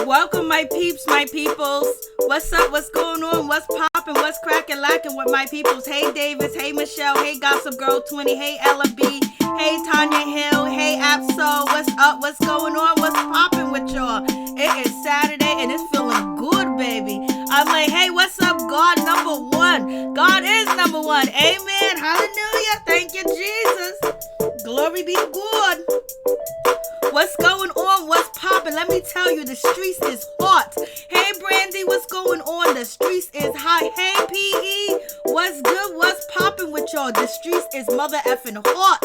Welcome, my peeps, my peoples. What's up? What's going on? What's poppin'? What's crackin', lackin' with my peoples? Hey, Davis. Hey, Michelle. Hey, Gossip Girl 20. Hey, Ella B. Hey, Tanya Hill. Hey, Absol. What's up? What's going on? What's poppin' with y'all? It is Saturday and it's feeling good, baby. I'm like, hey, what's up, God number one? God is number one. Amen. Hallelujah. Thank you, Jesus. Glory be to God. What's going on? What's poppin'? Let me tell you, the streets is hot. Hey, Brandy, what's going on? The streets is hot. Hey, P.E., what's good? What's poppin' with y'all? The streets is mother effing hot.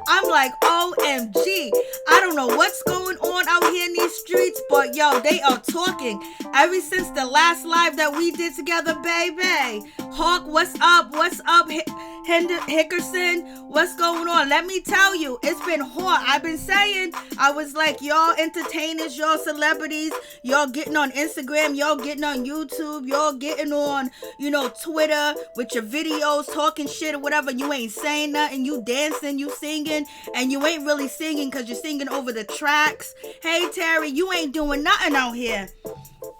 I'm like, OMG. I don't know what's going on out here in these streets, but yo, they are talking. Ever since the last live that we did together, baby. Hawk, what's up? What's up? Hickerson, what's going on? Let me tell you, it's been hot. I've been saying, I was like, y'all entertainers, y'all celebrities, y'all getting on Instagram, y'all getting on YouTube, y'all getting on, Twitter with your videos, talking shit or whatever. You ain't saying nothing, you dancing, you singing, and you ain't really singing because you're singing over the tracks. Hey, Terry, you ain't doing nothing out here.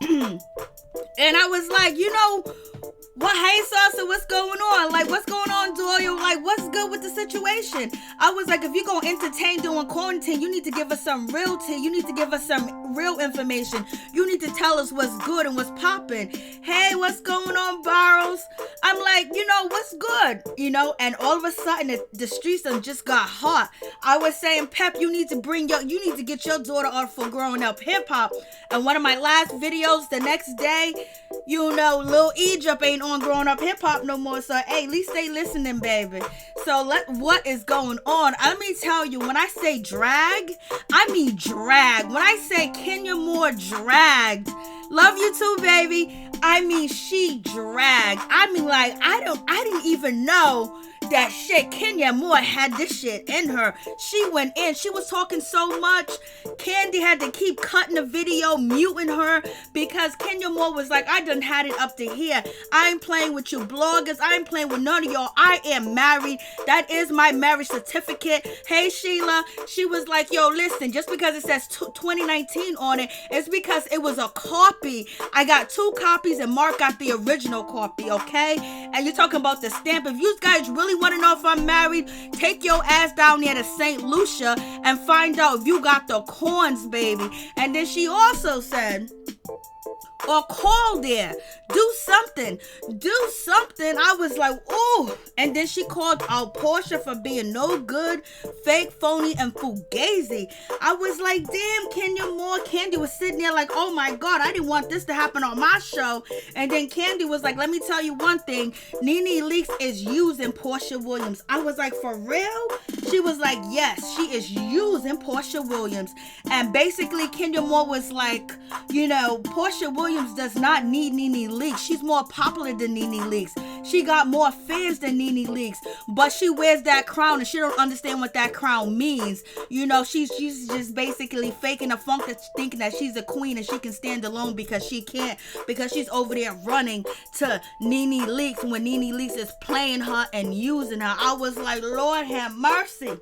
And I was like, well, hey, Salsa, what's going on? Like, what's going on, Doyle? Like, what's good with the situation? I was like, if you're going to entertain during quarantine, you need to give us some real tea. You need to give us some real information. You need to tell us what's good and what's popping. Hey, what's going on, Burruss? I'm like, what's good? And all of a sudden, the streets done just got hot. I was saying, Pep, you need to get your daughter out for growing up hip-hop. And one of my last videos, the next day, Lil Egypt ain't on growing up hip-hop no more. So, hey, at least they listening, baby. So, what is going on? Let me tell you, when I say drag, I mean drag. When I say Kenya Moore dragged, love you too, baby. I mean, she dragged. I mean, like, I didn't even know that shit. Kenya Moore had this shit in her. She went in. She was talking so much. Kandi had to keep cutting the video, muting her, because Kenya Moore was like, I done had it up to here. I ain't playing with you bloggers. I ain't playing with none of y'all. I am married. That is my marriage certificate. Hey, Sheila. She was like, yo, listen, just because it says 2019 on it, it's because it was a copy. I got 2 copies and Mark got the original copy, okay? And you're talking about the stamp. If you guys really want to know if I'm married, take your ass down there to St. Lucia and find out if you got the corns, baby. And then she also said, or call there, do something. I was like, ooh. And then she called out Porsha for being no good, fake, phony, and fugazi. I was like, damn, Kenya Moore. Kandi was sitting there like, oh my God, I didn't want this to happen on my show. And then Kandi was like, let me tell you one thing, NeNe Leakes is using Porsha Williams. I was like, for real? She was like, yes, she is using Porsha Williams. And basically Kenya Moore was like, Porsha Williams does not need NeNe Leakes. She's more popular than NeNe Leakes. She got more fans than NeNe Leakes, but she wears that crown and she don't understand what that crown means. She's just basically faking a funk, that's thinking that she's a queen and she can stand alone because she can't, because she's over there running to NeNe Leakes when NeNe Leakes is playing her and using her. I was like, Lord have mercy.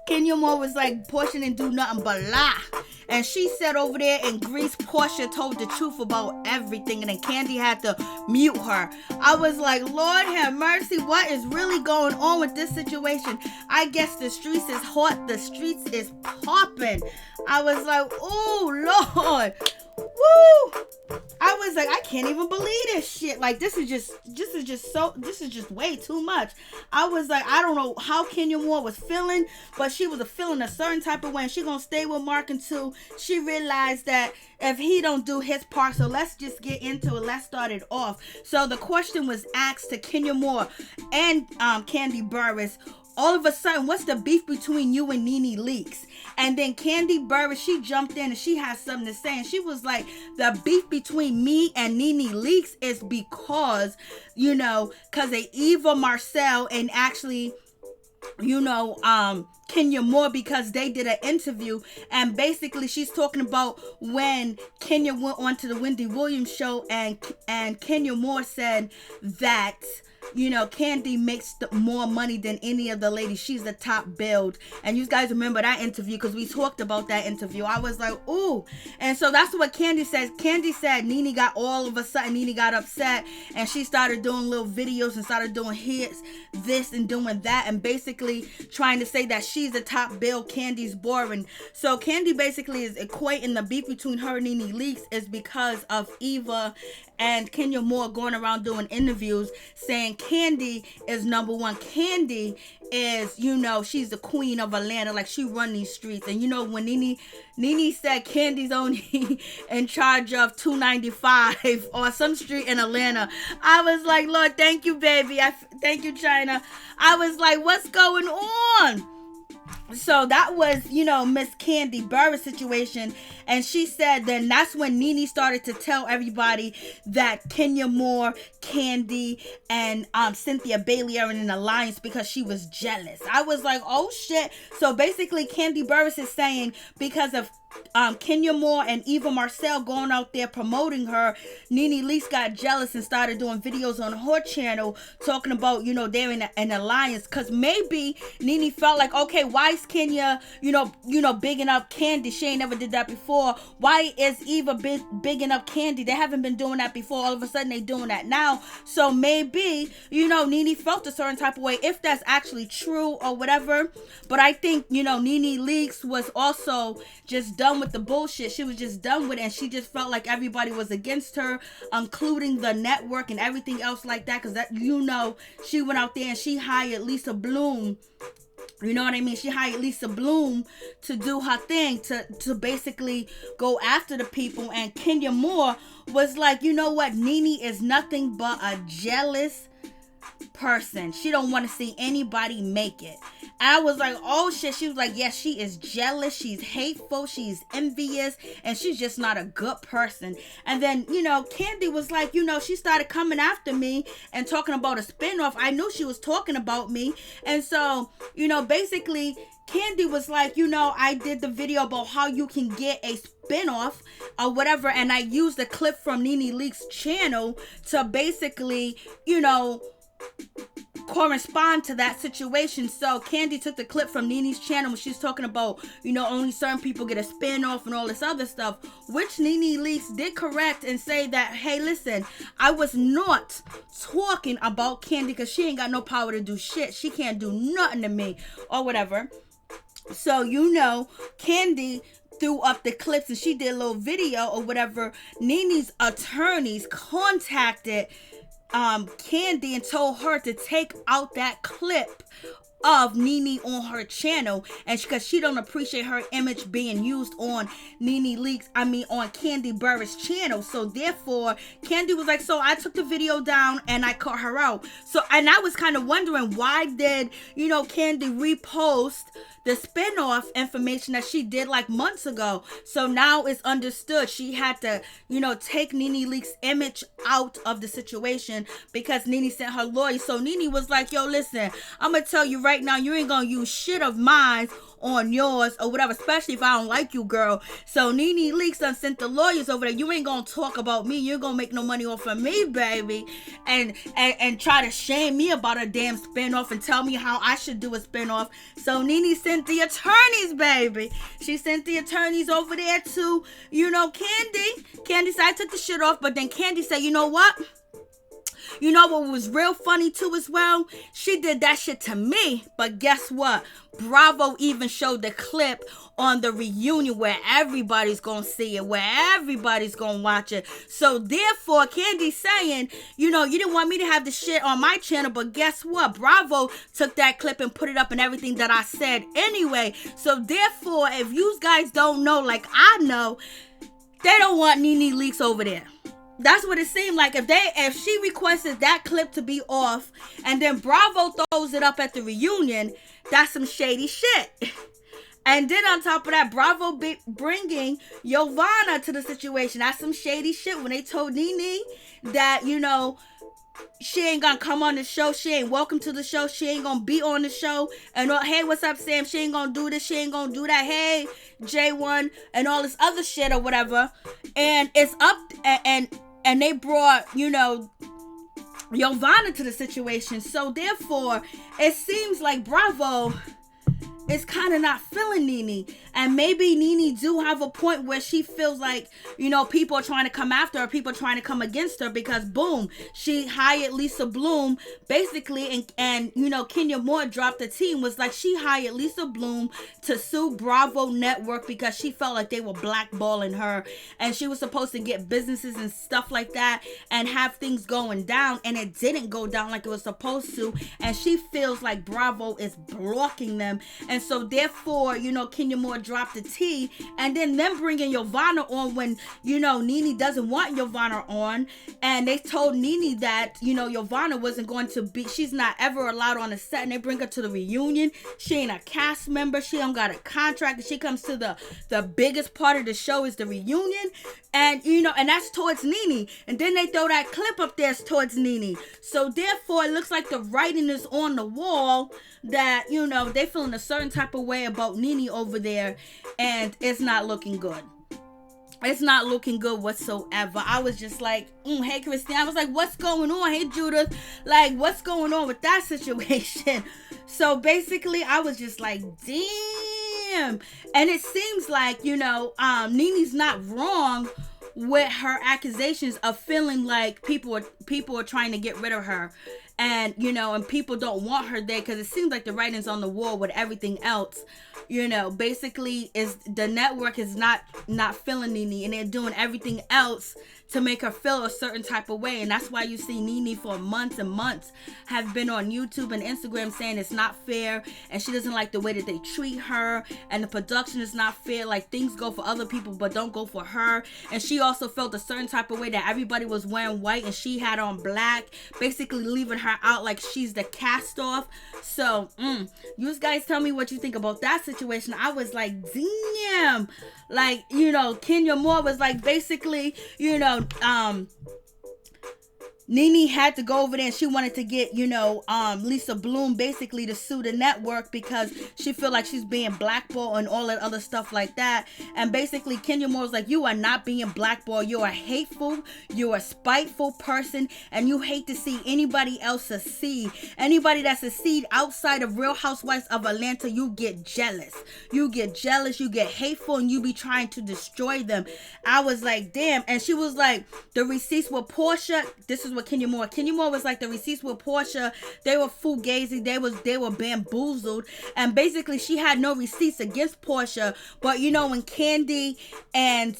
Kenya Moore was like, Porsha didn't do nothing but lie. And she said over there in Greece, Porsha told the truth about everything. And then Kandi had to mute her. I was like, Lord have mercy. What is really going on with this situation? I guess the streets is hot. The streets is popping. I was like, oh, Lord. Woo! I was like, I can't even believe this shit. Like, this is just way too much. I was like, I don't know how Kenya Moore was feeling, but she was feeling a certain type of way, and she gonna stay with Mark until she realized that if he don't do his part. So let's just get into it. Let's start it off. So the question was asked to Kenya Moore and Kandi Burruss. all of a sudden, what's the beef between you and NeNe Leakes? And then Kandi Burruss, she jumped in and she had something to say. And she was like, the beef between me and NeNe Leakes is because, because of Eva Marcel and actually, Kenya Moore, because they did an interview, and basically she's talking about when Kenya went on to the Wendy Williams show, and Kenya Moore said that Kandi makes more money than any of the ladies. She's the top billed. And you guys remember that interview because we talked about that interview. I was like, ooh. And so that's what Kandi says. Kandi said NeNe got upset and she started doing little videos and started doing hits, this and doing that, and basically trying to say that she's the top billed, Kandi's boring. So Kandi basically is equating the beef between her and NeNe Leakes is because of Eva and Kenya Moore going around doing interviews saying Kandi is number one. Kandi is, she's the queen of Atlanta. Like, she run these streets. And when NeNe said Kandi's only in charge of 295 or some street in Atlanta, I was like, Lord, thank you, baby. Thank you, China. I was like, what's going on? So that was, Miss Kandi Burruss situation. And she said then that's when NeNe started to tell everybody that Kenya Moore, Kandi, and Cynthia Bailey are in an alliance because she was jealous. I was like, oh shit. So basically Kandi Burruss is saying because of Kenya Moore and Eva Marcel going out there promoting her, NeNe Leakes got jealous and started doing videos on her channel talking about, they're in an alliance. Because maybe NeNe felt like, okay, why is Kenya, bigging up Kandi? She ain't never did that before. Why is Eva bigging up Kandi? They haven't been doing that before. All of a sudden they doing that now. So maybe, NeNe felt a certain type of way, if that's actually true or whatever. But I think, NeNe Leakes was also just done with the bullshit. She was just done with it, and she just felt like everybody was against her, including the network and everything else like that, because that, she went out there and she hired Lisa Bloom. You know what I mean? She hired Lisa Bloom to do her thing, to basically go after the people. And Kenya Moore was like, you know what? NeNe is nothing but a jealous person. She don't want to see anybody make it. And I was like, oh shit. She was like, yes, she is jealous, she's hateful, she's envious, and she's just not a good person. And then, Kandi was like, she started coming after me and talking about a spinoff. I knew she was talking about me. And so, basically Kandi was like, I did the video about how you can get a spinoff or whatever, and I used a clip from NeNe Leakes' channel to basically, correspond to that situation. So Kandi took the clip from NeNe's channel when she's talking about, only certain people get a spin-off and all this other stuff, which NeNe Leakes did correct and say that, hey, listen, I was not talking about Kandi because she ain't got no power to do shit. She can't do nothing to me or whatever. So, Kandi threw up the clips and she did a little video or whatever. NeNe's attorneys contacted Kandi and told her to take out that clip of NeNe on her channel, and because she don't appreciate her image being used on NeNe Leakes, on Kandi Burruss' channel. So therefore Kandi was like, so I took the video down and I cut her out. So, and I was kind of wondering, why did Kandi repost the spinoff information that she did like months ago? So now it's understood she had to take NeNe Leakes' image out of the situation because NeNe sent her lawyer. So NeNe was like, yo, listen, I'm gonna tell you right now, you ain't gonna use shit of mine on yours or whatever, especially if I don't like you, girl. So NeNe Leakes done sent the lawyers over there. You ain't gonna talk about me. You ain't gonna make no money off of me, baby, and try to shame me about a damn spinoff and tell me how I should do a spinoff. So NeNe sent the attorneys, baby. She sent the attorneys over there to Kandi. Kandi said, I took the shit off, but then Kandi said, you know what? You know what was real funny too as well? She did that shit to me, but guess what? Bravo even showed the clip on the reunion where everybody's gonna see it, where everybody's gonna watch it. So therefore, Kandi's saying, you didn't want me to have the shit on my channel, but guess what? Bravo took that clip and put it up and everything that I said anyway. So therefore, if you guys don't know, like I know, they don't want NeNe Leakes over there. That's what it seemed like. If she requested that clip to be off, and then Bravo throws it up at the reunion, that's some shady shit. And then on top of that, Bravo bringing Yovanna to the situation. That's some shady shit. When they told NeNe that, she ain't gonna come on the show, she ain't welcome to the show, she ain't gonna be on the show, and hey, what's up, Sam? She ain't gonna do this, she ain't gonna do that. Hey, J1, and all this other shit or whatever. And it's up, and they brought, Yovanna to the situation. So therefore, it seems like Bravo is kind of not feeling NeNe. And maybe NeNe do have a point where she feels like, people are trying to come after her, people are trying to come against her, because boom, she hired Lisa Bloom basically, and Kenya Moore dropped the team, was like she hired Lisa Bloom to sue Bravo Network because she felt like they were blackballing her, and she was supposed to get businesses and stuff like that and have things going down, and it didn't go down like it was supposed to, and she feels like Bravo is blocking them. And so therefore, Kenya Moore dropped the T, and then them bringing Yovanna on when, NeNe doesn't want Yovanna on, and they told NeNe that, Yovanna wasn't going to be, she's not ever allowed on the set, and they bring her to the reunion. She ain't a cast member, she don't got a contract, and she comes to the biggest part of the show is the reunion, and, and that's towards NeNe, and then they throw that clip up there towards NeNe. So therefore, it looks like the writing is on the wall that, they feeling a certain type of way about NeNe over there, and it's not looking good. It's not looking good whatsoever. I was just like, hey, Christine. I was like, what's going on? Hey, Judith. Like, what's going on with that situation? So basically, I was just like, damn. And it seems like, NeNe's not wrong with her accusations of feeling like people are trying to get rid of her. And, and people don't want her there because it seems like the writing's on the wall with everything else. Basically is the network is not feeling NeNe, and they're doing everything else to make her feel a certain type of way. And that's why you see NeNe for months and months have been on YouTube and Instagram saying it's not fair, and she doesn't like the way that they treat her, and the production is not fair. Like, things go for other people but don't go for her. And she also felt a certain type of way that everybody was wearing white and she had on black, basically leaving her out like she's the cast off. So you guys tell me what you think about that situation. I was like, damn. Like, Kenya Moore was like, basically, NeNe had to go over there, and she wanted to get, Lisa Bloom basically to sue the network because she feel like she's being blackballed and all that other stuff like that. And basically Kenya Moore was like, you are not being blackballed. You're a hateful, you're a spiteful person, and you hate to see anybody else succeed. Anybody that succeed outside of Real Housewives of Atlanta, you get jealous. You get jealous, you get hateful, and you be trying to destroy them. I was like, damn. And she was like, the receipts with Porsha, this is what Kenya Moore was like, the receipts with Porsha, they were fugazi, they were bamboozled, and basically she had no receipts against Porsha. But when Kandi and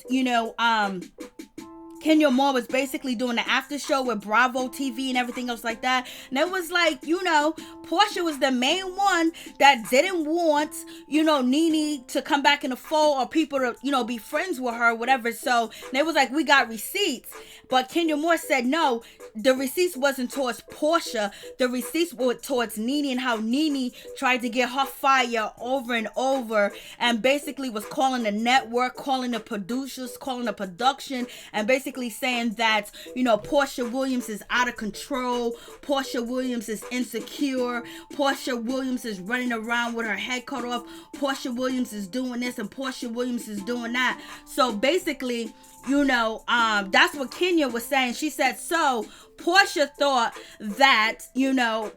Kenya Moore was basically doing the after show with Bravo TV and everything else like that, and it was like, Porsha was the main one that didn't want, NeNe to come back in the fold or people to, be friends with her or whatever. So they was like, we got receipts. But Kenya Moore said, no, the receipts wasn't towards Porsha. The receipts were towards NeNe, and how NeNe tried to get her fire over and over, and basically was calling the network, calling the producers, calling the production, and basically saying that, Porsha Williams is out of control. Porsha Williams is insecure. Porsha Williams is running around with her head cut off. Porsha Williams is doing this, and Porsha Williams is doing that. So basically, that's what Kenya was saying. She said, so Porsha thought that,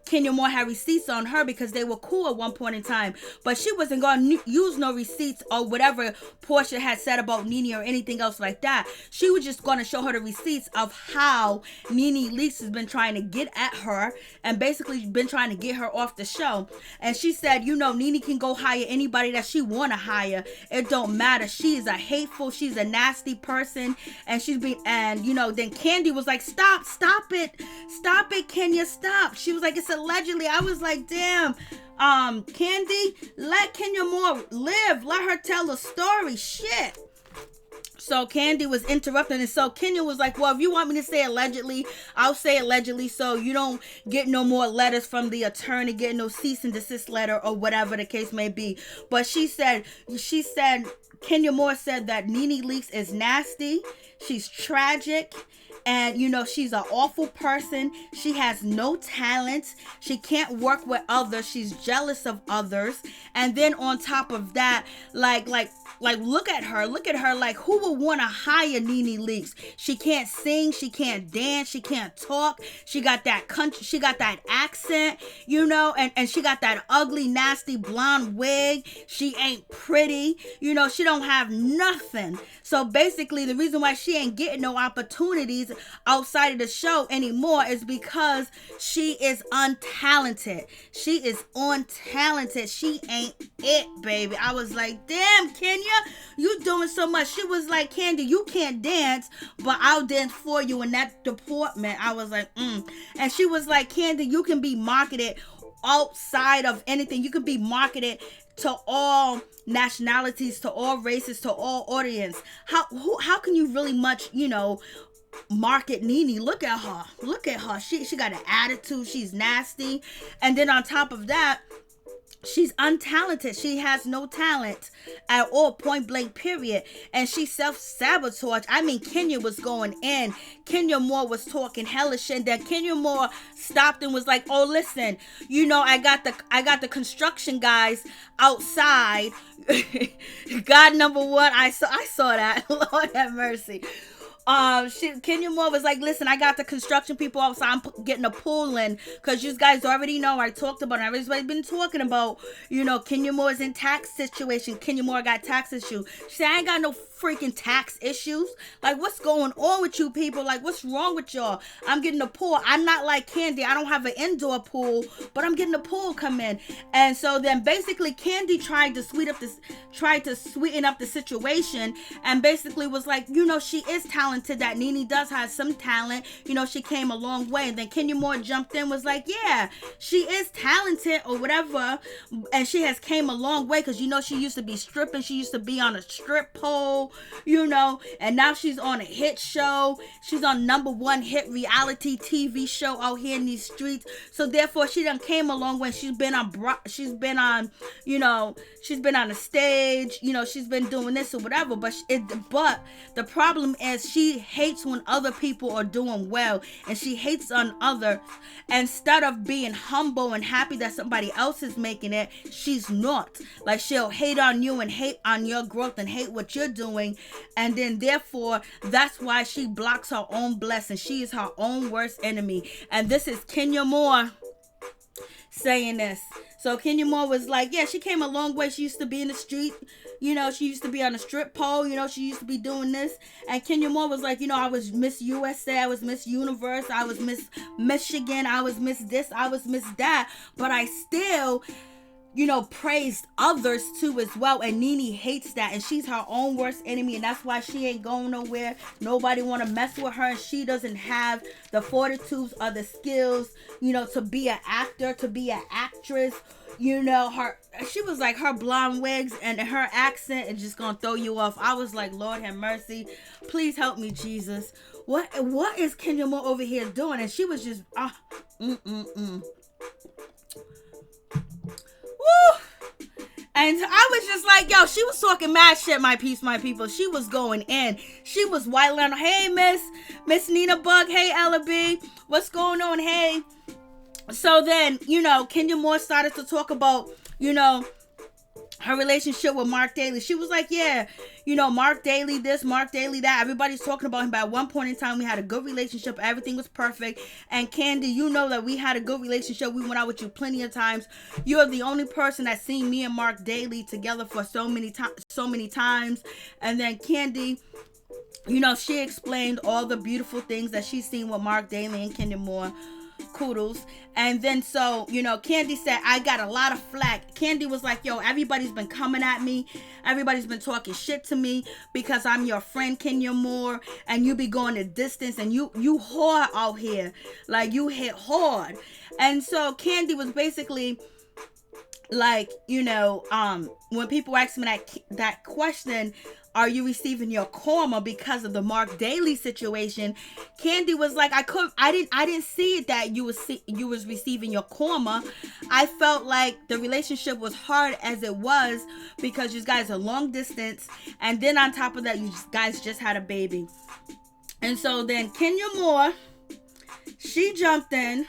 Kenya Moore had receipts on her because they were cool at one point in time, but she wasn't going to use no receipts or whatever Porsha had said about NeNe or anything else like that. She was just going to show her the receipts of how NeNe Leakes has been trying to get at her and basically been trying to get her off the show. And she said, NeNe can go hire anybody that she want to hire. It don't matter. She is she's a nasty person, and then Kandi was like, stop it, Kenya, stop. She was like, it's allegedly. I was like, damn, Kandi, let Kenya Moore live, let her tell the story. Shit. so Kandi was interrupting, and so Kenya was like, well, if you want me to say allegedly, I'll say allegedly, so you don't get no more letters from the attorney, get no cease and desist letter or whatever the case may be. But she said Kenya Moore said that NeNe Leakes is nasty, she's tragic, and she's an awful person. She has no talent. She can't work with others. She's jealous of others. And then on top of that, like look at her. Like, who would want to hire NeNe Leakes? She can't sing. She can't dance. She can't talk. She got that country. She got that accent, and she got that ugly, nasty blonde wig. She ain't pretty. She don't have nothing. So basically, the reason why she ain't getting no opportunities outside of the show anymore is because she is untalented. She is untalented. She ain't it, baby. I was like, damn, Kenya, you doing so much. She was like, Kandi, you can't dance, but I'll dance for you in that department. I was like, And she was like, Kandi, you can be marketed outside of anything. You can be marketed to all nationalities, to all races, to all audience. How can you really much, market NeNe? Look at her. She got an attitude. She's nasty. And then on top of that, she's untalented. She has no talent at all, point blank, period. And she self-sabotaged. I mean, Kenya was going in. Kenya Moore was talking hella shit. Then Kenya Moore stopped and was like, oh, listen, I got the construction guys outside. God, number one, I saw that. Lord have mercy. Kenya Moore was like, listen, I got the construction people outside. I'm getting a pool in, because you guys already know, I talked about it. Everybody's been talking about, Kenya Moore's in tax situation. Kenya Moore got tax issues. She said, I ain't got no freaking tax issues. Like, what's going on with you people? Like, what's wrong with y'all? I'm getting a pool. I'm not like Kandi. I don't have an indoor pool, but I'm getting a pool come in. And so then basically Kandi tried to sweeten up the situation, and basically was like, she is talented, that NeNe does have some talent. She came a long way. And then Kenya Moore jumped in, was like, yeah, she is talented or whatever, and she has came a long way, because she used to be stripping. She used to be on a strip pole, and now she's on a hit show. She's on #1 hit reality TV show out here in these streets. So therefore, she done came a long way. She's been on the stage. She's been doing this or whatever. But the problem is, she hates when other people are doing well, and she hates on others. Instead of being humble and happy that somebody else is making it, she's not. Like, she'll hate on you and hate on your growth and hate what you're doing. And then therefore, that's why she blocks her own blessing. She is her own worst enemy. And this is Kenya Moore saying this. So Kenya Moore was like, yeah, she came a long way. She used to be in the street. She used to be on a strip pole. She used to be doing this. And Kenya Moore was like, I was Miss USA. I was Miss Universe. I was Miss Michigan. I was Miss this. I was Miss that. But I still, praised others too as well. And NeNe hates that. And she's her own worst enemy. And that's why she ain't going nowhere. Nobody want to mess with her. And she doesn't have the fortitude or the skills, to be an actor, to be an actress. She was like, her blonde wigs and her accent is just gonna throw you off. I was like, Lord have mercy. Please help me, Jesus. What is Kenya Moore over here doing? And she was just, Woo! And I was just like, yo, she was talking mad shit, my people. She was going in. She was whiling on, hey, Miss Nina Bug. Hey, Ella B. What's going on? Hey. So then, Kenya Moore started to talk about, her relationship with Mark Daly. She was like, yeah, Mark Daly this, Mark Daly that. Everybody's talking about him. But at one point in time, we had a good relationship. Everything was perfect. And Kandi, that we had a good relationship. We went out with you plenty of times. You're the only person that's seen me and Mark Daly together for so many times. And then Kandi, she explained all the beautiful things that she's seen with Mark Daly and Kenya Moore. Kudos. And then so, Kandi said, I got a lot of flack. Kandi was like, yo, everybody's been coming at me. Everybody's been talking shit to me because I'm your friend, Kenya Moore, and you be going the distance, and you hard out here. Like, you hit hard. And so Kandi was basically like, when people ask me that question, are you receiving your karma because of the Mark Daly situation? Kandi was like, I didn't see it that you was receiving your karma. I felt like the relationship was hard as it was because you guys are long distance, and then on top of that, you guys just had a baby. And so then Kenya Moore, she jumped in.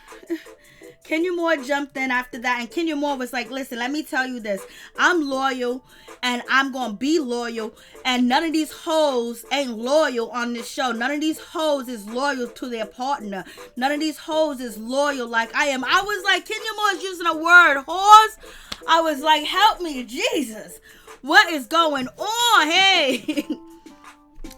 Kenya Moore jumped in after that, and Kenya Moore was like, listen, let me tell you this. I'm loyal, and I'm going to be loyal, and none of these hoes ain't loyal on this show. None of these hoes is loyal to their partner. None of these hoes is loyal like I am. I was like, Kenya Moore is using a word, horse. I was like, help me, Jesus. What is going on? Hey.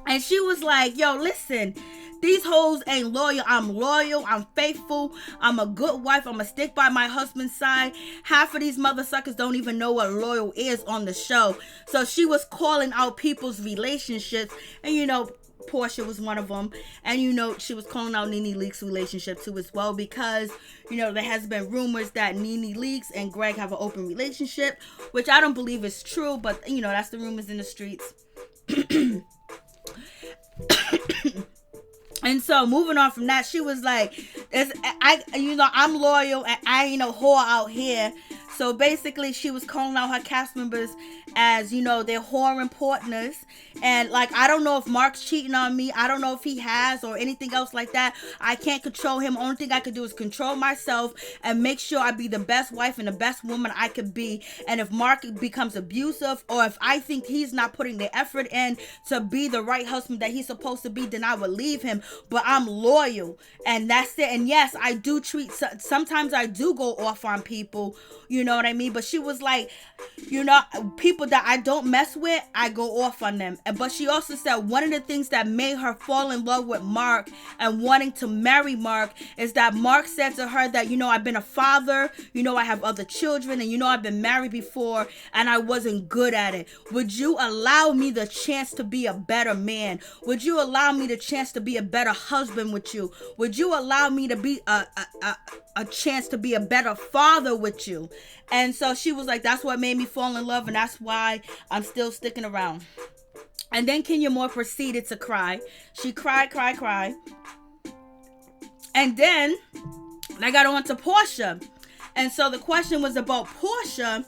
And she was like, yo, listen. These hoes ain't loyal. I'm loyal. I'm faithful. I'm a good wife. I'm going to stick by my husband's side. Half of these mother suckers don't even know what loyal is on the show. So she was calling out people's relationships. And, you know, Porsha was one of them. And, you know, she was calling out NeNe Leakes' relationship too as well. Because, you know, there has been rumors that NeNe Leakes and Greg have an open relationship. Which I don't believe is true. But, you know, that's the rumors in the streets. And so moving on from that, she was like, I'm loyal and I ain't no whore out here. So basically she was calling out her cast members as, you know, their whoring partners. And like, I don't know if Mark's cheating on me. I don't know if he has or anything else like that. I can't control him. Only thing I could do is control myself and make sure I be the best wife and the best woman I could be. And if Mark becomes abusive, or if I think he's not putting the effort in to be the right husband that he's supposed to be, then I would leave him. But I'm loyal, and that's it. And yes, I do sometimes I do go off on people, you know what I mean? But she was like, you know, people that I don't mess with, I go off on them. But she also said one of the things that made her fall in love with Mark and wanting to marry Mark is that Mark said to her that, you know, I've been a father, you know, I have other children, and you know, I've been married before and I wasn't good at it. Would you allow me the chance to be a better man? Would you allow me the chance to be a better husband with you? Would you allow me to be a chance to be a better father with you? And so she was like, that's what made me fall in love, and that's why I'm still sticking around. And then Kenya Moore proceeded to cry. She cried. And then I got on to Porsha. And so the question was about Porsha.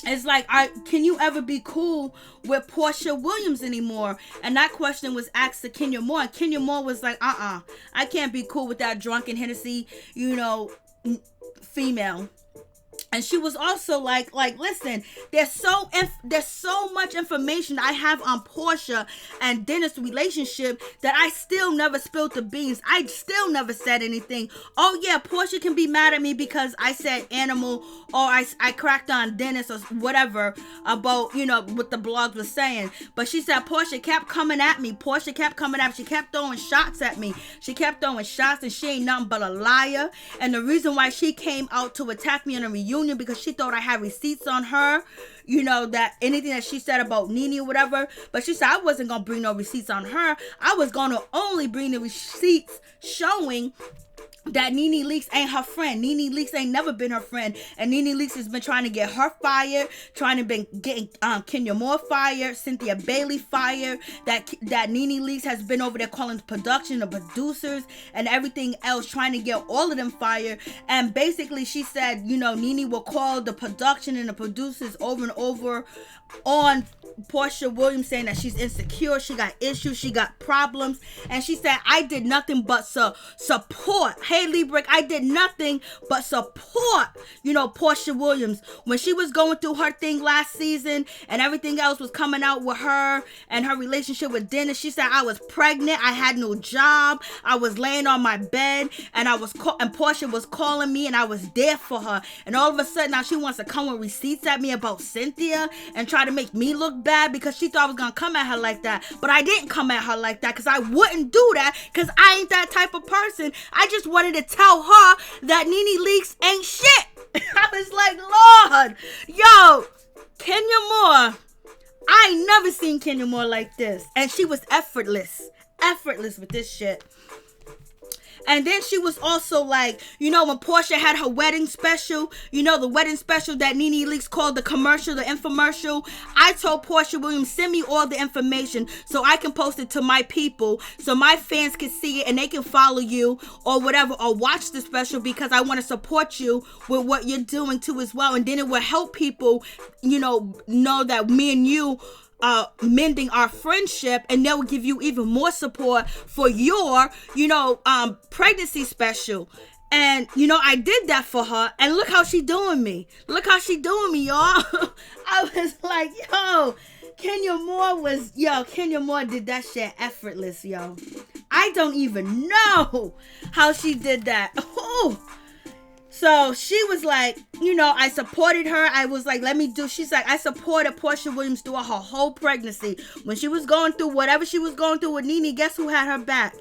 It's like, can you ever be cool with Porsha Williams anymore? And that question was asked to Kenya Moore. And Kenya Moore was like, I can't be cool with that drunken Hennessy, you know, female. And she was also like, listen, there's so much information I have on Porsha and Dennis' relationship that I still never spilled the beans. I still never said anything. Oh yeah, Porsha can be mad at me because I said animal, or I cracked on Dennis or whatever about, you know, what the blog was saying. But she said Porsha kept coming at me. She kept throwing shots at me. She kept throwing shots, and she ain't nothing but a liar. And the reason why she came out to attack me in a reunion, because she thought I had receipts on her, you know, that anything that she said about NeNe or whatever. But she said I wasn't gonna bring no receipts on her. I was gonna only bring the receipts showing that NeNe Leakes ain't her friend. NeNe Leakes ain't never been her friend. And NeNe Leakes has been trying to get her fired, trying to been getting Kenya Moore fired, Cynthia Bailey fired, that NeNe Leakes has been over there calling production, the producers, and everything else, trying to get all of them fired. And basically she said, you know, NeNe will call the production and the producers over and over on Porsha Williams, saying that she's insecure, she got issues, she got problems. And she said, I did nothing but support. Hey, Libra, I did nothing but support, you know, Porsha Williams. When she was going through her thing last season and everything else was coming out with her and her relationship with Dennis, she said, I was pregnant, I had no job, I was laying on my bed, and and Porsha was calling me, and I was there for her. And all of a sudden now she wants to come with receipts at me about Cynthia and try to make me look bad because she thought I was gonna come at her like that. But I didn't come at her like that, because I wouldn't do that, because I ain't that type of person. I just wanted to tell her that NeNe Leakes ain't shit. I was like, Lord, yo, Kenya Moore, I ain't never seen Kenya Moore like this. And she was effortless with this shit. And then she was also like, you know, when Porsha had her wedding special, you know, the wedding special that NeNe Leakes called the commercial, the infomercial, I told Porsha Williams, send me all the information so I can post it to my people, so my fans can see it and they can follow you or whatever, or watch the special, because I want to support you with what you're doing too as well. And then it will help people, you know that me and you mending our friendship, and they will give you even more support for your, pregnancy special. And, I did that for her, and look how she doing me. Look how she doing me, y'all. I was like, Kenya Moore did that shit effortless, yo. I don't even know how she did that. Oh. So she was like, I supported her. I was like, she's like, I supported Porsha Williams through her whole pregnancy. When she was going through whatever she was going through with NeNe, guess who had her back?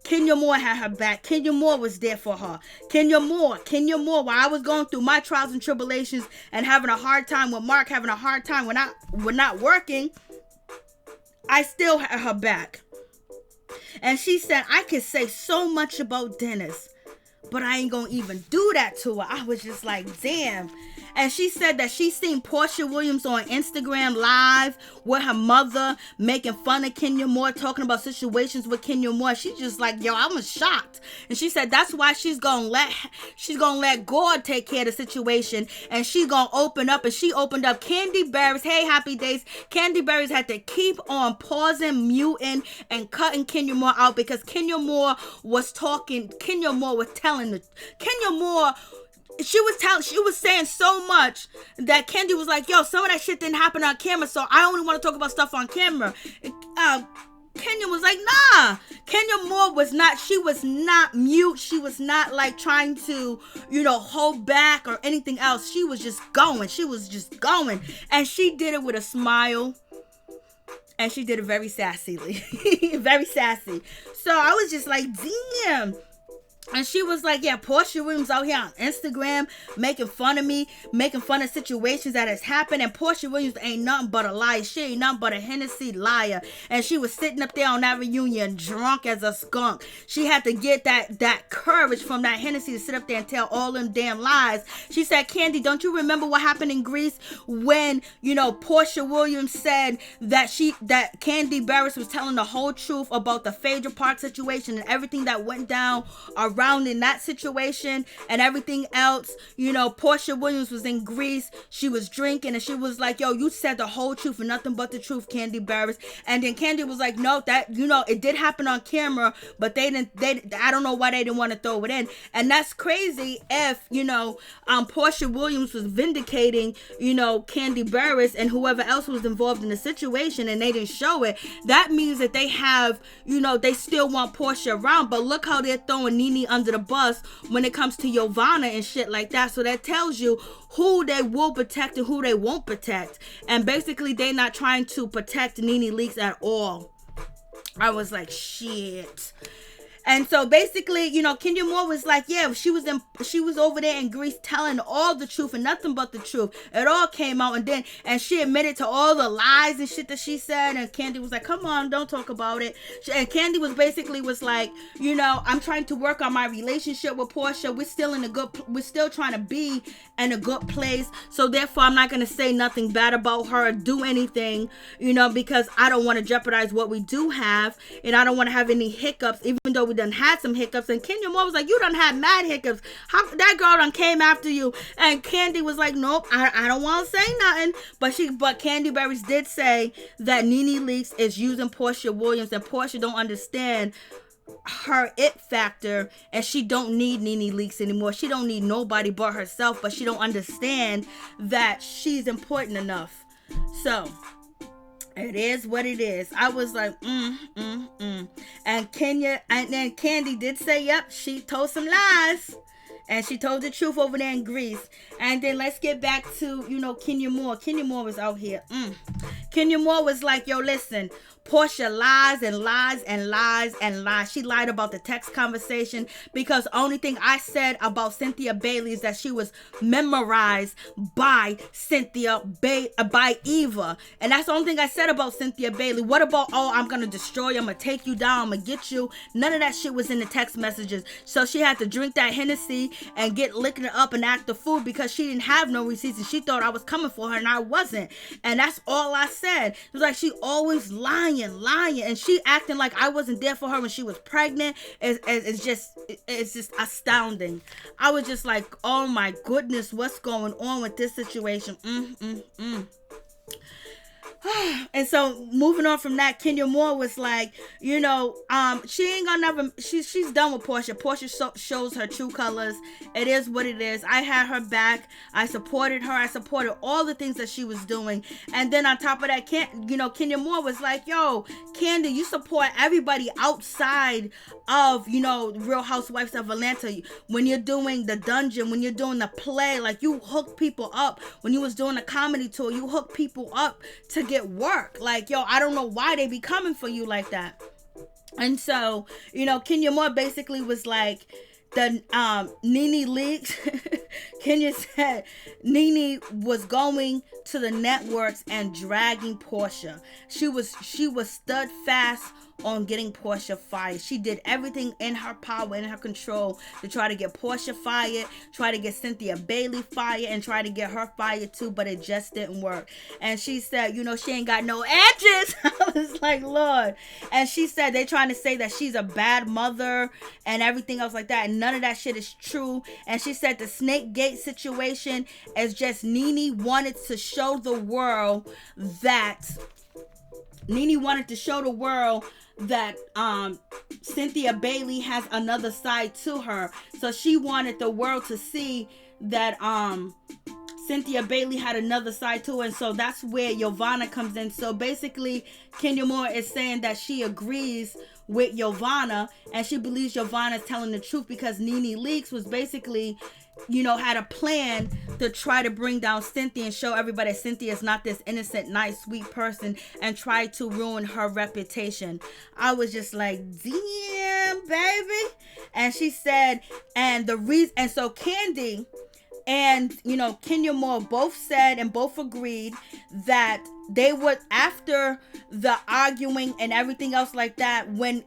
Kenya Moore had her back. Kenya Moore was there for her. Kenya Moore, while I was going through my trials and tribulations and having a hard time with Mark, having a hard time when we're not working, I still had her back. And she said, I could say so much about Dennis, but I ain't gonna even do that to her. I was just like, damn. And she said that she seen Porsha Williams on Instagram Live with her mother making fun of Kenya Moore, talking about situations with Kenya Moore. She's just like, I was shocked. And she said that's why she's gonna let God take care of the situation, and she's gonna open up. And she opened up. Kandi Burruss, hey, happy days. Kandi Burruss had to keep on pausing, muting, and cutting Kenya Moore out because Kenya Moore was talking. Kenya Moore was telling the Kenya Moore. She was saying so much that Kandi was like, some of that shit didn't happen on camera, so I only want to talk about stuff on camera. Kenya was like, nah. Kenya Moore was not mute. She was not like trying to, hold back or anything else. She was just going. And she did it with a smile. And she did it very sassily. Very sassy. So I was just like, damn. And she was like, Porsha Williams out here on Instagram making fun of me, making fun of situations that has happened. And Porsha Williams ain't nothing but a liar. She ain't nothing but a Hennessy liar. And she was sitting up there on that reunion drunk as a skunk. She had to get that courage from that Hennessy to sit up there and tell all them damn lies. She said, Kandi, don't you remember what happened in Greece when, Porsha Williams said that Kandi Burruss was telling the whole truth about the Phaedra Park situation and everything that went down around in that situation and everything else. Porsha Williams was in Greece. She was drinking and she was like, you said the whole truth and nothing but the truth, Kandi Burruss. And then Kandi was like, no, that, it did happen on camera, but I don't know why they didn't want to throw it in. And that's crazy if, Porsha Williams was vindicating, Kandi Burruss and whoever else was involved in the situation and they didn't show it. That means that they have, they still want Porsha around, but look how they're throwing NeNe under the bus when it comes to Yovanna and shit like that. So that tells you who they will protect and who they won't protect. And basically they're not trying to protect NeNe Leakes at all. I was like, shit. And so basically, Kenya Moore was like, she was over there in Greece telling all the truth and nothing but the truth. It all came out, and she admitted to all the lies and shit that she said. And Kandi was like, come on, don't talk about it. And Kandi was like, I'm trying to work on my relationship with Porsha. We're still trying to be in a good place. So therefore, I'm not going to say nothing bad about her or do anything, because I don't want to jeopardize what we do have. And I don't want to have any hiccups, even though we done had some hiccups. And Kenya Moore was like, you done had mad hiccups. That girl done came after you. And Kandi was like, nope, I don't want to say nothing. But Kandi Burruss did say that NeNe Leakes is using Porsha Williams, and Porsha don't understand her it factor, and she don't need NeNe Leakes anymore. She don't need nobody but herself, but she don't understand that she's important enough. So it is what it is. I was like, And then Kandi did say, yep, she told some lies. And she told the truth over there in Greece. And then let's get back to, Kenya Moore. Kenya Moore was out here. Kenya Moore was like, yo, listen, Porsha lies and lies and lies and lies. She lied about the text conversation because only thing I said about Cynthia Bailey is that she was memorized by by Eva. And that's the only thing I said about Cynthia Bailey. What about, I'm going to destroy you, I'm going to take you down, I'm going to get you. None of that shit was in the text messages. So she had to drink that Hennessy and get licking it up and act the fool because she didn't have no receipts and she thought I was coming for her and I wasn't. And that's all I said. It was like she always lying, and she acting like I wasn't there for her when she was pregnant. It's just astounding. I was just like, oh my goodness, what's going on with this situation? And so moving on from that, Kenya Moore was like, she ain't gonna never, she's done with Porsha. Porsha shows her true colors. It is what it is. I had her back. I supported her. I supported all the things that she was doing. And then on top of that, Kenya Moore was like, yo, Kandi, you support everybody outside of, Real Housewives of Atlanta. When you're doing the dungeon, when you're doing the play, like you hook people up. When you was doing a comedy tour, you hook people up to get work. Like, yo, I don't know why they be coming for you like that. And so, Kenya Moore basically was like, the NeNe Leakes. Kenya said NeNe was going to the networks and dragging Porsha. She was steadfast on getting Porsha fired. She did everything in her power, in her control, to try to get Porsha fired, try to get Cynthia Bailey fired, and try to get her fired too, but it just didn't work. And she said, she ain't got no edges. I was like, Lord. And she said they trying to say that she's a bad mother and everything else like that, and none of that shit is true. And she said the Snake Gate situation is just NeNe wanted to show the world that Cynthia Bailey has another side to her. So she wanted the world to see that Cynthia Bailey had another side to her. And so that's where Yovanna comes in. So basically, Kenya Moore is saying that she agrees with Yovanna and she believes Yovanna is telling the truth because NeNe Leakes was basically, had a plan to try to bring down Cynthia and show everybody that Cynthia is not this innocent, nice, sweet person and try to ruin her reputation. I was just like, damn, baby. And she said, and so Kandi and, Kenya Moore both said and both agreed that they would, after the arguing and everything else like that, when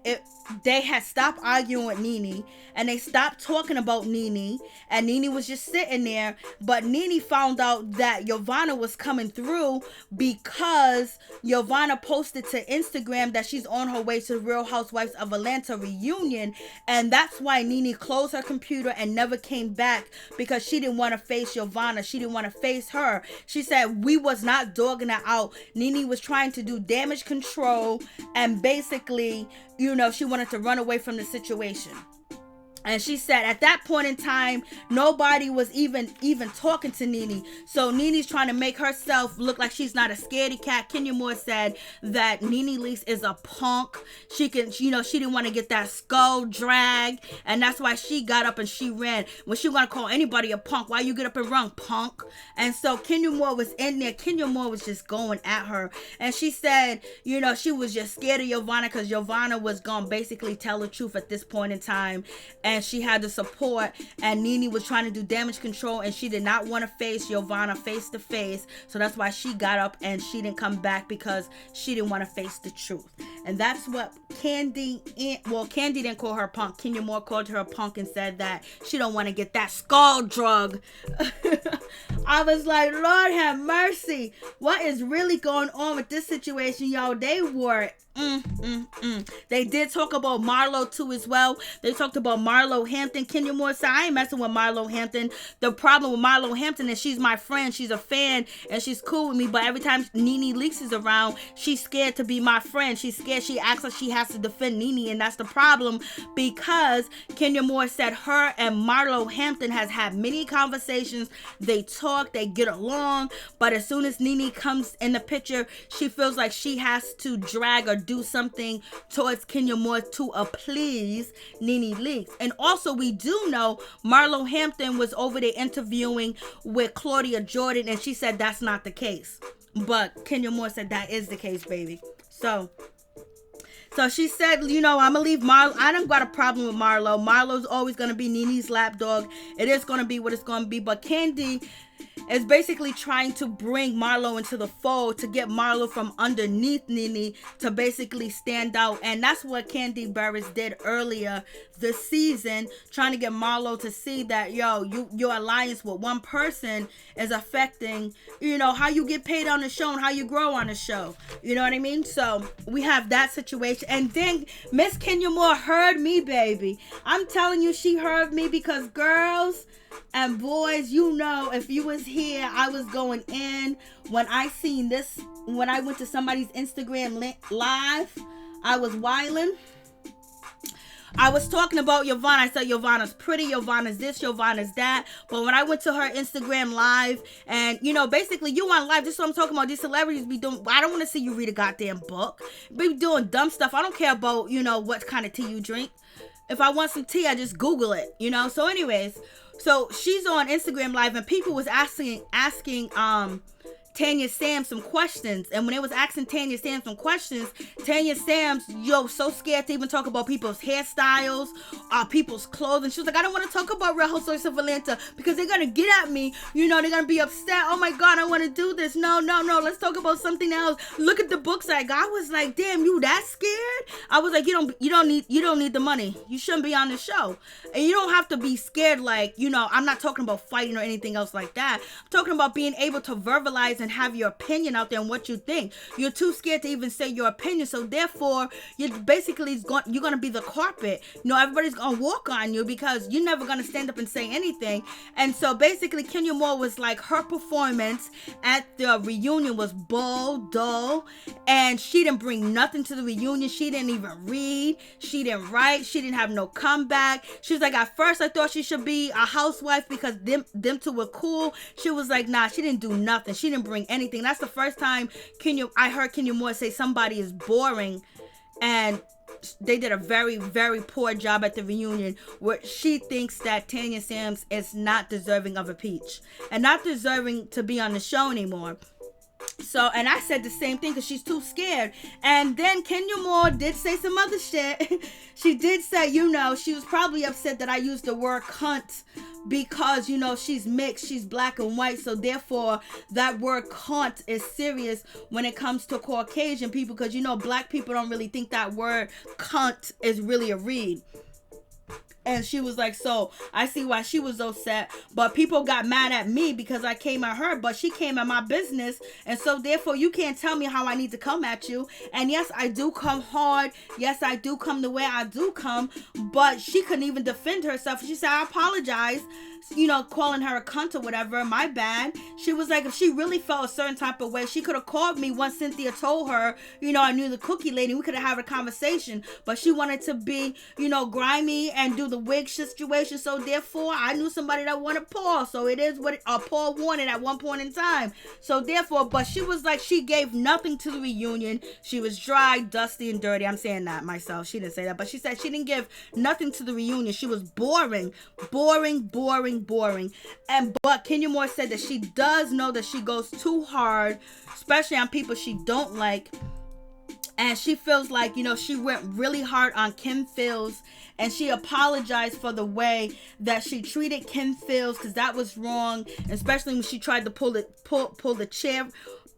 they had stopped arguing with NeNe and they stopped talking about NeNe and NeNe was just sitting there, but NeNe found out that Yovanna was coming through because Yovanna posted to Instagram that she's on her way to Real Housewives of Atlanta reunion, and that's why NeNe closed her computer and never came back because she didn't want to face Yovanna. She didn't want to face her. She said we was not dogging her out. NeNe was trying to do damage control and basically, she wanted to run away from the situation. And she said at that point in time, nobody was even talking to NeNe. So NeNe's trying to make herself look like she's not a scaredy cat. Kenya Moore said that NeNe Leakes is a punk. She didn't want to get that skull drag. And that's why she got up and she ran. When she want to call anybody a punk, why you get up and run, punk? And so Kenya Moore was in there. Kenya Moore was just going at her. And she said, she was just scared of Yovanna because Yovanna was going to basically tell the truth at this point in time. And she had the support, and NeNe was trying to do damage control, and she did not want to face Yovanna face to face. So that's why she got up and she didn't come back because she didn't want to face the truth. And that's what Kandi didn't call her a punk. Kenya Moore called her a punk and said that she don't want to get that skull drug. I was like, Lord have mercy. What is really going on with this situation, y'all? They were They did talk about Marlo too as well. They talked about Marlo Hampton. Kenya Moore said, I ain't messing with Marlo Hampton. The problem with Marlo Hampton is she's my friend. She's a fan and she's cool with me. But every time NeNe Leakes is around, she's scared to be my friend. She's scared. She acts like she has to defend NeNe, and that's the problem, because Kenya Moore said her and Marlo Hampton has had many conversations. They talk. talk, they get along, but as soon as NeNe comes in the picture, she feels like she has to drag or do something towards Kenya Moore to please NeNe Leakes. And also, we do know Marlo Hampton was over there interviewing with Claudia Jordan, and she said that's not the case. But Kenya Moore said that is the case, baby. So she said, you know, I'm going to leave Marlo. I don't got a problem with Marlo. Marlo's always going to be NeNe's lapdog. It is going to be what it's going to be. But Kandi is basically trying to bring Marlo into the fold to get Marlo from underneath NeNe to basically stand out. And that's what Kandi Burruss did earlier this season, trying to get Marlo to see that, yo, your alliance with one person is affecting, you know, how you get paid on the show and how you grow on the show. You know what I mean? So we have that situation. And then Miss Kenya Moore heard me, baby. I'm telling you, she heard me, because girls and boys, you know, if you was here, I was going in when I seen this. When I went to somebody's Instagram live, I was wilding. I was talking about Yovana. I said Yovana's pretty, Yovana's this, Yovana's that. But when I went to her Instagram live, and you know, basically you on live, this is what I'm talking about. These celebrities be doing, I don't want to see you read a goddamn book. Be doing dumb stuff. I don't care about, you know, what kind of tea you drink. If I want some tea, I just Google it, you know. So anyways, so she's on Instagram live, and people was asking Tanya Sams some questions. And when they was asking Tanya Sams some questions, Tanya Sams, so scared to even talk about people's hairstyles, people's clothes. And she was like, I don't want to talk about Real Housewives of Atlanta because they're going to get at me. You know, they're going to be upset. Oh my God, I want to do this. No. Let's talk about something else. Look at the books I got. I was like, damn, you that scared? I was like, you don't need the money. You shouldn't be on the show. And you don't have to be scared. Like, you know, I'm not talking about fighting or anything else like that. I'm talking about being able to verbalize and have your opinion out there and what you think. You're too scared to even say your opinion, so therefore you're basically you're gonna be the carpet. You know, everybody's gonna walk on you because you're never gonna stand up and say anything. And so basically Kenya Moore was like, her performance at the reunion was dull, and she didn't bring nothing to the reunion. She didn't even read, she didn't write, she didn't have no comeback. She was like, at first I thought she should be a housewife because them two were cool. She was like, nah, she didn't do nothing. She didn't bring anything. That's the first time I heard Kenya Moore say somebody is boring, and they did a very, very poor job at the reunion, where she thinks that Tanya Sams is not deserving of a peach and not deserving to be on the show anymore. So, and I said the same thing because she's too scared. And then Kenya Moore did say some other shit. She did say, you know, she was probably upset that I used the word cunt because, you know, she's mixed, she's black and white. So therefore, that word cunt is serious when it comes to Caucasian people, because, you know, black people don't really think that word cunt is really a read. And she was like, so I see why she was upset, but people got mad at me because I came at her, but she came at my business. And so therefore you can't tell me how I need to come at you. And yes, I do come hard. Yes, I do come the way I do come, but she couldn't even defend herself. She said, I apologize, you know, calling her a cunt or whatever. My bad. She was like, if she really felt a certain type of way, she could have called me once Cynthia told her, you know, I knew the cookie lady. We could have had a conversation, but she wanted to be, you know, grimy and do the wig situation. So therefore, I knew somebody that wanted Paul. So it is what Paul wanted at one point in time. So therefore, but she was like, she gave nothing to the reunion. She was dry, dusty, and dirty. I'm saying that myself. She didn't say that, but she said she didn't give nothing to the reunion. She was boring. But Kenya Moore said that she does know that she goes too hard, especially on people she don't like. And she feels like, you know, she went really hard on Kim Fields, and she apologized for the way that she treated Kim Fields, because that was wrong, especially when she tried to pull the chair,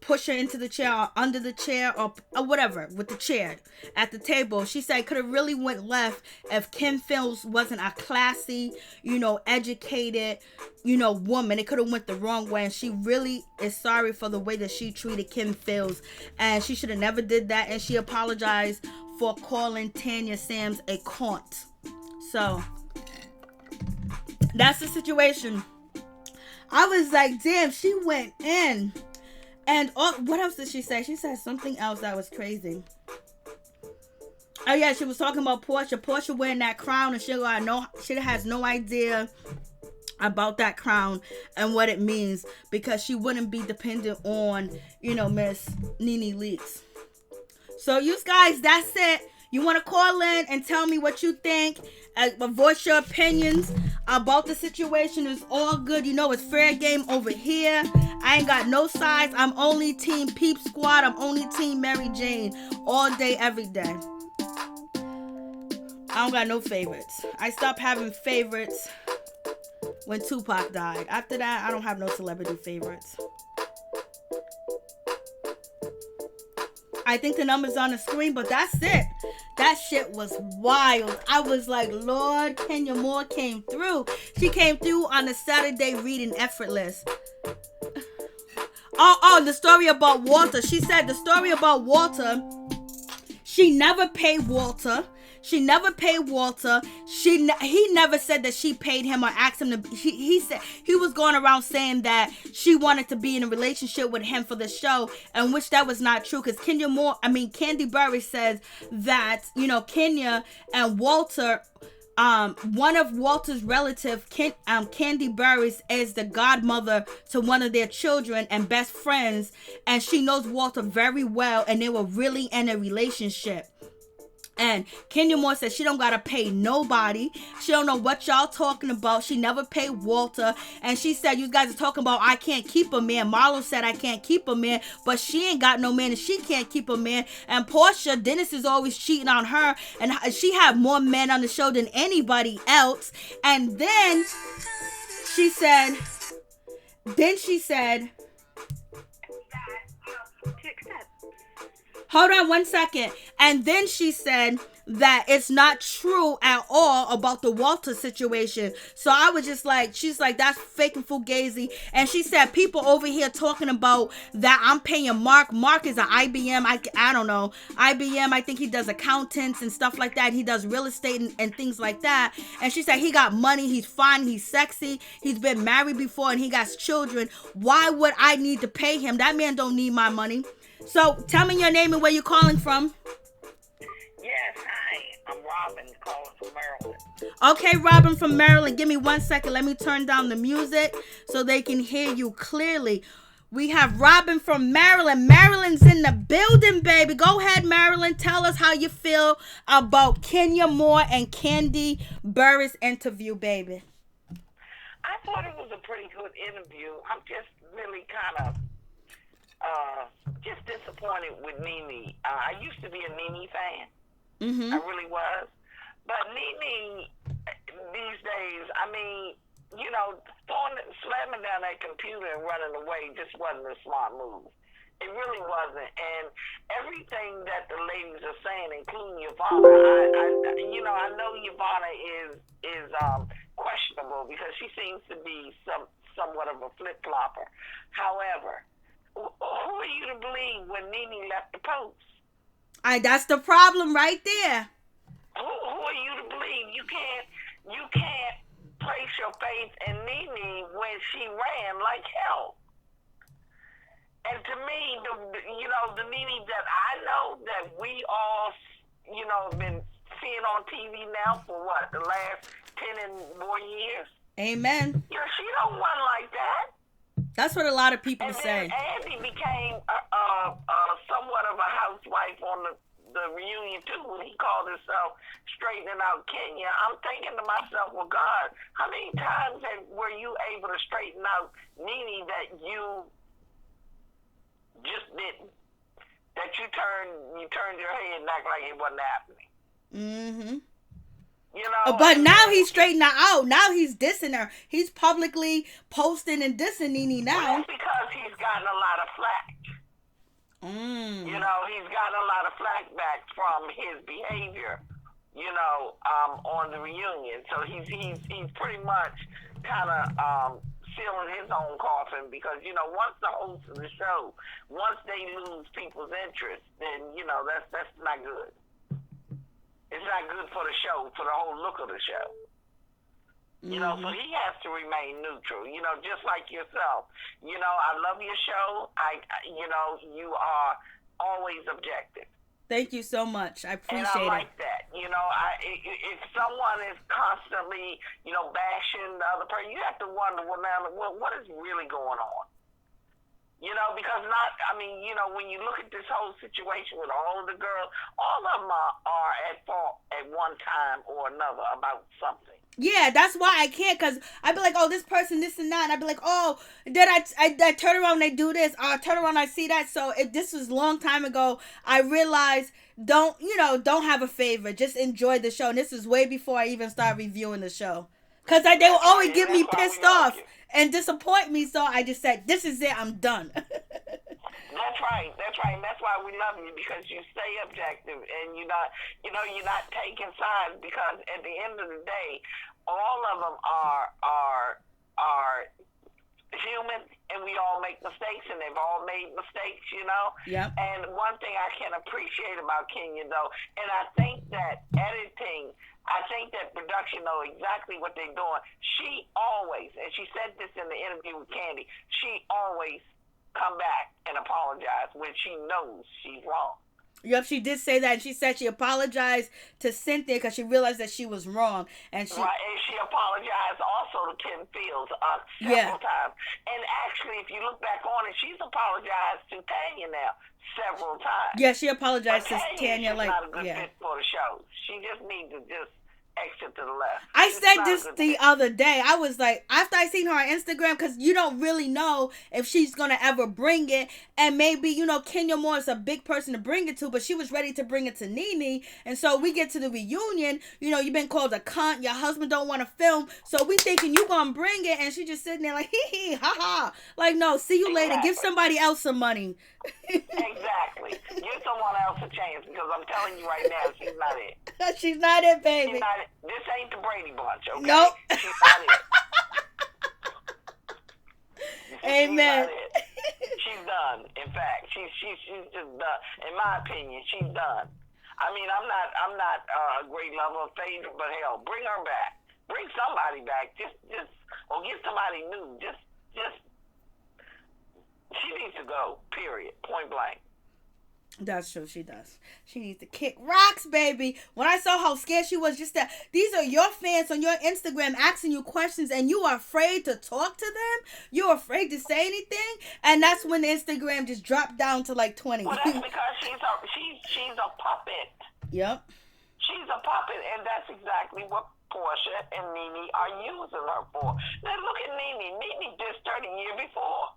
push her into the chair or under the chair or whatever with the chair at the table. She said it could have really went left if Kim Fields wasn't a classy, you know, educated, you know, woman. It could have went the wrong way, and she really is sorry for the way that she treated Kim Fields, and she should have never did that. And she apologized for calling Tanya Sams a cunt. So that's the situation. I was like, damn, she went in. And what else did she say? She said something else that was crazy. Oh yeah, she was talking about Porsha. Porsha wearing that crown, and she has no idea about that crown and what it means, because she wouldn't be dependent on, Miss NeNe Leakes. So you guys, that's it. You want to call in and tell me what you think, voice your opinions about the situation. It's all good. It's fair game over here. I ain't got no sides. I'm only team Peep Squad. I'm only team Mary Jane all day, every day. I don't got no favorites. I stopped having favorites when Tupac died. After that, I don't have no celebrity favorites. I think the number's on the screen, but that's it. That shit was wild. I was like, Lord, Kenya Moore came through. She came through on a Saturday reading Effortless. Oh, the story about Walter. She said the story about Walter, she never paid Walter. He never said that she paid him or asked him to. He said he was going around saying that she wanted to be in a relationship with him for the show, and which that was not true, because Kandi Burruss says that, Kenya and Walter, one of Walter's relatives, Kandi Burruss, is the godmother to one of their children and best friends, and she knows Walter very well, and they were really in a relationship. And Kenya Moore said she don't gotta pay nobody. She don't know what y'all talking about. She never paid Walter. And she said, you guys are talking about I can't keep a man. Marlo said I can't keep a man, but she ain't got no man and she can't keep a man. And Porsha, Dennis is always cheating on her, and she had more men on the show than anybody else. And then she said, hold on one second. And then she said that it's not true at all about the Walter situation. So I was just like, she's like, that's fake and fugazi. And she said, people over here talking about that I'm paying Mark. Mark is an IBM. I don't know. IBM, I think he does accountants and stuff like that. He does real estate and things like that. And she said, he got money. He's fine. He's sexy. He's been married before and he got children. Why would I need to pay him? That man don't need my money. So tell me your name and where you're calling from. Yes, hi. I'm Robin, calling from Maryland. Okay, Robin from Maryland. Give me 1 second. Let me turn down the music so they can hear you clearly. We have Robin from Maryland. Maryland's in the building, baby. Go ahead, Maryland. Tell us how you feel about Kenya Moore and Kandi Burruss interview, baby. I thought it was a pretty good interview. I'm just really kind of just disappointed with NeNe. I used to be a NeNe fan. Mm-hmm. I really was. But NeNe, these days, slamming down that computer and running away just wasn't a smart move. It really wasn't. And everything that the ladies are saying, including Yovanna, I know Yovanna is questionable because she seems to be somewhat of a flip-flopper. However, who are you to believe when NeNe left the post? That's the problem right there. Who are you to believe? You can't place your faith in NeNe when she ran like hell. And to me, the NeNe that I know that we all, been seeing on TV now for the last 10 and more years. Amen. She don't run like that. That's what a lot of people say. And Andy became somewhat of a housewife on the reunion too when he called himself straightening out Kenya. I'm thinking to myself, well, God, how many times were you able to straighten out NeNe that you just didn't? That you turned your head and act like it wasn't happening. Mm-hmm. But now he's straightening her out. Now he's dissing her. He's publicly posting and dissing NeNe now. Well, that's because he's gotten a lot of flack. He's gotten a lot of flack back from his behavior, on the reunion. So he's pretty much kind of sealing his own coffin because, once the host of the show, once they lose people's interest, then, that's not good. It's not good for the show, for the whole look of the show. Mm-hmm. So he has to remain neutral, just like yourself. I love your show. You are always objective. Thank you so much. I appreciate it. And I like that. if someone is constantly, bashing the other person, you have to wonder, well, now, what is really going on? Because when you look at this whole situation with all of the girls, all of them are at fault at one time or another about something. Yeah, that's why I can't, because I'd be like, oh, this person, this and that, and I'd be like, oh, then I turn around and they do this, I turn around and I see that. So if this was a long time ago, I realized, don't have a favor, just enjoy the show. And this is way before I even started reviewing the show, because they will always get me pissed off and disappoint me, so I just said, this is it, I'm done. That's right. And that's why we love you, because you stay objective and you're not taking sides, because at the end of the day, all of them are human, and we all make mistakes, and they've all made mistakes, Yep. And one thing I can appreciate about Kenya, though, and I think that production know exactly what they're doing. She always, and she said this in the interview with Kandi, she always come back and apologize when she knows she's wrong. Yep, she did say that. And she said she apologized to Cynthia because she realized that she was wrong. And she apologized also to Kim Fields several times. And actually, if you look back on it, she's apologized to Tanya now several times. Yeah, she apologized to Tanya. She's not a good fit for the show. She just needs to exit to the left. I said this the other day. I was like, after I seen her on Instagram, because you don't really know if she's going to ever bring it. And maybe, Kenya Moore is a big person to bring it to, but she was ready to bring it to NeNe. And so we get to the reunion, you've been called a cunt, your husband don't want to film. So we thinking you going to bring it. And she just sitting there like, hee hee, ha ha. Like, no, see you later. Give somebody else some money. Exactly. Give someone else a chance, because I'm telling you right now, she's not it. She's not it, baby. She's not it. This ain't the Brady Bunch, okay? Nope. She's not it. Amen. She's not it. She's done. In fact, she's just done. In my opinion, she's done. I mean, I'm not a great lover of Phaedra, but hell, bring her back. Bring somebody back. Just or get somebody new. Just she needs to go, period, point blank. That's true, she does. She needs to kick rocks, baby. When I saw how scared she was, just that these are your fans on your Instagram asking you questions and you are afraid to talk to them? You're afraid to say anything? And that's when the Instagram just dropped down to like 20. Well, that's because she's a puppet. Yep. She's a puppet, and that's exactly what Porsha and NeNe are using her for. Now look at NeNe. NeNe just started a year before,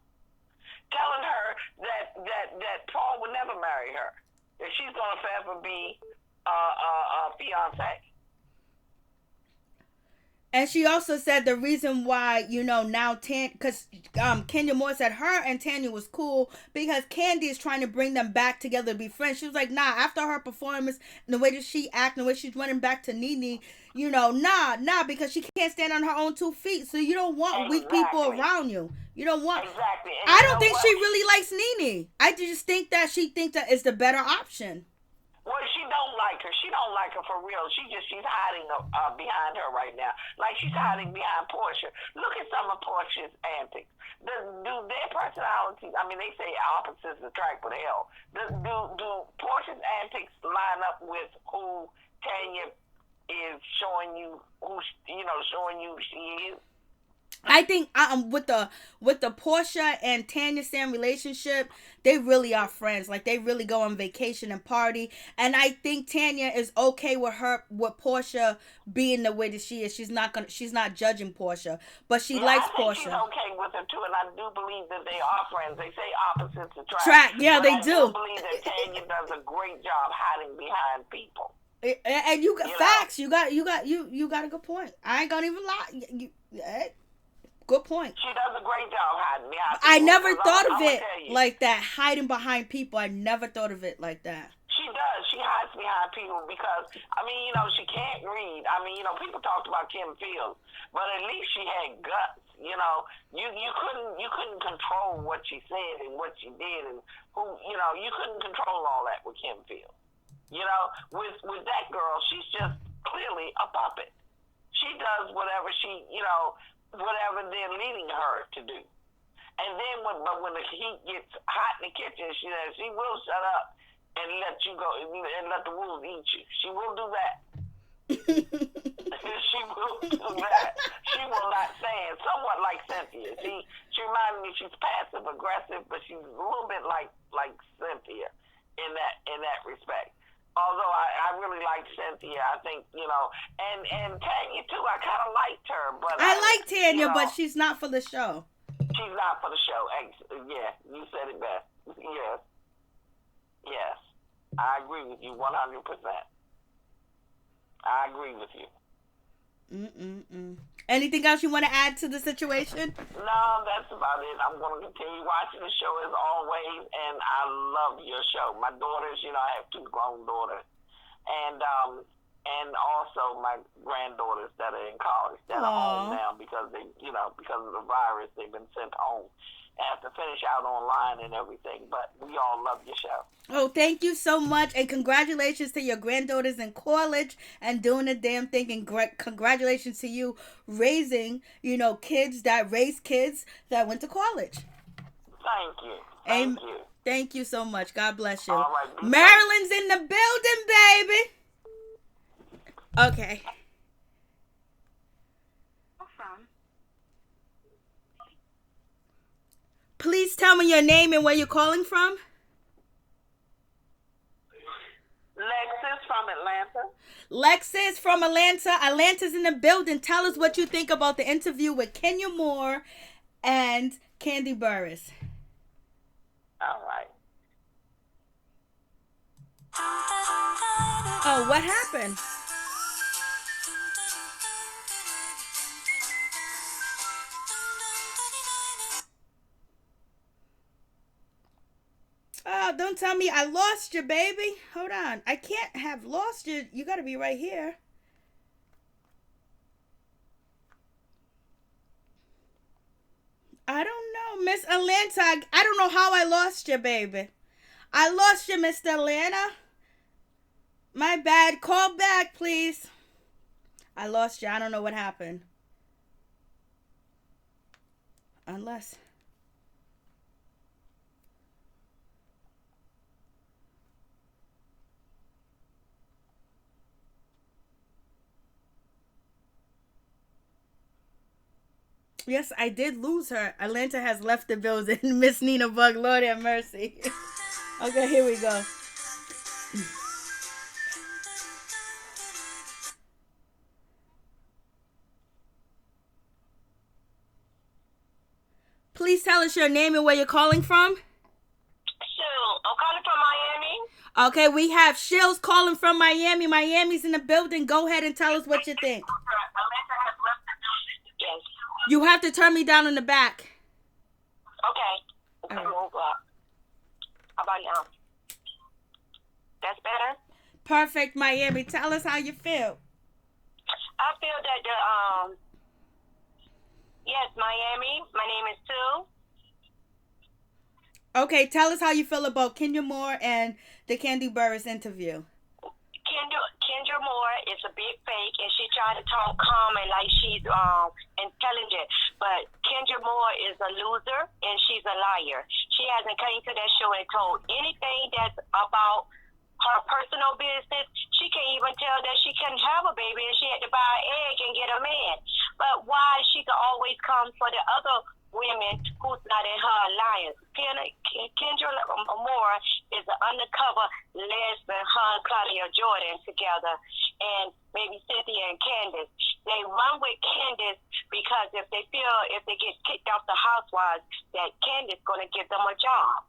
telling her that Paul would never marry her, that she's gonna forever be a fiance. And she also said the reason why, now because Kenya Moore said her and Tanya was cool because Kandi is trying to bring them back together to be friends. She was like, nah, after her performance and the way that she acts and the way she's running back to NeNe, nah, because she can't stand on her own 2 feet. So you don't want weak people around you. You don't want. Exactly. And I don't think she really likes NeNe. I just think that she thinks that it's the better option. Well, she don't like her. She don't like her for real. She's hiding behind her right now. Like she's hiding behind Porsha. Look at some of Porsha's antics. Do their personalities, I mean, they say opposites attract, but hell, do Porsha's antics line up with who Tanya is showing you showing you she is? I think with the Porsha and Tanya Sam relationship, they really are friends. Like they really go on vacation and party. And I think Tanya is okay with Porsha being the way that she is. She's not judging Porsha, but she likes Porsha. She's okay with her too, and I do believe that they are friends. They say opposites attract. Yeah, they do. I do believe that Tanya does a great job hiding behind people. And you got facts. You got a good point. I ain't gonna even lie. Good point. She does a great job hiding behind people. I never thought of it like that, hiding behind people. I never thought of it like that. She does. She hides behind people because, she can't read. People talked about Kim Fields, but at least she had guts. You couldn't control what she said and what she did and who, you couldn't control all that with Kim Fields. With that girl, she's just clearly a puppet. She does whatever whatever they're leading her to do. And then when the heat gets hot in the kitchen, she will shut up and let you go and let the wolves eat you. She will do that. She will do that. She will not stand. Somewhat like Cynthia. She reminds me she's passive aggressive, but she's a little bit like Cynthia in that respect. Although I really like Cynthia, I think and Tanya too. I kind of liked her, but I like Tanya, but she's not for the show. She's not for the show. Yeah, you said it best. Yes, I agree with you 100%. I agree with you. Anything else you want to add to the situation? No, that's about it. I'm going to continue watching the show as always, and I love your show. My daughters, I have 2 grown daughters, and also my granddaughters that are in college that are home now because because of the virus, they've been sent home. Have to finish out online and everything, but we all love your show. Oh, thank you so much, and congratulations to your granddaughters in college and doing the damn thing, and congratulations to you raising, kids that raise kids that went to college. Thank you. Thank you. Thank you so much. God bless you. All right, Maryland's in the building, baby. Okay. Please tell me your name and where you're calling from. Lexus from Atlanta. Lexus from Atlanta. Atlanta's in the building. Tell us what you think about the interview with Kenya Moore and Kandi Burruss. All right. Oh, what happened? Oh, don't tell me I lost you, baby. Hold on. I can't have lost you. You got to be right here. I don't know, Miss Atlanta. I don't know how I lost you, baby. I lost you, Mr. Atlanta. My bad. Call back, please. I lost you. I don't know what happened. Unless... Yes, I did lose her. Atlanta has left the building. Miss Nina Bug, Lord have mercy. Okay, here we go. Please tell us your name and where you're calling from. Sure. I'm calling from Miami. Okay, we have Shills calling from Miami. Miami's in the building. Go ahead and tell us what you think. Atlanta has left the building. Yes. You have to turn me down in the back. Okay. All right. Move up. How about now? That's better? Perfect, Miami. Tell us how you feel. I feel that yes, Miami. My name is Sue. Okay, tell us how you feel about Kenya Moore and the Kandi Burruss interview. Kendra Moore is a big fake, and she tried to talk calm and like she's intelligent. But Kendra Moore is a loser, and she's a liar. She hasn't came to that show and told anything that's about her personal business. She can't even tell that she can't have a baby, and she had to buy an egg and get a man. But why she could always come for the other women who's not in her alliance. Kendra Moore is an undercover lesbian, her and Claudia Jordan together, and maybe Cynthia and Candace. They run with Candace because if they get kicked off the housewives, that Candace going to give them a job.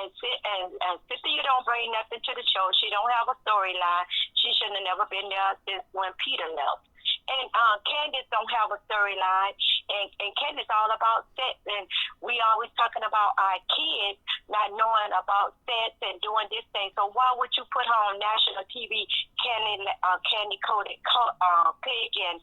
And Cynthia don't bring nothing to the show. She don't have a storyline. She shouldn't have never been there since when Peter left. And Candace don't have a storyline, and Candace all about sex, and we always talking about our kids not knowing about sex and doing this thing. So why would you put her on national TV, Kandi Kodak Pig and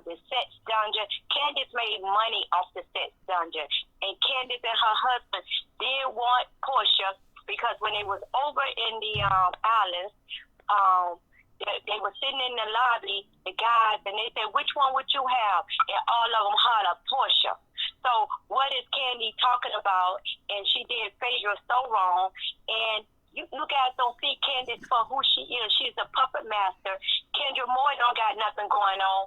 the sex dungeon? Candace made money off the sex dungeon, and Candace and her husband did want Porsha because when they was over in the islands, they were sitting in the lobby, the guys, and they said, which one would you have? And all of them had a Porsche. So what is Kandi talking about? And she did Phaedra so wrong. And you guys don't see Candace for who she is. She's a puppet master. Kendra Moore don't got nothing going on.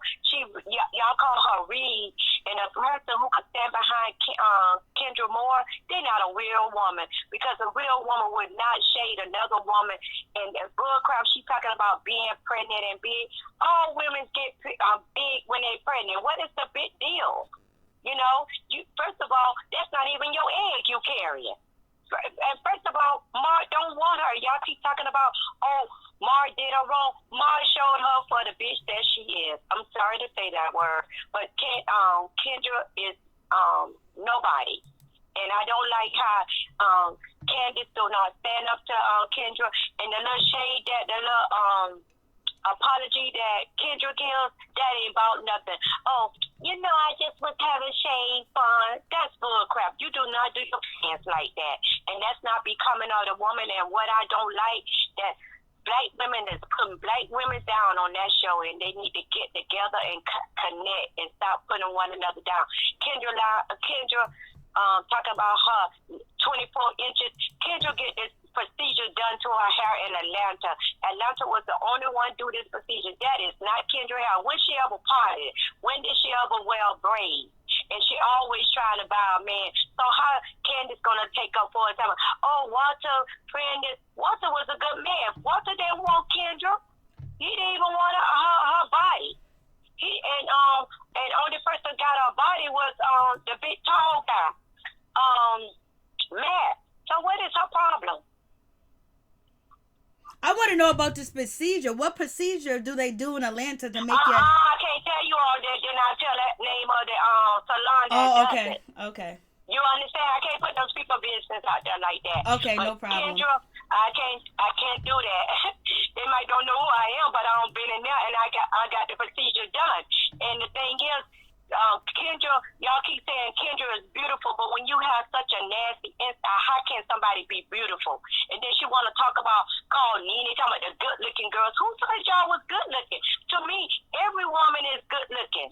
Y'all call her Reed, and a person who could stand behind Kendra Moore, they're not a real woman, because a real woman would not shade another woman. And bullcrap, she's talking about being pregnant and big. All women get big when they're pregnant. What is the big deal? You know, first of all, that's not even your egg you carrying. And first of all, Mar don't want her. Y'all keep talking about, oh, Mar did her wrong. Mar showed her for the bitch that she is. I'm sorry to say that word, but Kendra is nobody. And I don't like how Candace do not stand up to Kendra, and the little shade that the little apology that Kendra gives, that ain't about nothing. Oh, you know, I just was having shade fun. That's bull crap. You do not do your pants like that. And that's not becoming of a woman. And what I don't like, that black women is putting black women down on that show, and they need to get together and connect and stop putting one another down. Kendra talking about her 24 inches. Kendra get this procedure done to her hair in Atlanta. Atlanta was the only one do this procedure. That is not Kendra hair. When she ever parted? When did she ever wear braids? And she always trying to buy a man. So how Candace gonna take up for it? Oh, Walter, Walter was a good man. Walter didn't want Kendra. He didn't even want her body. And only person got her body was the big tall guy, Matt. So what is her problem? I want to know about this procedure. What procedure do they do in Atlanta to make you? I can't tell you all that. Then I'll tell that name of the salon. Okay. You understand? I can't put those people business out there like that. Okay, but no problem. Kendra, I can't do that. They might don't know who I am, but I don't been in there, and I got the procedure done. And the thing is, Kendra, y'all keep saying Kendra is beautiful, but when you have such a nasty inside, how can somebody be beautiful? And then she want to call NeNe, talking about the good-looking girls. Who said y'all was good-looking? To me, every woman is good-looking.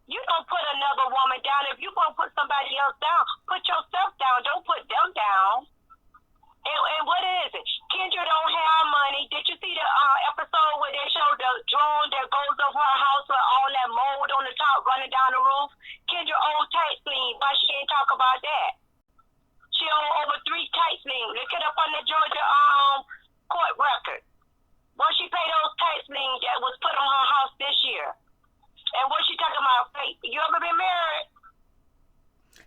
You don't put another woman down. If you want to put somebody else down, put yourself down. Don't put them down. And what is it? Kendra don't have money. Did you see the episode where they showed the drone that goes over her house with all that mold on the top running down the roof? Kendra old tight sleeve. Why she ain't talk about that? She own over 3 tight sleeves. Look it up on the Georgia court record. What she paid those tight sleeves that was put on her house this year. And what she talking about? You ever been married?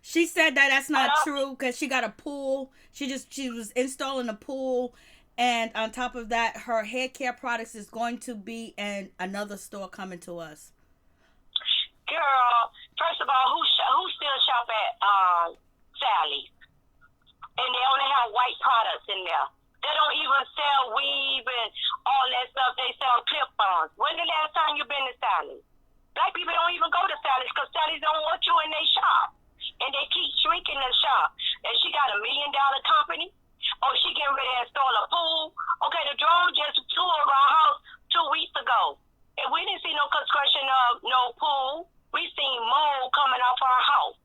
She said that that's not true because she got a pool. She was installing a pool, and on top of that, her hair care products is going to be in another store coming to us. Girl, first of all, who still shop at Sally's? And they only have white products in there. They don't even sell weave and all that stuff. They sell clip-ons. When the last time you been to Sally's? Black people don't even go to Sally's because Sally's don't want you in their shop. And they keep shrinking the shop. And she got $1 million company. Oh, she getting ready to install a pool. Okay, the drone just flew over our house 2 weeks ago. And we didn't see no construction of no pool. We seen mold coming off our house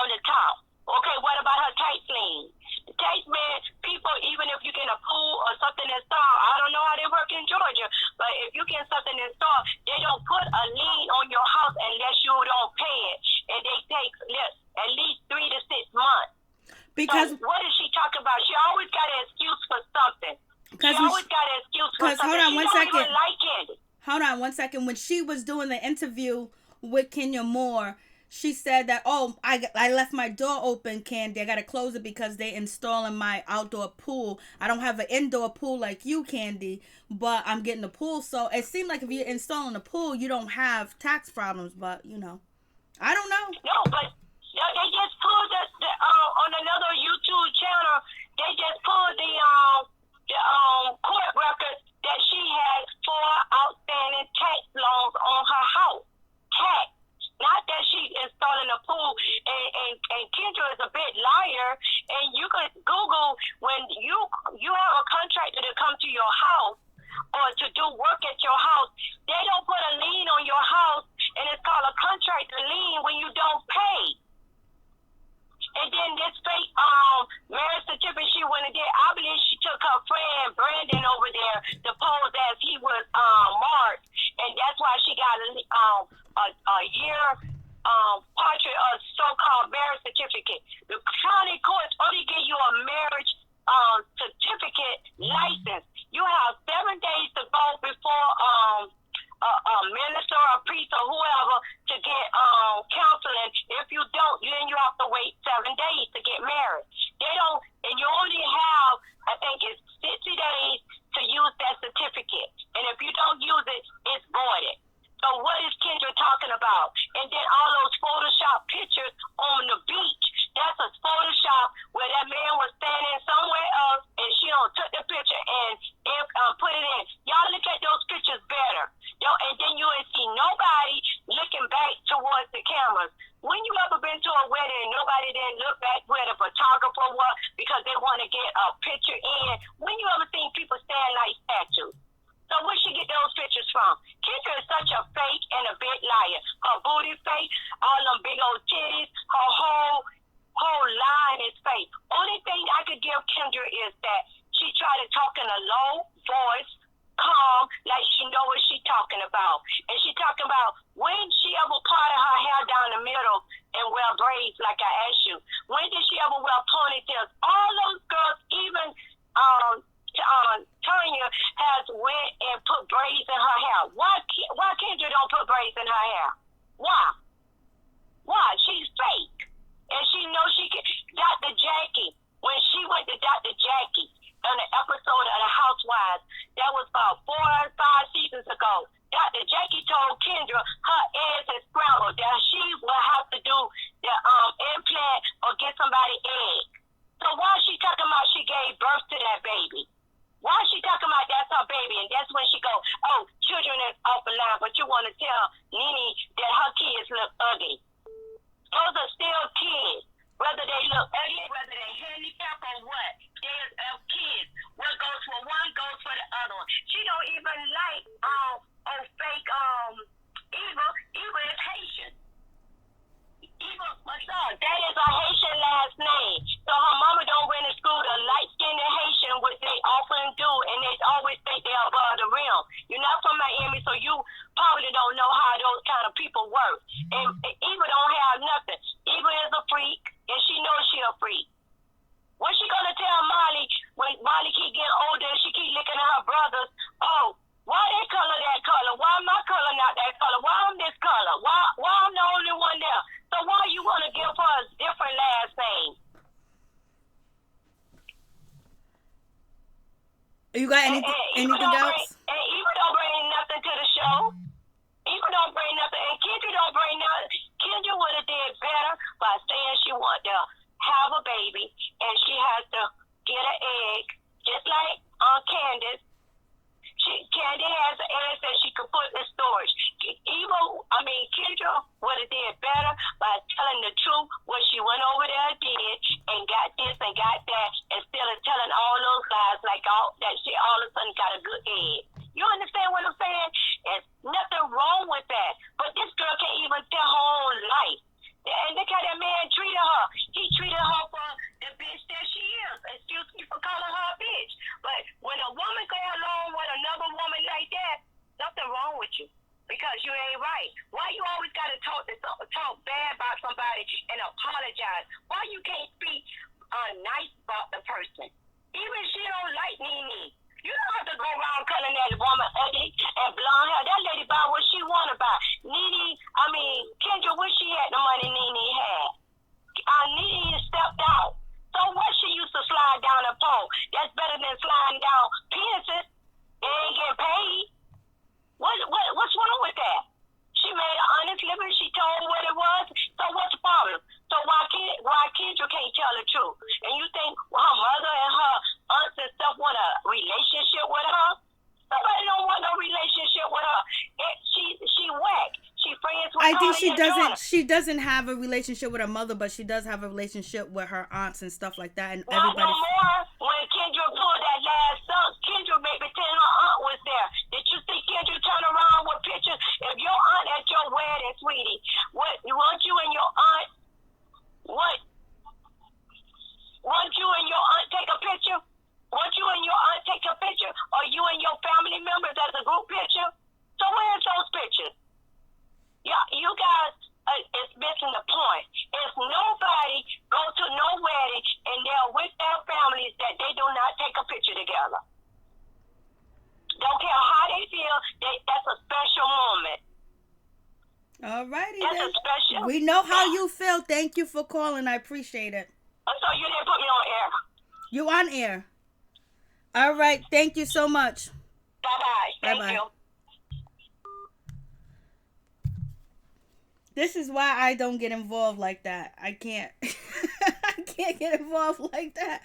on the top. Okay, what about her tight sleeve? The tight man, people, even if you get a pool or something installed, I don't know how they work in Georgia, but if you get something installed, they don't put a lien on your house unless you don't pay it. And they take at least 3 to 6 months. Because so what is she talking about? She always got an excuse for something. She always got an excuse for something. Hold on one second. Even like Kandi. Hold on 1 second. When she was doing the interview with Kenya Moore, she said that, I left my door open, Kandi. I got to close it because they're installing my outdoor pool. I don't have an indoor pool like you, Kandi, but I'm getting a pool. So it seemed like if you're installing a pool, you don't have tax problems, but, I don't know. No, but they just pulled the on another YouTube channel, they just pulled the court record that she has 4 outstanding tax loans on her house. Tax. Not that she installing a pool, and Kendra is a big liar, and you could Google when you have a contractor to come to your house or to do work at your house, they don't put a lien on your house, and it's called a contractor lien when you don't pay. And then this fake marriage certificate she went and did, I believe she took her friend Brandon over there year portrait or so-called marriage certificate. The county courts only give you a marriage certificate license. You have 7 days to go before a minister or a priest or whoever to get counseling. If you don't, then you have to wait 7 days to get married. They don't, and you only have, I think it's 60 days to use that certificate. And if you don't use it, it's voided. So what is Kendra talking about? And then all those Photoshop pictures on the beach, that's a Photoshop where that man was standing somewhere else and she took the picture and put it in. Y'all look at those pictures better. And then you will see nobody looking back towards the cameras. When you ever been to a wedding and nobody didn't look back where the photographer was because they want to get a picture in? When you ever seen people stand like statues? So where she get those pictures from? Kendra is such a fake and a big liar. Her booty fake, all them big old titties, her whole line is fake. Only thing I could give Kendra is that she tried to talk in a low voice, calm, like she know what she talking about. And she talking about when she ever parted her hair down the middle and wear braids like I asked you. When did she ever wear ponytails? All those girls, even Tanya has went and put braids in her hair. Why Kendra don't put braids in her hair? Why? She's fake. And she knows she can. Dr. Jackie, when she went to Dr. Jackie on an episode of The Housewives, that was about 4 or 5 seasons ago, Dr. Jackie told Kendra her eggs is scrambled, that she will have to do the implant or get somebody egg. So why is she talking about she gave birth to that baby? Why is she talking about that's her baby? And that's when she go, oh, children is off the line, but you want to tell NeNe that her kids look ugly. Those are still kids. Whether they look ugly, whether they handicapped or what, they're kids. What goes for one goes for the other one. She don't even like fake Eva. Eva is Haitian. Eva, my son, that is a Haitian last name. So her mama don't went to school to light-skinned Haitian, which they often do, and they always think they're above the rim. You're not from Miami, so you probably don't know how those kind of people work. And Eva don't have nothing. Eva is a freak, and she knows she a freak. What's she gonna tell Molly when Molly keep getting older and she keep looking at her brothers? Oh, why they color that color? Why my color not that color? Why I'm this color? Why I'm the only one there? So why you want to give her a different last name? You got anything else? And Eva don't bring nothing to the show. Eva don't bring nothing. And Kendra don't bring nothing. Kendra would have did better by saying she want to have a baby and she has to get an egg, just like Candace. Kandi has an egg that she could put in storage. Kendra would have did better by telling the truth what she went over there and did and got this and got that instead of telling all those lies like that she all of a sudden got a good egg. You understand what I'm saying? There's nothing wrong with that. But this girl can't even tell her own life. And look how that man treated her. He treated her for the bitch that she is. Excuse me for calling her a bitch. But when a woman go along with another woman like that, nothing wrong with you. Because you ain't right. Why you always got to talk bad about somebody and apologize? Why you can't speak nice about the person? Even if she don't like NeNe. You don't have to go around calling that woman ugly and blonde hair. That lady buy what she want to buy. Kendra wish she had the money NeNe had. NeNe stepped out. So what she used to slide down a pole? That's better than sliding down penises. They ain't getting paid. What's wrong with that? She made an honest living. She told what it was. So what's the problem? So why Kendra can't tell the truth? And you think her mother and her aunts and stuff want a relationship with her? Somebody don't want no relationship with her. She whack. She friends with I think daughter. she doesn't have a relationship with her mother, but she does have a relationship with her aunts and stuff like that. And Not everybody. no more. When Kendra pulled that last song, Kendra made pretend her aunt was there. Did you see Kendra turn around with pictures? If your aunt at your wedding, sweetie, won't you and your aunt take a picture? Won't you and your aunt take a picture? Or you and your family members as a group picture? So where's those pictures? Yeah, you guys We know how you feel. Thank you for calling. I appreciate it. So you didn't put me on air. You on air. All right. Thank you so much. Bye-bye. Thank you. This is why I don't get involved like that. I can't. I can't get involved like that.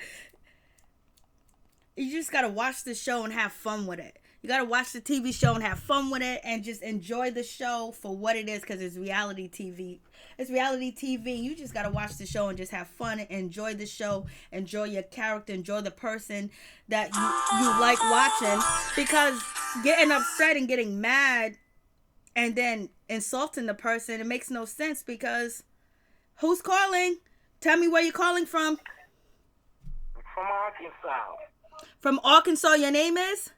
You just got to watch the show and have fun with it. You got to watch the TV show and have fun with it and just enjoy the show for what it is, because it's reality TV. It's reality TV. You just got to watch the show and just have fun and enjoy the show. Enjoy your character. Enjoy the person that you like watching. Because getting upset and getting mad and then insulting the person, it makes no sense, because who's calling? Tell me where you're calling from. From Arkansas. From Arkansas, your name is?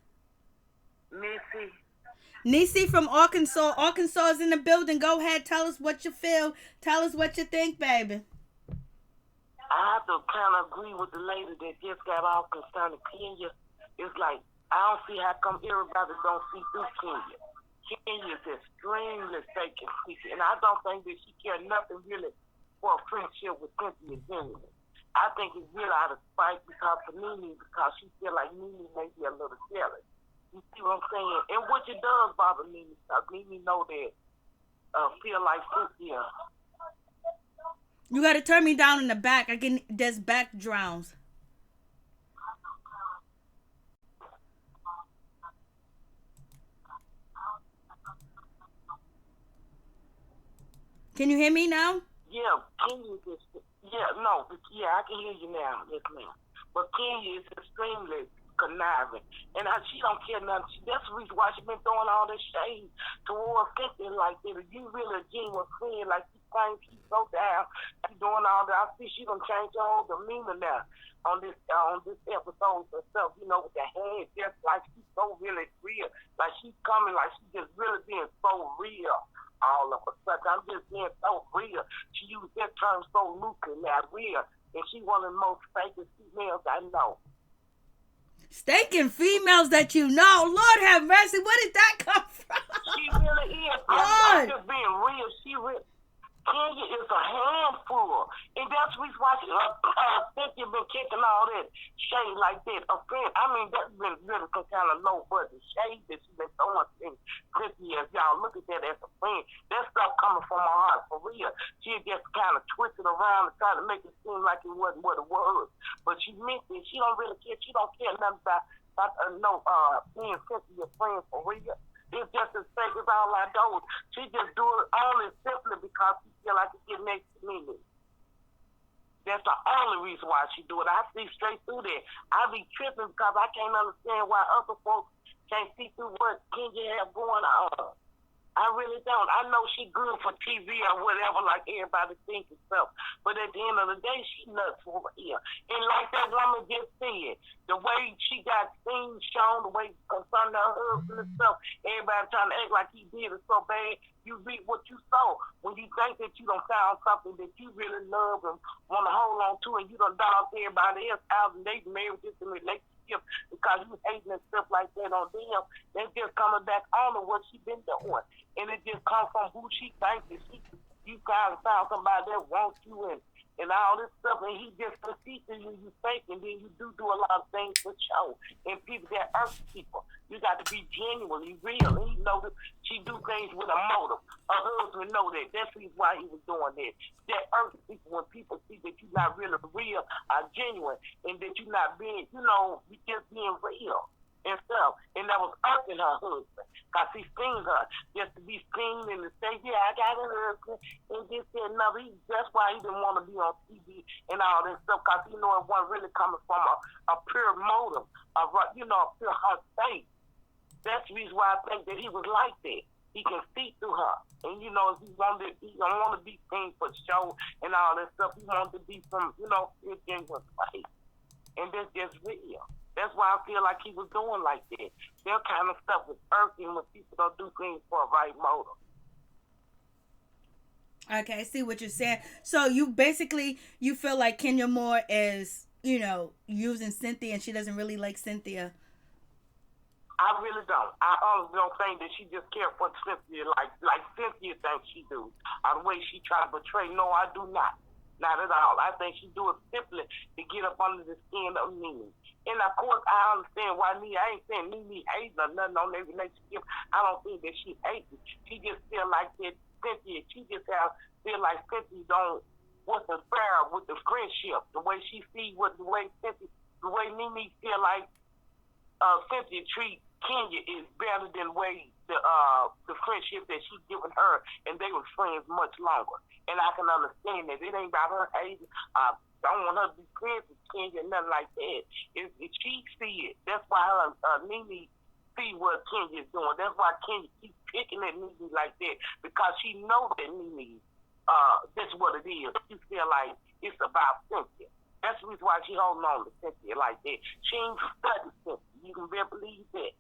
Nisi from Arkansas. Arkansas is in the building. Go ahead. Tell us what you feel. Tell us what you think, baby. I have to kind of agree with the lady that just got off concerning Kenya. It's like, I don't see how come everybody don't see through Kenya. Kenya is extremely fake and freaky, and I don't think that she cared nothing really for a friendship with Cynthia genuine. I think it's really out of spite because of NeNe, because she feel like NeNe may be a little jealous. You see what I'm saying? And which it does bother NeNe, because NeNe know that feel like Cynthia. You got to turn me down in the back. There's backgrounds. Can you hear me now? Yeah, Kenya is, I can hear you now, yes ma'am. But Kenya is extremely conniving, and she don't care nothing. That's the reason why she been throwing all this shade towards Cynthia like that. If you really a genuine friend, like she claims she's so down, she doing all that. I see she done changed her whole demeanor now on this episode and stuff, with the hand, just like she's so really real. Like she's coming, like she just really being so real. All of a sudden, I'm just being so real. She used that term so loosely, now real. And she one of the most fakest females I know. Staking females that you know. Lord have mercy. Where did that come from? She really is. I'm just being real. Kenya is a handful. And that's the reason why Cynthia been kicking all that shade like that. A friend, I mean, that's been really some kind of low budget shade that she been throwing in Cynthia. If y'all look at that as a friend, that stuff coming from her heart for real. She just kind of twisted around and tried to make it seem like it wasn't what it was. But she meant it. She don't really care. She don't care nothing about being Cynthia's friend for real. It's just as fake as all I do. She just do it only simply because she feel like it get next to me. That's the only reason why she do it. I see straight through that. I be tripping because I can't understand why other folks can't see through what Kenya have going on. I really don't. I know she good for TV or whatever, like everybody thinks itself. But at the end of the day, she nuts for real. And like that woman just said, the way she got things shown, the way concerning her husband and stuff, everybody trying to act like he did it so bad. You reap what you sow. When you think that you done found something that you really love and want to hold on to, and you done dog everybody else out and they married this in relationship because you hating and stuff like that on them, they just coming back on to what she been doing. And it just comes from who she thinks that you kind of found somebody that wants you and all this stuff, and he just conceites to you fake, and then you do a lot of things for show. And people that hurt people, you got to be genuinely real. And you know that she do things with a motive. Her husband know that. That's why he was doing that. That hurts people when people see that you're not really real or genuine, and that you're not being, you just being real and stuff. And that was hurting her husband, because he seen her just to be seen and to say, yeah, I got a husband, and this and another. That's why he didn't want to be on TV and all that stuff, because he know it wasn't really coming from a pure motive, a pure heart faith. That's the reason why I think that he was like that. He can see through her. And, he don't want to be seen for show and all that stuff. He wanted to be from, his genuine place. And that's just real. That's why I feel like he was doing like that. That kind of stuff is irking when people don't do things for a right motive. Okay, I see what you're saying. So you feel like Kenya Moore is, using Cynthia, and she doesn't really like Cynthia. I really don't. I honestly don't think that she just cares for Cynthia like Cynthia thinks she do. The way she try to betray. No, I do not. Not at all. I think she do it simply to get up under the skin of NeNe. And of course, I understand why NeNe. I ain't saying NeNe hating or nothing on their relationship. I don't think that she hates it. She just feel like that Cynthia. She just feel like Cynthia don't wasn't fair with the friendship. The way she see what the way NeNe feel like Cynthia treat Kenya is better than the friendship that she's giving her, and they were friends much longer. And I can understand that. It ain't about her hating. I don't want her to be friends with Kenya, nothing like that. If she see it, that's why NeNe see what Kenya is doing. That's why Kenya keeps picking at NeNe like that, because she knows that NeNe, that's what it is. She feel like it's about Cynthia. That's the reason why she holding on to Cynthia like that. She ain't studying Cynthia. You can better believe that.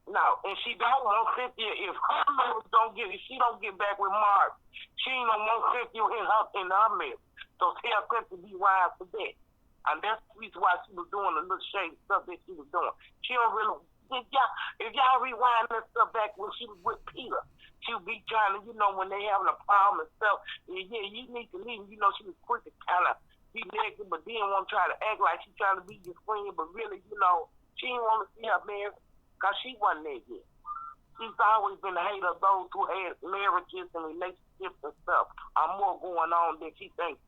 No, and she don't want Cynthia. If her marriage if she don't get back with Mark, she ain't don't want Cynthia in her marriage. So tell Cynthia to be wise for that. And that's the reason why she was doing the little shady stuff that she was doing. She don't really. If y'all rewind that stuff back when she was with Peter, she would be trying to, when they having a problem and stuff. Yeah, you need to leave. She was quick to kind of be negative, but then want to try to act like she's trying to be your friend, but really, she didn't want to see her married because she wasn't there yet. She's always been a hater of those who had marriages and relationships and stuff. More going on than she thinks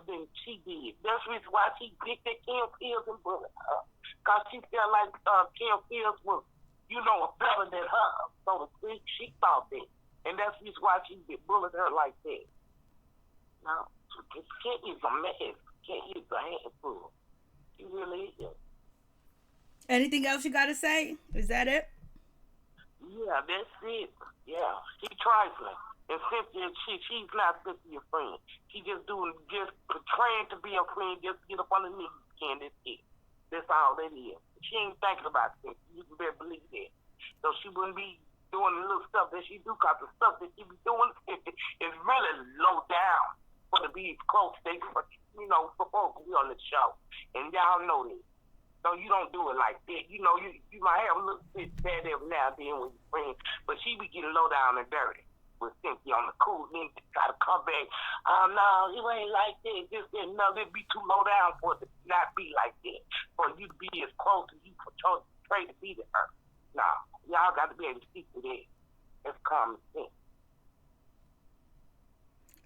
than she did. That's the reason why she picked that Kim Fields and bullied her. Because she felt like Kim Fields was, better than her. So she thought that. And that's the reason why she bullied her like that. Now, Kim is a mess. Kim is a handful. She really is. Anything else you got to say? Is that it? Yeah, that's it. Yeah, she trifling. And Cynthia, she's not Cynthia's friend. She just trying to be a friend, just to get up on the knees, and that's it. That's all that is. She ain't thinking about Cynthia. You can better believe that. So she wouldn't be doing the little stuff that she do, because the stuff that she be doing is really low down for to be close. They, for folks to be on the show. And y'all know that. So you don't do it like that. You might have a little bit bad every now and then when you're friends, but she be getting low down and dirty with Cynthia on the cool. Then try to come back. No, you ain't like that. Just that. No, it'd be too low down for it to not be like that. For you to be as close as you portray to be to her. No, y'all got to be able to speak to that. That's common sense.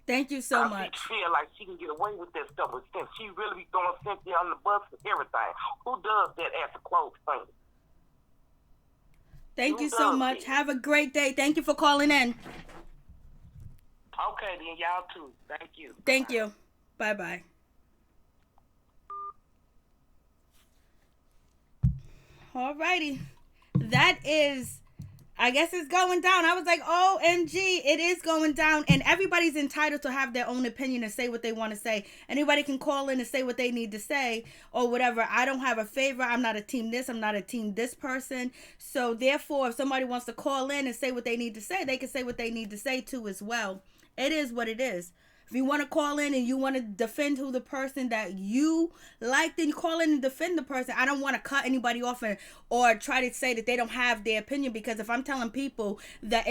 Thank you so much. She feel like she can get away with that stuff with Cynthia. She really be throwing Cynthia on the bus for everything. Who does that as a close friend? Thank you so much. Have a great day. Thank you for calling in. Okay, then y'all too. Thank you. Thank you. Bye-bye. Alrighty. That is... I guess it's going down. I was like, OMG, it is going down. And everybody's entitled to have their own opinion and say what they want to say. Anybody can call in and say what they need to say or whatever. I don't have a favor. I'm not a team this. I'm not a team this person. So therefore, if somebody wants to call in and say what they need to say, they can say what they need to say too as well. It is what it is. If you want to call in and you want to defend who the person that you like, then you call in and defend the person. I don't want to cut anybody off or try to say that they don't have their opinion, because if I'm telling people that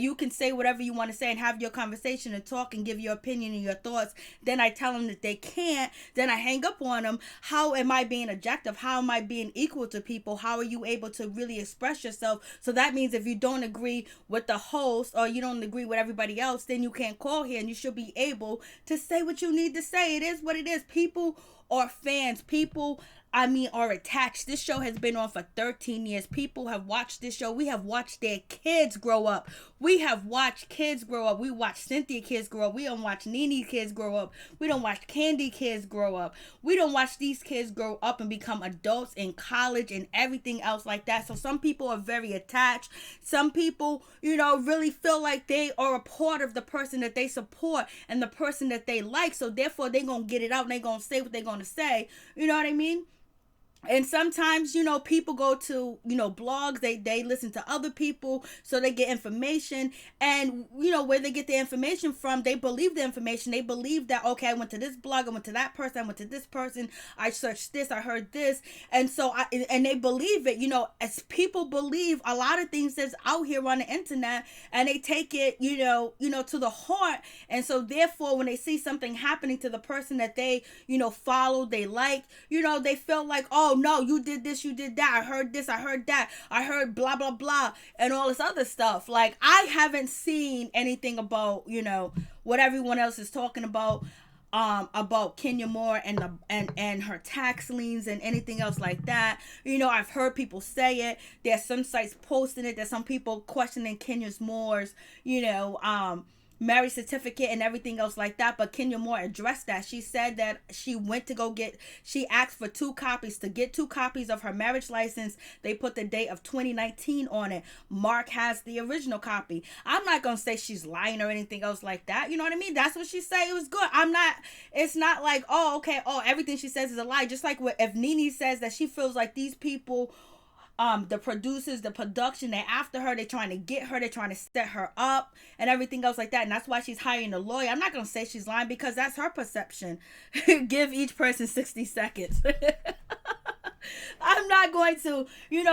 you can say whatever you want to say and have your conversation and talk and give your opinion and your thoughts, then I tell them that they can't, then I hang up on them. How am I being objective? How am I being equal to people? How are you able to really express yourself? So that means if you don't agree with the host or you don't agree with everybody else, then you can't call here, and you should be able to say what you need to say. It is what it is. People are fans. People are attached. This show has been on for 13 years. People have watched this show. We have watched their kids grow up. We have watched kids grow up. We watched Cynthia kids grow up. We don't watch NeNe kids grow up. We don't watch Kandi kids grow up. We don't watch these kids grow up and become adults in college and everything else like that. So some people are very attached. Some people, really feel like they are a part of the person that they support and the person that they like. So therefore, they're going to get it out and they're going to say what they're going to say. You know what I mean? And sometimes, people go to, blogs, they listen to other people, so they get information. And, where they get the information from, they believe the information. They believe that, okay, I went to this blog, I went to that person, I went to this person, I searched this, I heard this. And so, and they believe it, as people believe a lot of things that's out here on the internet, and they take it, to the heart. And so, therefore, when they see something happening to the person that they, follow, they like, they feel like, oh, no, you did this, you did that, I heard this, I heard that, I heard blah blah blah, and all this other stuff. Like, I haven't seen anything about what everyone else is talking about Kenya Moore and her tax liens and anything else like that. I've heard people say it. There's some sites posting it. There's some people questioning Kenya's Moore's marriage certificate and everything else like that. But Kenya Moore addressed that. She said that she asked for 2 copies. To get 2 copies of her marriage license, they put the date of 2019 on it. Mark has the original copy. I'm not gonna say she's lying or anything else like that. You know what I mean? That's what she said. It was good. It's not like, oh, okay, everything she says is a lie. Just like if NeNe says that she feels like these people, the producers, the production, they're after her, they're trying to get her, they're trying to set her up and everything else like that, and that's why she's hiring a lawyer. I'm not gonna say she's lying, because that's her perception. Give each person 60 seconds. I'm not going to,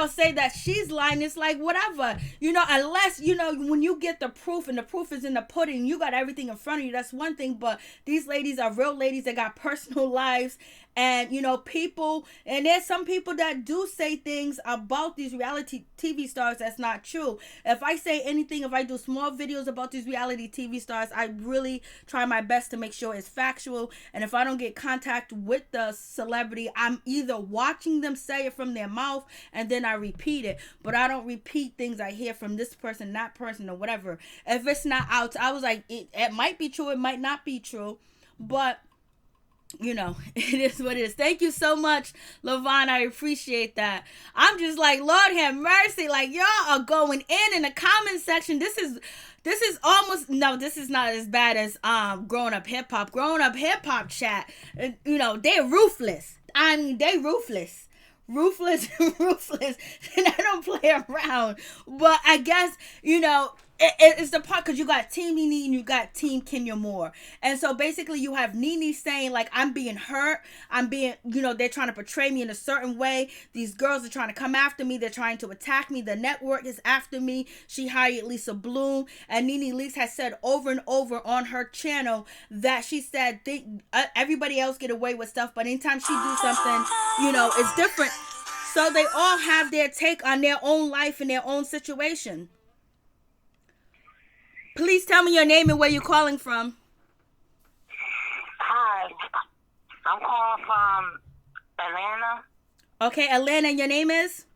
say that she's lying. It's like, whatever, unless, when you get the proof, and the proof is in the pudding, you got everything in front of you, that's one thing. But these ladies are real ladies that got personal lives. And, people, and there's some people that do say things about these reality TV stars that's not true. If I say anything, if I do small videos about these reality TV stars, I really try my best to make sure it's factual. And if I don't get contact with the celebrity, I'm either watching them say it from their mouth and then I repeat it. But I don't repeat things I hear from this person, that person, or whatever. If it's not out, I was like, it might be true, it might not be true. But it is what it is. Thank you so much, LaVon. I appreciate that. I'm just like, Lord have mercy. Like, y'all are going in the comment section. This is almost, no, this is not as bad as growing up hip hop. Growing up hip hop chat, they're ruthless. I mean, they ruthless. Ruthless, and I don't play around. But I guess, it's the part, because you got Team NeNe and you got Team Kenya Moore. And so basically you have NeNe saying, like, I'm being hurt. I'm being, they're trying to portray me in a certain way. These girls are trying to come after me. They're trying to attack me. The network is after me. She hired Lisa Bloom. And NeNe Leakes has said over and over on her channel that she said everybody else get away with stuff, but anytime she do something, it's different. So they all have their take on their own life and their own situation. Please tell me your name and where you're calling from. Hi, I'm calling from Atlanta. Okay, Atlanta, and your name is?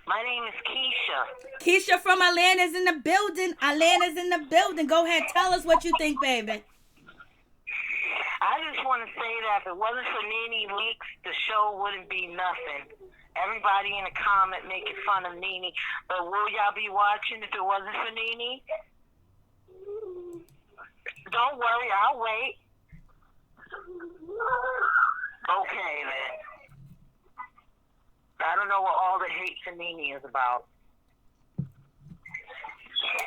My name is Keisha. Keisha from Atlanta's in the building. Atlanta's in the building. Go ahead, tell us what you think, baby. I just want to say that if it wasn't for NeNe Leakes, the show wouldn't be nothing. Everybody in the comment making fun of NeNe, but will y'all be watching if it wasn't for NeNe? Don't worry, I'll wait. Okay, then. I don't know what all the hate for NeNe is about.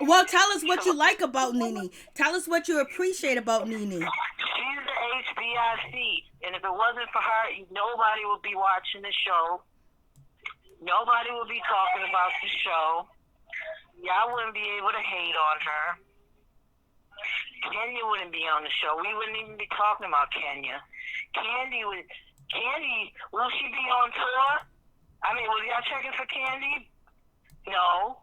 Well, tell us what you like about NeNe. Tell us what you appreciate about NeNe. She's the HBIC, and if it wasn't for her, nobody would be watching the show. Nobody would be talking about the show. Y'all wouldn't be able to hate on her. Kenya wouldn't be on the show. We wouldn't even be talking about Kenya. Kandi, will she be on tour? I mean, was y'all checking for Kandi? No.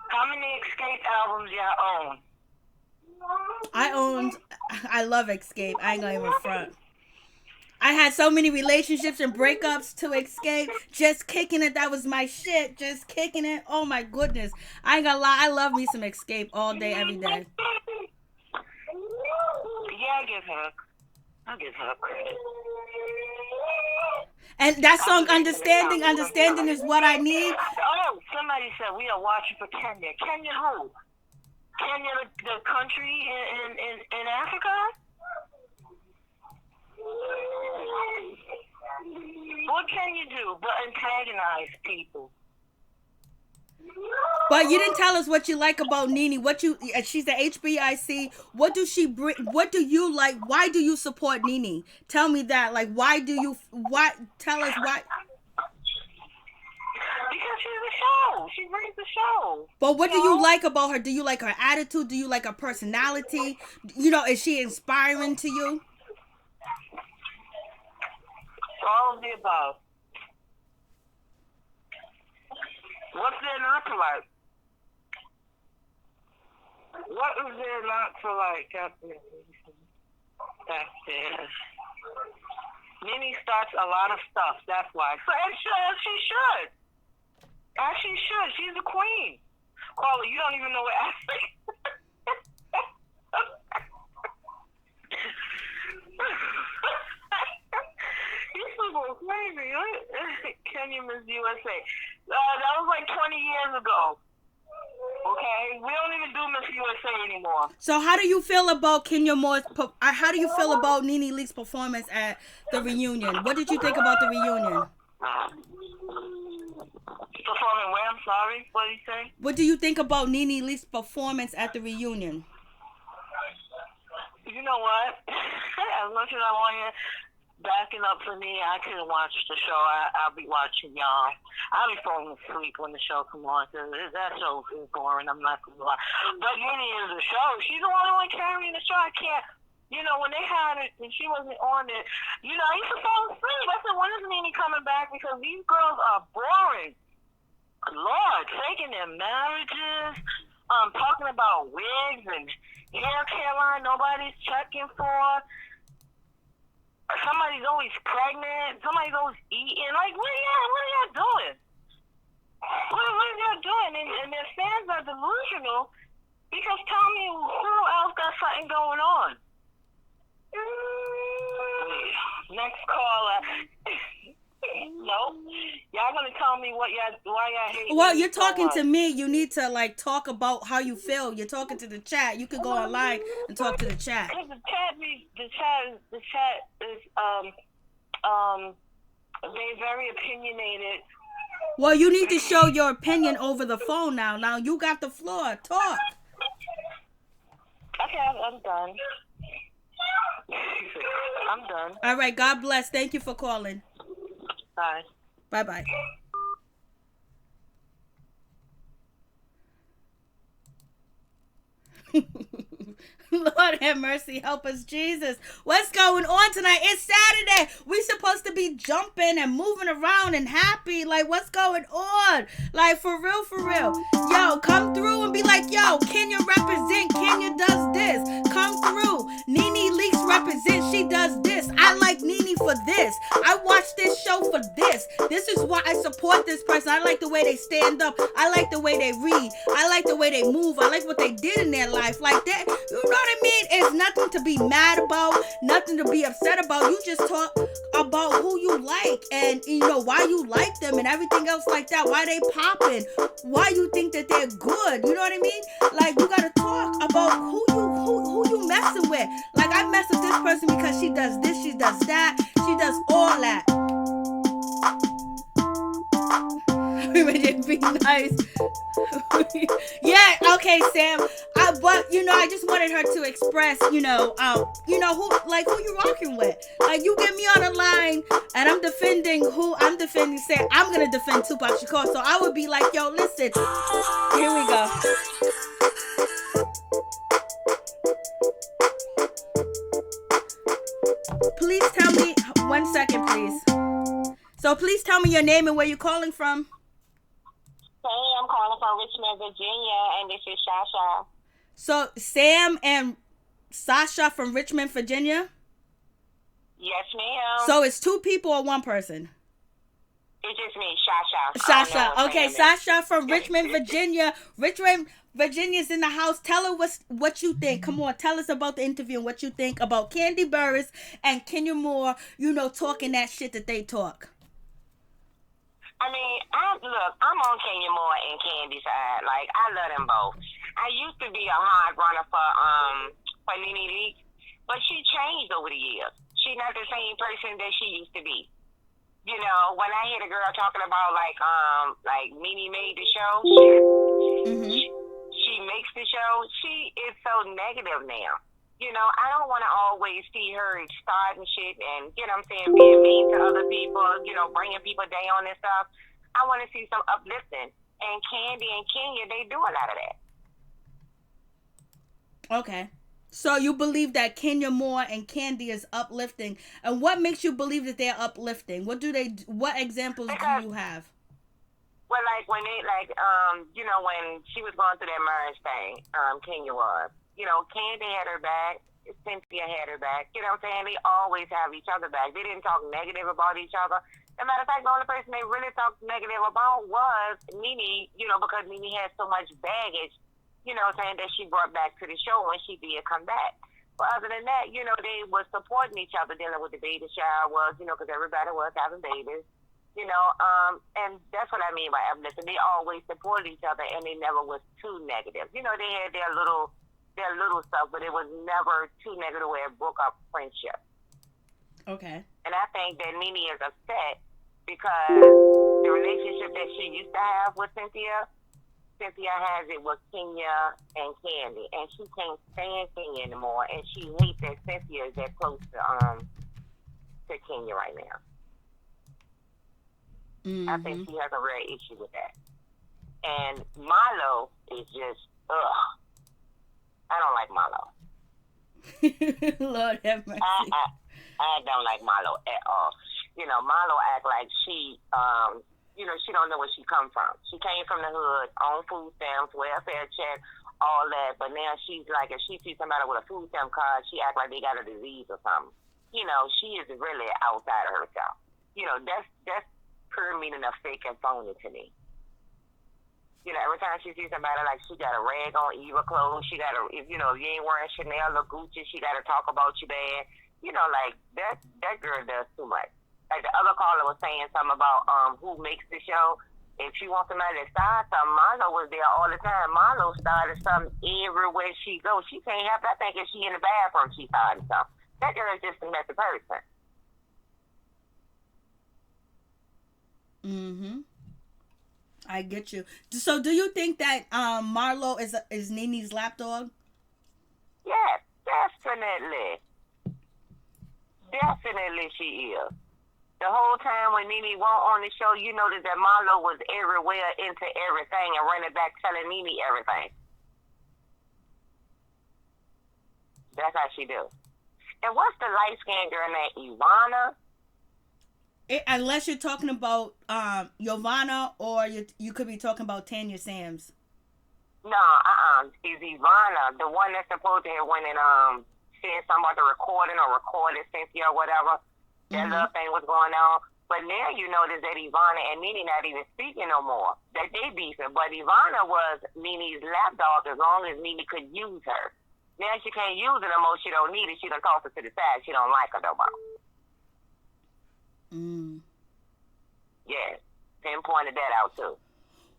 How many Escape albums y'all own? I love Escape. I ain't gonna even front. I had so many relationships and breakups to Escape. Just kicking it, that was my shit. Just kicking it. Oh my goodness. I ain't gonna lie, I love me some Escape all day, every day. Yeah, I'll give her credit. And that song, Understanding is what I need. Oh, somebody said we are watching for Kenya. Kenya who? Kenya, the country in Africa? What can you do but antagonize people? But you didn't tell us what you like about NeNe. She's the HBIC. What do she bring? What do you like? Why do you support NeNe? Tell me that. Like, tell us why. Because she's a show. She brings the show. But what do you like about her? Do you like her attitude? Do you like her personality? Is she inspiring to you? All of the above. What's there not to like? What is there not to like? That's it. NeNe starts a lot of stuff. That's why. So she should. As she should. She's a queen. Carla, you don't even know what Ashley. You're super crazy. Kenya Miss USA. That was like 20 years ago. Okay, we don't even do Miss USA anymore. So how do you feel about Kenya Moore's? How do you feel about NeNe Leakes' performance at the reunion? What did you think about the reunion? Performing where? I'm sorry. What did you say? What do you think about NeNe Leakes' performance at the reunion? You know what? As much as I want you backing up for me, I couldn't watch the show. I'll be watching y'all. I'll be falling asleep when the show comes on. That show is boring. I'm not going to lie. But NeNe is a show. She's the one carrying the show. I can't. When they had it and she wasn't on it, I used to fall asleep. I said, when is NeNe coming back? Because these girls are boring. Lord, taking their marriages, talking about wigs and hair care line nobody's checking for. Somebody's always pregnant. Somebody's always eating. Like, what are y'all doing? What are y'all doing? And their fans are delusional because tell me who else got something going on? Next caller. No, y'all gonna tell me why y'all hate? Well, you're talking to me. You need to talk about how you feel. You're talking to the chat. You could go online and talk to the chat. The chat is they're very opinionated. Well, you need to show your opinion over the phone now. Now you got the floor. Talk. Okay, I'm done. I'm done. All right. God bless. Thank you for calling. Bye. Bye-bye. Lord have mercy, help us, Jesus. What's going on tonight? It's Saturday. We supposed to be jumping and moving around and happy. Like, what's going on? Like, for real, for real. Yo, come through and be like, yo, Kenya represent. Kenya does this. Come through. NeNe Leakes represent. She does this. I like NeNe for this. I watch this show for this. This is why I support this person. I like the way they stand up. I like the way they read. I like the way they move. I like what they did in their life. Like that. You know what I mean? It's nothing to be mad about, nothing to be upset about. You just talk about who you like and why you like them and everything else like that. Why they popping? Why you think that they're good? You know what I mean? Like, you gotta talk about who you messing with. Like, I mess with this person because she does this, she does that, she does all that. Be nice. Yeah, okay, Sam. But I just wanted her to express, who you rocking with. Like, you get me on the line, and I'm defending who I'm defending. Say I'm gonna defend Tupac Shakur, so I would be like, yo, listen. Here we go. Please tell me 1 second, please. So please tell me your name and where you're calling from. Hey, I'm calling from Richmond, Virginia, and this is Sasha. So, Sam and Sasha from Richmond, Virginia? Yes, ma'am. So, it's two people or one person? It's just me, Sasha. Sasha. Okay, Sasha from Richmond, Virginia. Richmond, Virginia's in the house. Tell her what you think. Come on, tell us about the interview and what you think about Kandi Burruss and Kenya Moore, talking that shit that they talk. I mean, I'm on Kenya Moore and Kandi's side. Like, I love them both. I used to be a hard runner for NeNe Leakes, but she changed over the years. She's not the same person that she used to be. You know, when I hear the girl talking about like NeNe made the show, she makes the show. She is so negative now. You know, I don't want to always see her starting shit and, you know what I'm saying, being mean to other people, you know, bringing people down and stuff. I want to see some uplifting. And Kandi and Kenya, they do a lot of that. Okay. So you believe that Kenya Moore and Kandi is uplifting. And what makes you believe that they're uplifting? What examples do you have? Well, like when they, you know, when she was going through that marriage thing, Kenya was. You know, Kandi had her back. Cynthia had her back. You know what I'm saying? They always have each other back. They didn't talk negative about each other. As a matter of fact, the only person they really talked negative about was NeNe, you know, because NeNe had so much baggage, you know what I'm saying, that she brought back to the show when she did come back. But other than that, you know, they were supporting each other, dealing with the baby shower, you know, because everybody was having babies, you know, and that's what I mean by uplifting. They always supported each other, and they never was too negative. You know, they had their little stuff, but it was never too negative where it broke up friendship. Okay. And I think that NeNe is upset because the relationship that she used to have with Cynthia has it with Kenya and Kandi, and she can't stand Kenya anymore, and she hates that Cynthia is that close to Kenya right now. I think she has a real issue with that. And Marlo is just, I don't like Marlo. Lord have mercy. I don't like Marlo at all. You know, Marlo act like she, you know, she don't know where she come from. She came from the hood, on food stamps, welfare check, all that. But now she's like, if she sees somebody with a food stamp card, she act like they got a disease or something. You know, she is really outside of herself. You know, that's pure meaning of fake and phony to me. You know, every time she sees somebody, like, she got a rag on Eva clothes, she got if you ain't wearing Chanel or Gucci, she got to talk about you bad. You know, like, that girl does too much. Like the other caller was saying something about who makes the show. If she wants somebody to start something, Marlo was there all the time. Marlo started something everywhere she goes. She can't help it. I think if she in the bathroom, she started something. That girl is just a messy person. I get you. So do you think that Marlo is NeNe's lapdog? Yes, definitely. Definitely she is. The whole time when NeNe won't on the show, you notice that Marlo was everywhere into everything and running back telling NeNe everything. That's how she do. And what's the light-skinned girl named Ivana? Unless you're talking about Yovanna, or you could be talking about Tanya Sams. No, it's Ivana, the one that's supposed to have went and said something about the recording or recorded Cynthia or whatever. That little thing was going on. But now you notice that Ivana and NeNe not even speaking no more. That they beefing. But Ivana was NeNe's lapdog as long as NeNe could use her. Now she can't use it no more. She don't need it. She done toss her to the side. She don't like her no more. Yeah. Pinpointed that out too.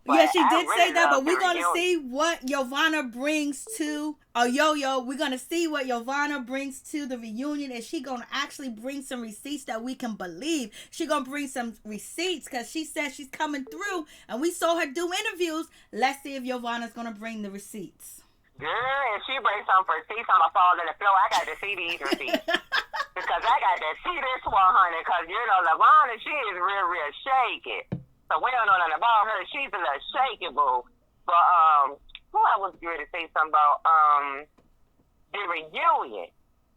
But yeah, she did really say that, but we're going to see reunion. what Yovanna brings to, we're going to see what Yovanna brings to the reunion. Is she going to actually bring some receipts that we can believe? She going to bring some receipts because she said she's coming through, and we saw her do interviews. Let's see if Yovanna's going to bring the receipts. Girl, if she brings some receipts, I'm going to fall on the floor. I got to see these receipts. Because I got to see this one, honey, because, Lavonna, she is real shaky. So we don't know nothing about her. She's a little shaky, boo. But, who I was going to say something about, the reunion.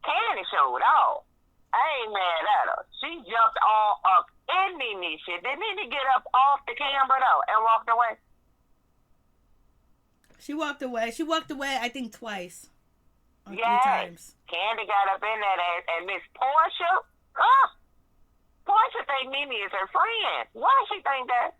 Kandi showed off. I ain't mad at her. She jumped all up in NeNe shit. Did NeNe get up off the camera, though, and walked away? She walked away. She walked away, I think, twice. Or 3 times. Kandi got up in that ass. And Miss Porsha, Porsha think NeNe is her friend. Why she think that?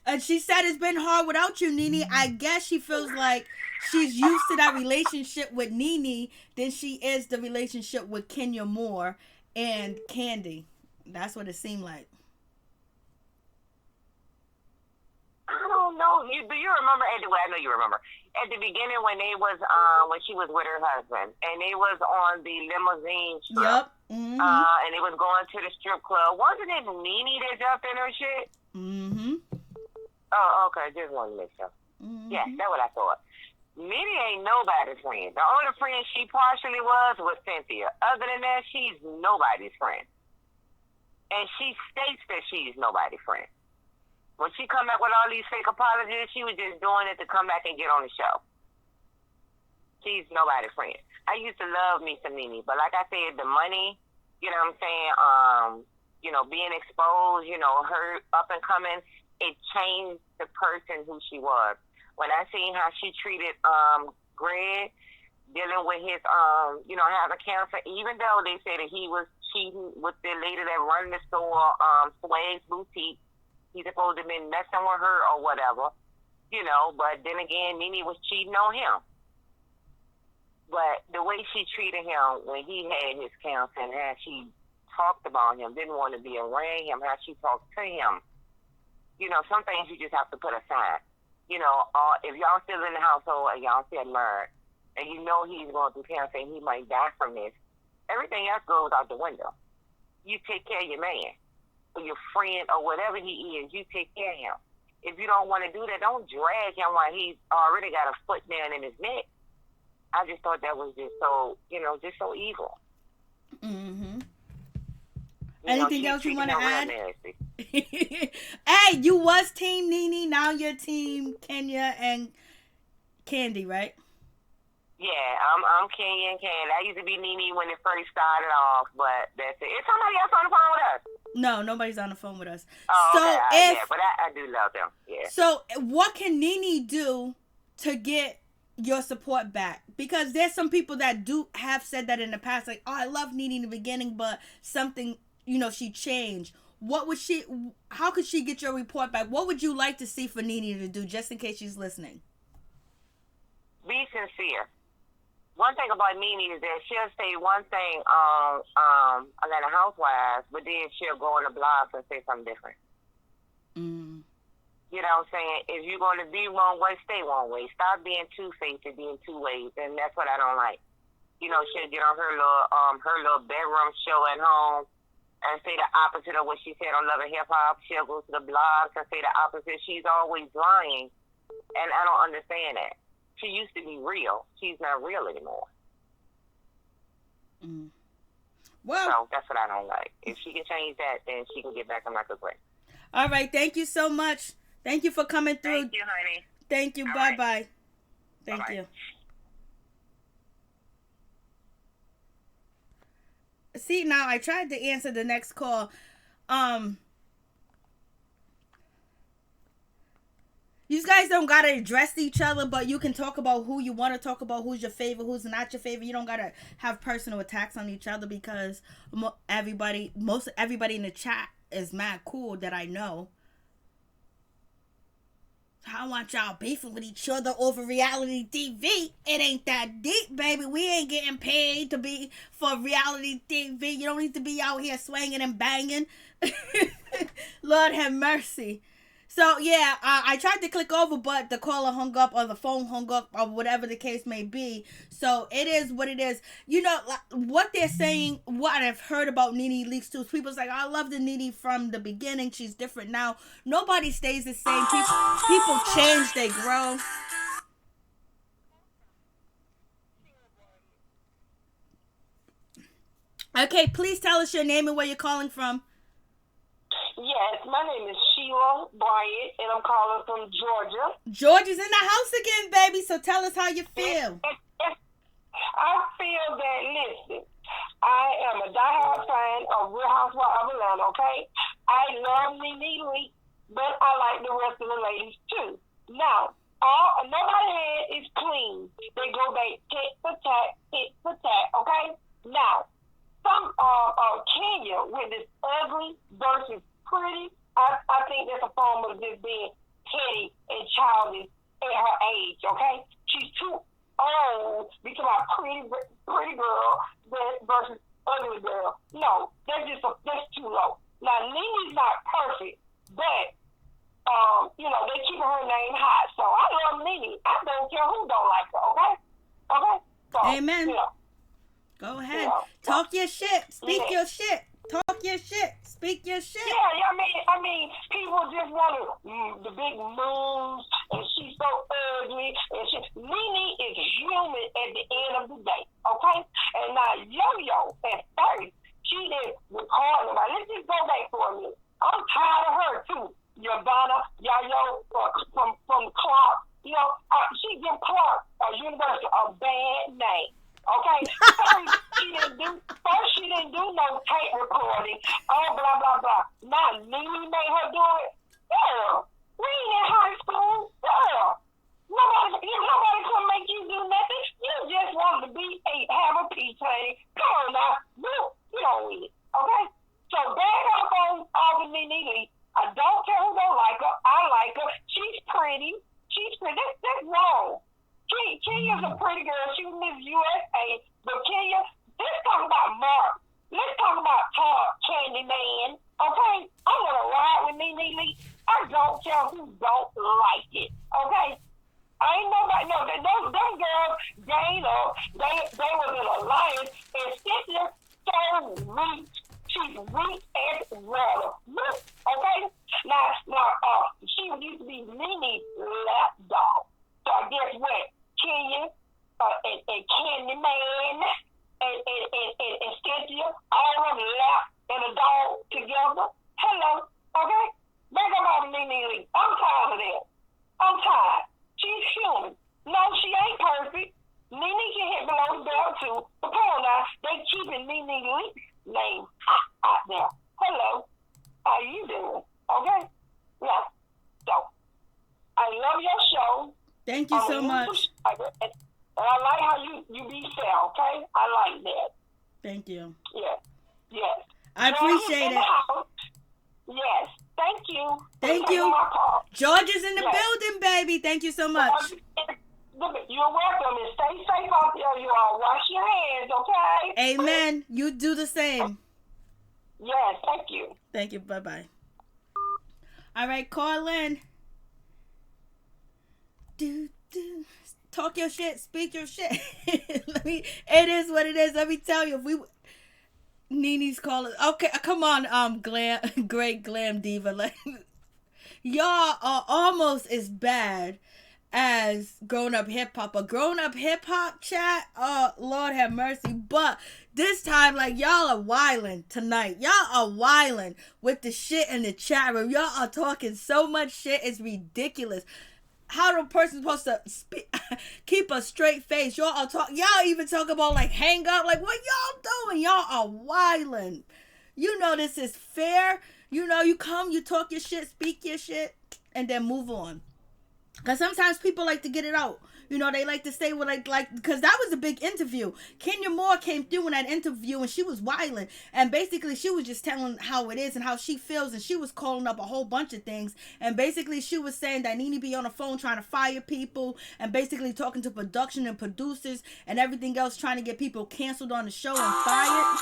And she said it's been hard without you, NeNe. I guess she feels like she's used to that relationship with NeNe than she is the relationship with Kenya Moore and Kandi. That's what it seemed like. I don't know. Do you remember? Well, I know you remember. At the beginning when they was when she was with her husband and they was on the limousine trip. Yep. Mm-hmm. And it was going to the strip club. Wasn't it NeNe that jumped in her shit? Mm-hmm. Oh, okay. Just wanted to make sure. Mm-hmm. Yeah, that's what I thought. NeNe ain't nobody's friend. The only friend she partially was Cynthia. Other than that, she's nobody's friend. And she states that she's nobody's friend. When she come back with all these fake apologies, she was just doing it to come back and get on the show. She's nobody's friend. I used to love me some NeNe, but like I said, the money, you know what I'm saying, being exposed, her up and coming, it changed the person who she was. When I seen how she treated Greg, dealing with his, having cancer, even though they said that he was cheating with the lady that run the store, Suing's Boutique, he's supposed to have been messing with her or whatever, but then again, NeNe was cheating on him. But the way she treated him when he had his cancer and how she talked about him, didn't want to be around him, how she talked to him, some things you just have to put aside. If y'all still in the household and y'all still married, and he's going through cancer and he might die from this, everything else goes out the window. You take care of your man, or your friend, or whatever he is, you take care of him. If you don't want to do that, don't drag him while he's already got a foot down in his neck. I just thought that was just so, just so evil. Mm-hmm. Anything else you want to add? Hey, you was Team NeNe, now you're Team Kenya and Kandi, right? Yeah, I'm Kenya and Kandi. I used to be NeNe when it first started off, but that's it. Is somebody else on the phone with us? No, nobody's on the phone with us. Oh, so okay. But I do love them. Yeah. So what can NeNe do to get your support back? Because there's some people that have said that in the past, like, oh, I love NeNe in the beginning, but something, she changed. How could she get your report back? What would you like to see for NeNe to do, just in case she's listening? Be sincere. One thing about NeNe is that she'll say one thing on Atlanta Housewives, but then she'll go on the blog and say something different. Mm. You know what I'm saying? If you're going to be one way, stay one way. Stop being two-faced and being two ways, and that's what I don't like. She'll get on her little bedroom show at home and say the opposite of what she said on Love and Hip Hop. She'll go to the blogs and say the opposite. She's always lying, and I don't understand that. She used to be real. She's not real anymore. Mm. Well, so that's what I don't like. If she can change that, then she can get back on my good way. All right. Thank you so much. Thank you for coming through. Thank you, honey. Thank you. Bye-bye. Right. Thank you. See, now I tried to answer the next call. You guys don't gotta address each other, but you can talk about who you want to talk about, who's your favorite, who's not your favorite. You don't gotta have personal attacks on each other, because most everybody in the chat is mad cool that I know. I want y'all beefing with each other over reality TV. It ain't that deep, baby. We ain't getting paid to be for reality TV. You don't need to be out here swinging and banging. Lord have mercy. So, yeah, I tried to click over, but the caller hung up, or the phone hung up, or whatever the case may be. So, it is what it is. What they're saying, what I've heard about NeNe Leakes too, people's like, I love the NeNe from the beginning. She's different now. Nobody stays the same. People change, they grow. Okay, please tell us your name and where you're calling from. Yes, my name is Sheila Bryant, and I'm calling from Georgia. Georgia's in the house again, baby, so tell us how you feel. I feel that, listen, I am a diehard fan of Real Housewives of Atlanta, okay? I love NeNe Leakes, but I like the rest of the ladies, too. Now, nobody head is clean. They go back tit for tat, okay? Now, some Kenya with this ugly versus pretty, I think that's a form of just being petty and childish at her age, okay? She's too old to be talking about pretty girl versus ugly girl. No, that's too low. Now, NeNe's not perfect, but they keep her name hot. So I love NeNe. I don't care who don't like her, okay? Okay? So, amen. Yeah. Go ahead. Yeah. Talk your shit. Speak your shit. Talk your shit. Speak your shit. Yeah, I mean, people just want the big moves, and she's so ugly, and NeNe is human at the end of the day, okay? And now Yo-Yo, at first, she did record them. Let's just go back for a minute. I'm tired of her too. Yovannamomplaisir, Yo-Yo, from Clark. You know, she give Clark University a bad name. Okay, first she didn't do no tape recording. Oh, blah blah blah. Now NeNe made her do it. Girl, we ain't in high school. Girl, nobody can make you do nothing. You just want to have a peach, honey. Come on now, you don't need it. Okay, so back up off of NeNe Leakes. I don't care who don't like her. I like her. She's pretty. That's wrong. Kenya's a pretty girl. She was Miss USA. But Kenya, let's talk about Mark. Let's talk about Candyman. Okay? I'm going to ride with NeNe Leakes. I don't care who don't like it. Okay? I ain't nobody. No, them girls, they was in alliance. And Cynthia so weak. She's weak as water. Okay? Now, she used to be NeNe's lapdog. So guess what? Kenya and Candyman and Cynthia, all of them lap and a dog together. Hello, okay? Back up on NeNe Leakes. I'm tired of that. I'm tired. She's human. No, she ain't perfect. NeNe can hit below the belt too. But come on now, they keeping NeNe Leakes' name out there. Hello, how you doing? Okay? Yeah. So, I love your show. Thank you so much. And I like how you be fair, okay? I like that. Thank you. Yes. I appreciate it. Yes. Thank you. Thank you. George is in the building, baby. Thank you so much. You're welcome. And stay safe out there, you all. Wash your hands, okay? Amen. You do the same. Yes. Thank you. Thank you. Bye-bye. All right, call in. Talk your shit, speak your shit. It is what it is. Let me tell you, NeNe's calling. Okay, come on, great glam diva. Like, y'all are almost as bad as grown up hip hop. A grown up hip hop chat. Oh, Lord have mercy. But this time, like, y'all are wildin' tonight. Y'all are wildin' with the shit in the chat room. Y'all are talking so much shit. It's ridiculous. How the person supposed to keep a straight face? Y'all even talk about like hang up. Like, what y'all doing? Y'all are wildin'. You know this is fair. You know, you come, you talk your shit, speak your shit, and then move on. Because sometimes people like to get it out. You know, they like to say what like because that was a big interview. Kenya Moore came through in that interview and she was wilding. And basically she was just telling how it is and how she feels. And she was calling up a whole bunch of things. And basically she was saying that NeNe be on the phone trying to fire people. And basically talking to production and producers and everything else, trying to get people canceled on the show and fired.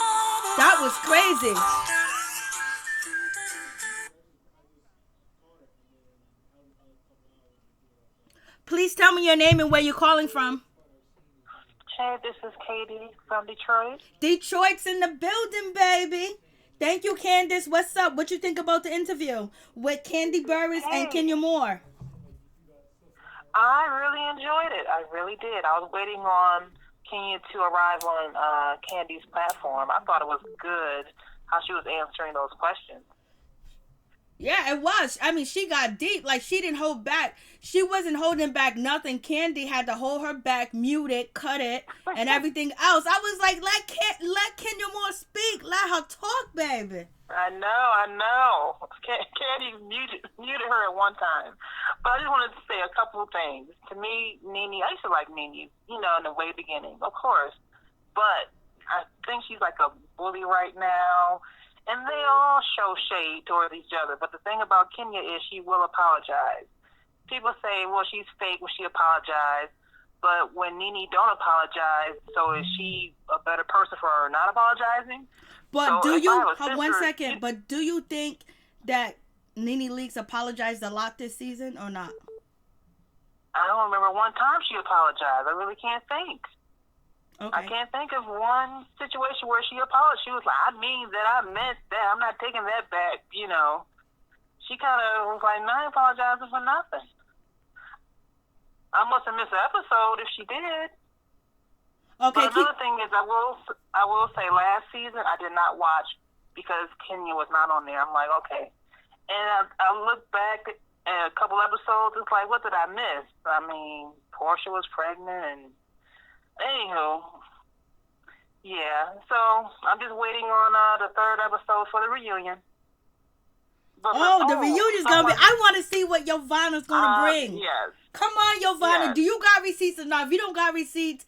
That was crazy. Please tell me your name and where you're calling from. Hey, this is Katie from Detroit. Detroit's in the building, baby. Thank you, Candace. What's up? What you think about the interview with Kandi Burruss and Kenya Moore? I really enjoyed it. I really did. I was waiting on Kenya to arrive on Kandi's platform. I thought it was good how she was answering those questions. Yeah, it was. I mean, she got deep. Like, she didn't hold back. She wasn't holding back nothing. Kandi had to hold her back, mute it, cut it, and everything else. I was like, let Kenya Moore speak. Let her talk, baby. I know. Kandi muted her at one time. But I just wanted to say a couple of things. To me, NeNe, I used to like NeNe, you know, in the way beginning, of course. But I think she's like a bully right now. And they all show shade towards each other. But the thing about Kenya is she will apologize. People say, well, she's fake when she apologized. But when NeNe don't apologize, so is she a better person for her not apologizing? But so but do you think that NeNe Leakes apologized a lot this season or not? I don't remember one time she apologized. I really can't think. I Okay. can't think of one situation where she apologized. She was like, I mean that, I meant that, I'm not taking that back, you know. She kind of was like, no, I ain't apologizing for nothing. I must have missed an episode if she did. Okay. But another thing is, I will say, last season I did not watch because Kenya was not on there. I'm like, okay. And I looked back at a couple episodes. It's like, what did I miss? I mean, Porsha was pregnant, and anywho, yeah. So I'm just waiting on the third episode for the reunion. But the reunion's gonna be. I want to see what Yovanna's gonna bring. Yes. Come on, Yovanna. Yes. Do you got receipts or not? If you don't got receipts,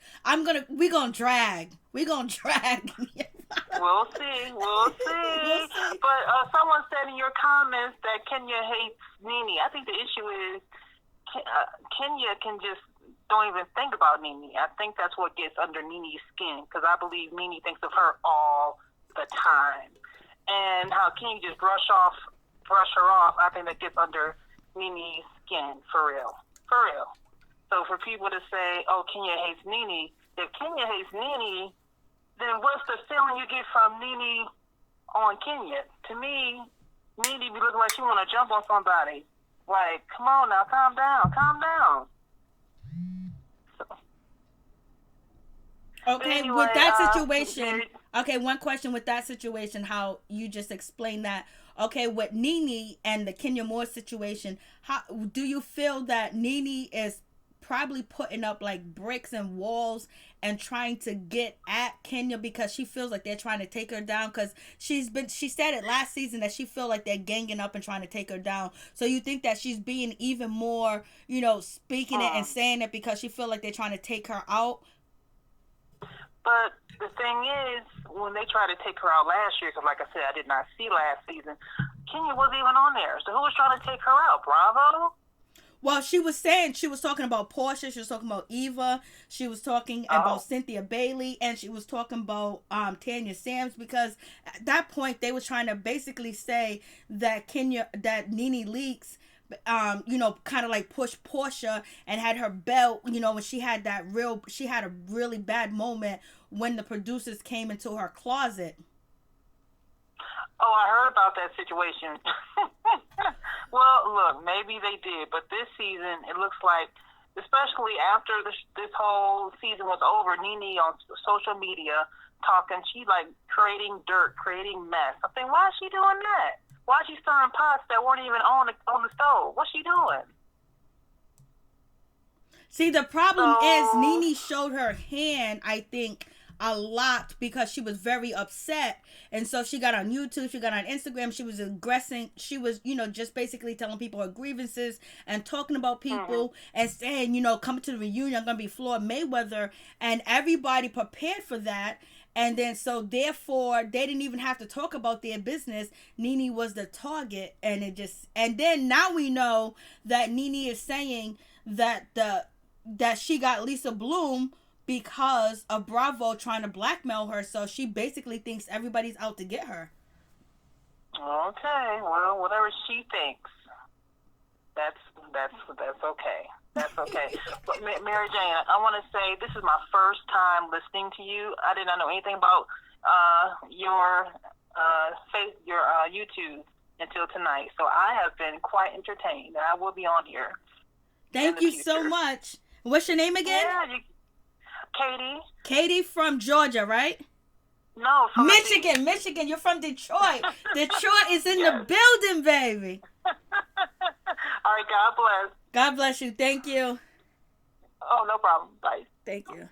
we gonna drag. We gonna drag. We'll see. We'll see. But someone said in your comments that Kenya hates NeNe. I think the issue is Kenya can just don't even think about NeNe. I think that's what gets under NeNe's skin, because I believe NeNe thinks of her all the time. And how Kenya just brush her off, I think that gets under NeNe's skin, for real. For real. So for people to say, oh, Kenya hates NeNe, if Kenya hates NeNe, then what's the feeling you get from NeNe on Kenya? To me, NeNe be looking like she want to jump on somebody. Like, come on now, calm down. Okay, anyway, with that situation, one question with that situation, how you just explained that. Okay, with NeNe and the Kenya Moore situation, how do you feel that NeNe is probably putting up like bricks and walls and trying to get at Kenya because she feels like they're trying to take her down? Because she said it last season that she feel like they're ganging up and trying to take her down. So you think that she's being even more, speaking it and saying it because she feel like they're trying to take her out? But the thing is, when they tried to take her out last year, because like I said, I did not see last season, Kenya wasn't even on there. So who was trying to take her out? Bravo? Well, she was talking about Porsha, she was talking about Eva, she was talking about Cynthia Bailey, and she was talking about Tanya Sams, because at that point they were trying to basically say that NeNe Leakes, kind of like push Porsha and had her belt, when she had a really bad moment when the producers came into her closet. Oh, I heard about that situation. Well, look, maybe they did, but this season it looks like, especially after this whole season was over, NeNe on social media talking, she like creating dirt, creating mess. I think, why is she doing that? Why is she stirring pots that weren't even on the stove? What's she doing? See, the problem is NeNe showed her hand, I think, a lot because she was very upset. And so she got on YouTube, she got on Instagram, she was aggressing, she was, just basically telling people her grievances and talking about people and saying, coming to the reunion, I'm going to be Floyd Mayweather. And everybody prepared for that. And then, so therefore, they didn't even have to talk about their business. NeNe was the target. And then now we know that NeNe is saying that she got Lisa Bloom because of Bravo trying to blackmail her. So she basically thinks everybody's out to get her. Okay, well, whatever she thinks, that's okay. That's okay. But Mary Jane, I want to say this is my first time listening to you. I did not know anything about your YouTube until tonight. So I have been quite entertained. I will be on here. Thank you so much. What's your name again? Yeah, Katie. Katie from Georgia, right? No, from Michigan. You're from Detroit. Detroit is in the building, baby. All right, God bless. God bless you. Thank you. Oh, no problem. Bye. Thank you.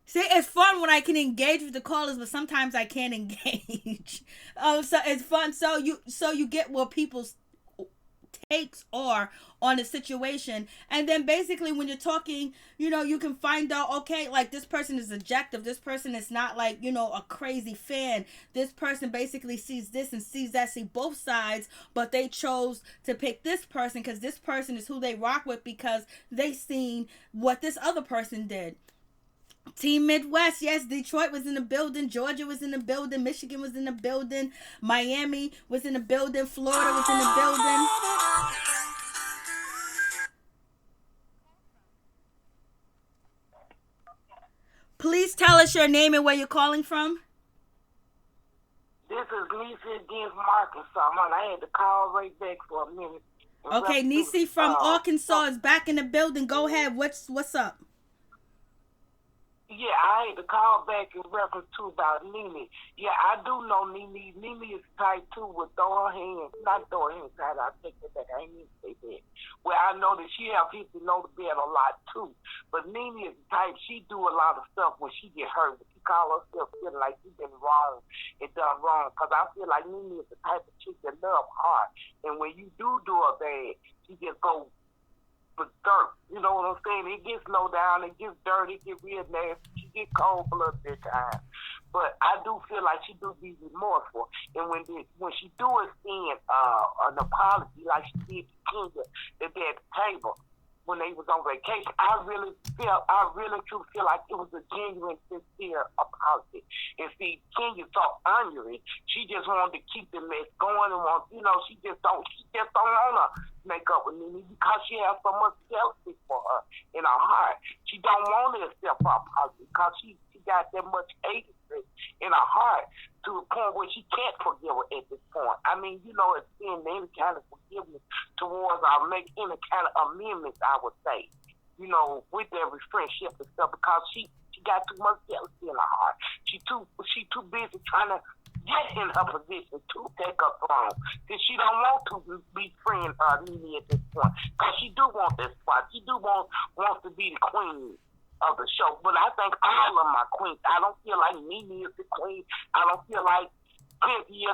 See, it's fun when I can engage with the callers, but sometimes I can't engage. So it's fun. So you get what people's takes are on the situation, and then basically when you're talking, you can find out, okay, like this person is objective, this person is not like, a crazy fan, this person basically sees this and sees that, see both sides, but they chose to pick this person because this person is who they rock with because they seen what this other person did. Team Midwest, yes, Detroit was in the building, Georgia was in the building, Michigan was in the building, Miami was in the building, Florida was in the building. Please tell us your name and where you're calling from. This is Nisi against Arkansas. Man, I had to call right back for a minute. Okay, Nisi from Arkansas is back in the building. Go ahead. What's up? Yeah, I had to call back in reference to about NeNe. Yeah, I do know NeNe. NeNe is tight too with throw her hands. Not throw her hands out. I take it back. I ain't even say that. Well, I know that she have people know the bed a lot too. But NeNe is tight. She do a lot of stuff when she get hurt. She call herself feeling like she been wrong and done wrong. Because I feel like NeNe is the type of chick that love hard. And when you do her bad, she just go with dirt. You know what I'm saying? It gets low down, it gets dirty, it gets real nasty, she get cold blooded at times. But I do feel like she do be remorseful. And when she do extend an apology like she did to Kenya at that table when they was on vacation, I really truly feel like it was a genuine, sincere apology. And see, Kenya so angry, she just wanted to keep the mess going and she just don't wanna make up with NeNe because she has so much jealousy for her in her heart. She don't want to accept her apology because she got that much hatred in her heart to the point where she can't forgive her at this point. I mean, extend any kind of forgiveness towards or make any kind of amendments, I would say, with every friendship and stuff because she got too much jealousy in her heart. She too busy trying to get in her position to take her throne. Because she don't want to be friend NeNe at this point. Because she do want that spot. She do wants to be the queen of the show. But I think all of my queens, I don't feel like NeNe is the queen. I don't feel like Kenya,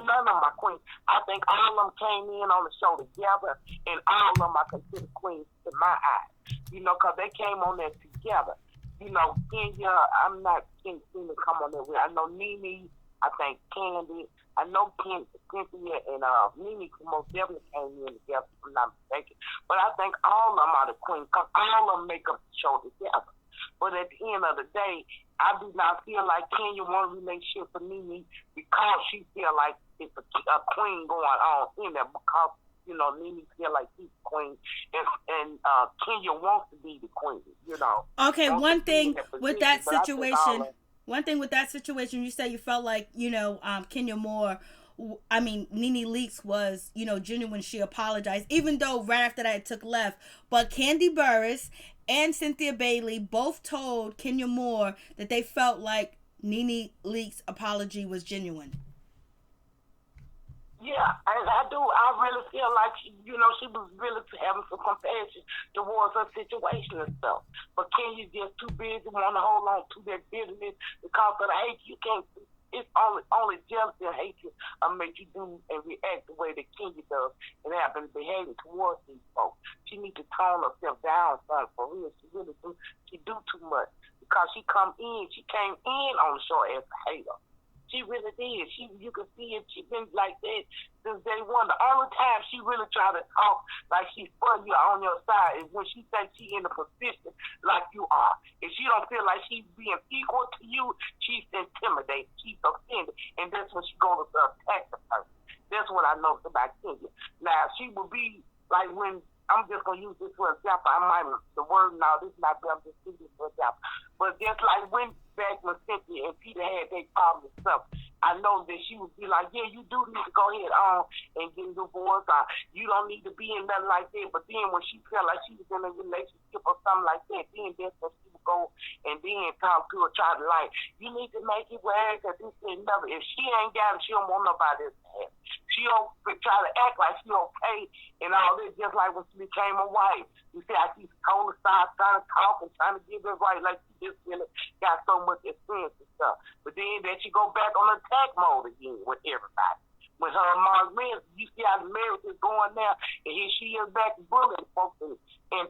none of my queens. I think all of them came in on the show together, and all of them I consider queens in my eyes. Because they came on there together. Kenya, I'm not seeing to come on there with. I know NeNe, I think Kandi, I know Cynthia and NeNe most definitely came in together, if I'm not mistaken. But I think all of them are the queens because all of them make up the show together. But at the end of the day, I do not feel like Kenya want a relationship with NeNe because she feel like it's a queen going on in there because, NeNe feel like she's the queen and Kenya wants to be the queen, Okay, one thing with that situation, you say you felt like, Kenya Moore, NeNe Leakes was, genuine. She apologized, even though right after that it took left. But Kandi Burruss and Cynthia Bailey both told Kenya Moore that they felt like NeNe Leakes' apology was genuine. Yeah, and I do. I really feel like she was really having some compassion towards her situation and stuff. But Kenya's just too busy wanting to hold on to that business because of the hate. You can't. It's only jealousy and hatred make you do and react the way that Kenya does and have been behaving towards these folks. She needs to tone herself down, son, for real. She really do. She do too much because she came in on the show as a hater. She really did. You can see it. She's been like that since day one. The only time she really try to talk like she's for you on your side is when she thinks she's in a position like you are. If she don't feel like she's being equal to you, she's intimidated. She's offended. And that's when she goes to attack the person. That's what I know about Kenya. Now, she will be like when, I'm just going to use this for example. The word now, this is not, I'm just using this for example. But just like when back when Cynthia and Peter had their problems and stuff, I know that she would be like, yeah, you do need to go ahead on and get a divorce. You don't need to be in nothing like that. But then when she felt like she was in a relationship or something like that, then that's when she would go and then talk to her, try to like, you need to make it work or this and another. If she ain't got it, she don't want nobody else to have. She don't try to act like she okay and all this, just like when she became a wife. You see how she's told to start trying to talk and trying to give it right, like she just really got so much experience and stuff. But then she go back on attack mode again with everybody. With her and Mark Reyes, you see how the marriage is going now, and here she is back bullying folks and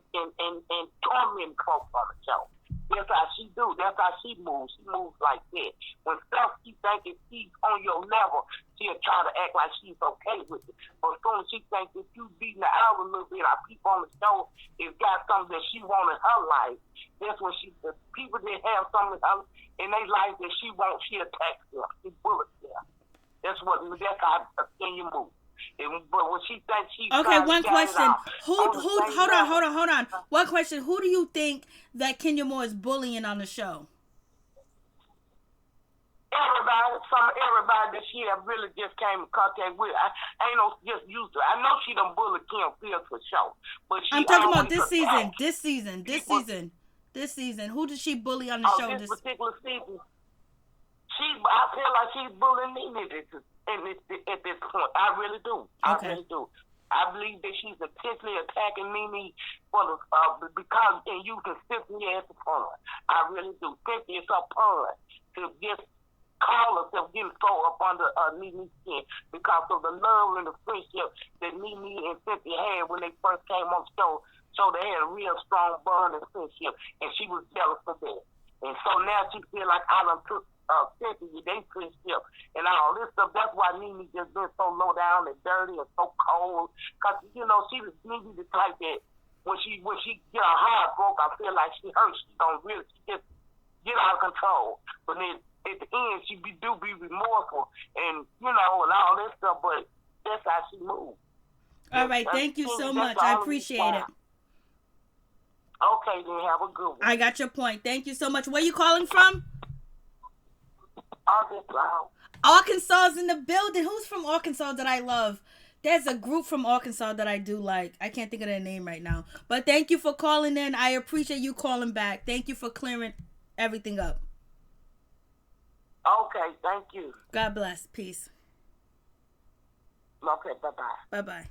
tormenting folks on the show. That's how she do. That's how she moves. She moves like that. When stuff she thinks she's on your level, she'll try to act like she's okay with it. But as soon as she thinks that you beating her out a little bit, our people on the show has got something that she wants in her life. That's when the people that have something in their life that she wants, she attacks them. She bullets them. That's how Kenya moves. But when she thinks she's okay, one question. Hold on. One question. Who do you think that Kenya Moore is bullying on the show? everybody that she have really just came in contact with. I ain't no just used to. I know she done bullied Kim Fields for sure, but she I'm talking about always this season. attacked. This season. Who did she bully on the show? This particular season, I feel like she's bullying NeNe at this point. I really do. Okay. I really do. I believe that she's intentionally attacking NeNe for the because and using Cynthia as a pawn. I really do. Cynthia is a pawn to just call herself getting so up under NeNe's skin because of the love and the friendship that NeNe and Cynthia had when they first came on the show. So they had a real strong bond and friendship, and she was jealous of that. And so now she feel like I done took Cynthia, they friendship and all this stuff. That's why NeNe just been so low down and dirty and so cold. Cause she was NeNe the type that when she get her heart broke, I feel like she hurt. She just get out of control. But then at the end, she be remorseful and and all that stuff. But that's how she moves. All right, thank you so much. I appreciate it. Okay, then have a good one. I got your point. Thank you so much. Where you calling from? Arkansas is in the building. Who's from Arkansas that I love? There's a group from Arkansas that I do like. I can't think of their name right now. But thank you for calling in. I appreciate you calling back. Thank you for clearing everything up. Okay, thank you. God bless. Peace. Okay, bye-bye. Bye-bye.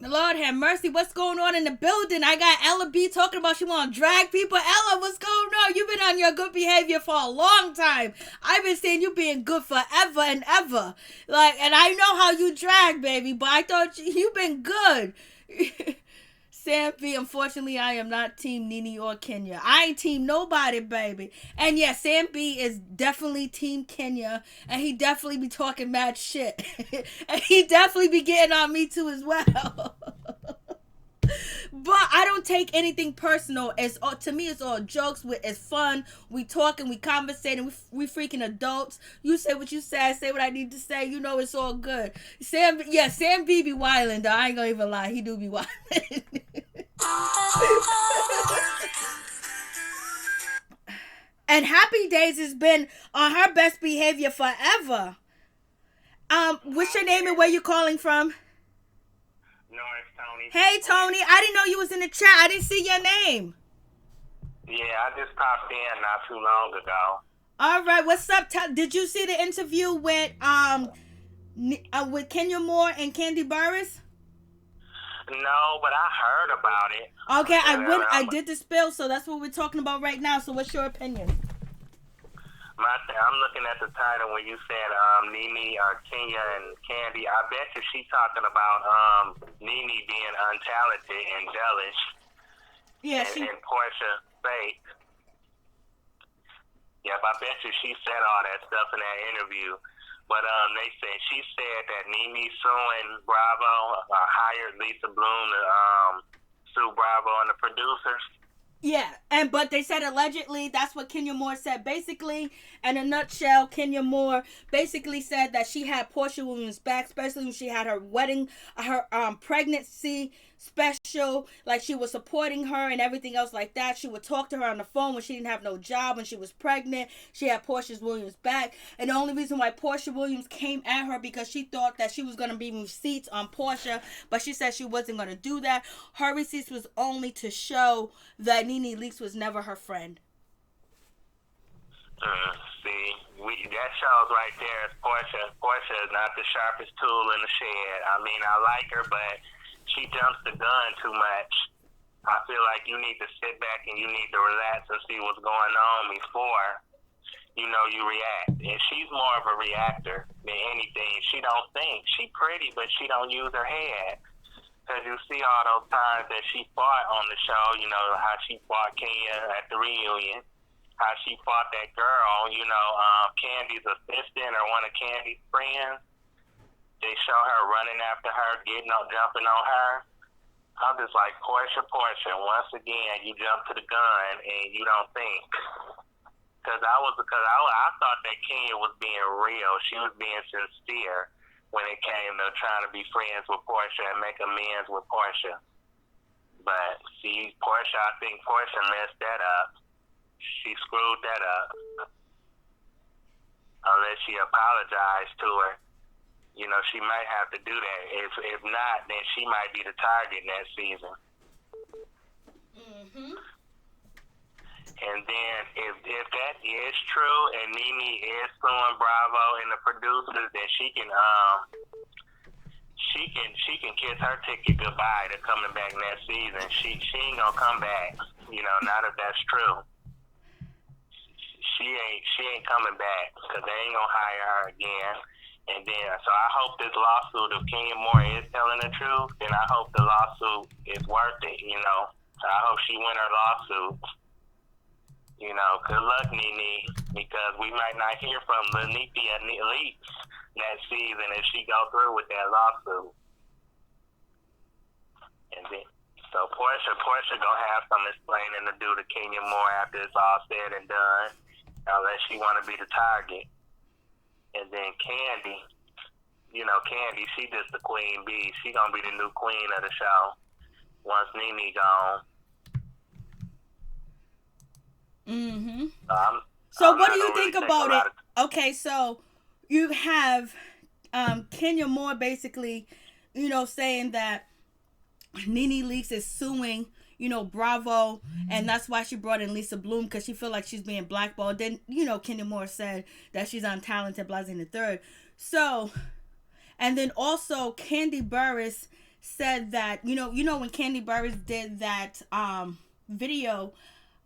Lord have mercy. What's going on in the building? I got Ella B talking about she want to drag people. Ella, what's going on? You've been on your good behavior for a long time. I've been saying you being good forever and ever. And I know how you drag, baby, but I thought you've been good. Sam B, unfortunately, I am not team NeNe or Kenya. I ain't team nobody, baby. And yeah, Sam B is definitely team Kenya, and he definitely be talking mad shit. And he definitely be getting on me too as well. But I don't take anything personal. To me, it's all jokes. It's fun. We talking, we conversating. We freaking adults. You say what you say. I say what I need to say. It's all good. Sam B be wildin', though. I ain't gonna even lie. He do be wildin'. And Happy Days has been on her best behavior forever. What's your name and where you calling from? No, it's Tony. Hey, Tony. I didn't know you was in the chat. I didn't see your name. Yeah, I just popped in not too long ago. All right. What's up? Did you see the interview with Kenya Moore and Kandi Burruss? No, but I heard about it. Okay, I did the spill, so that's what we're talking about right now. So what's your opinion? I'm looking at the title when you said NeNe, Kenya, and Kandi. I bet you she's talking about NeNe being untalented and jealous. Yeah, and Porsha fake. Yep, I bet you she said all that stuff in that interview. But she said that NeNe suing Bravo hired Lisa Bloom to sue Bravo and the producers. Yeah, but they said allegedly, that's what Kenya Moore said. Basically, in a nutshell, Kenya Moore basically said that she had Porsha Williams back, especially when she had her wedding, her pregnancy special, like she was supporting her and everything else like that. She would talk to her on the phone when she didn't have no job, when she was pregnant. She had Porsha Williams back. And the only reason why Porsha Williams came at her because she thought that she was going to be receipts on Porsha, but she said she wasn't going to do that. Her receipts was only to show that NeNe Leakes was never her friend. That shows right there is Porsha. Porsha is not the sharpest tool in the shed. I mean, I like her, but she jumps the gun too much. I feel like you need to sit back and you need to relax and see what's going on before, you react. And she's more of a reactor than anything. She don't think. She pretty, but she don't use her head. Because you see all those times that she fought on the show, how she fought Kenya at the reunion, how she fought that girl, Kandi's assistant or one of Kandi's friends. They show her running after her, jumping on her. I'm just like, Porsha. Once again, you jump to the gun and you don't think. Because I thought that Kenya was being real. She was being sincere when it came to trying to be friends with Porsha and make amends with Porsha. But see, I think Porsha messed that up. she screwed that up. Unless she apologized to her, she might have to do that. If not, then she might be the target next season. Mm-hmm. And then if that is true and NeNe is suing Bravo and the producers, then she can kiss her ticket goodbye to coming back next season. She ain't gonna come back. Not if that's true. She ain't coming back because they ain't gonna hire her again. And then, so I hope this lawsuit, if Kenya Moore is telling the truth, then I hope the lawsuit is worth it. I hope she win her lawsuit. Good luck, NeNe, because we might not hear from NeNe Leakes next season if she go through with that lawsuit. And then, so Porsha gonna have some explaining to do to Kenya Moore after it's all said and done, unless she want to be the target. And then Kandi, Kandi, she just the queen bee. She gonna be the new queen of the show once NeNe gone. Mm-hmm. So what do you think about it? Okay, so you have Kenya Moore basically, saying that NeNe Leakes is suing, Bravo, and that's why she brought in Lisa Bloom, because she feel like she's being blackballed. Then, Kenya Moore said that she's untalented, Blazing the Third. So, and then also Kandi Burruss said that, when Kandi Burruss did that video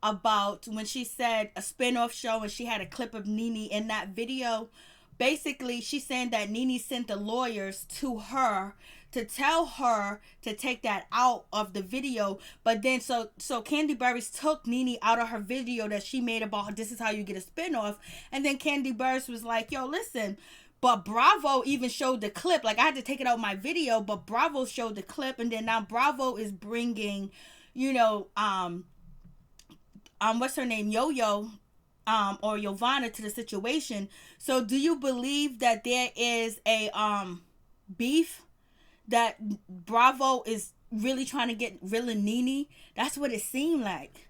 about when she said a spin-off show and she had a clip of NeNe in that video, basically she's saying that NeNe sent the lawyers to her to tell her to take that out of the video. But then so Kandi Burruss took NeNe out of her video that she made about this is how you get a spin-off. And then Kandi Burruss was like, yo, listen, but Bravo even showed the clip. Like, I had to take it out of my video, but Bravo showed the clip. And then now Bravo is bringing, what's her name, Yo-Yo, or Yovanna to the situation. So do you believe that there is a beef that Bravo is really trying to get rid of NeNe? That's what it seemed like.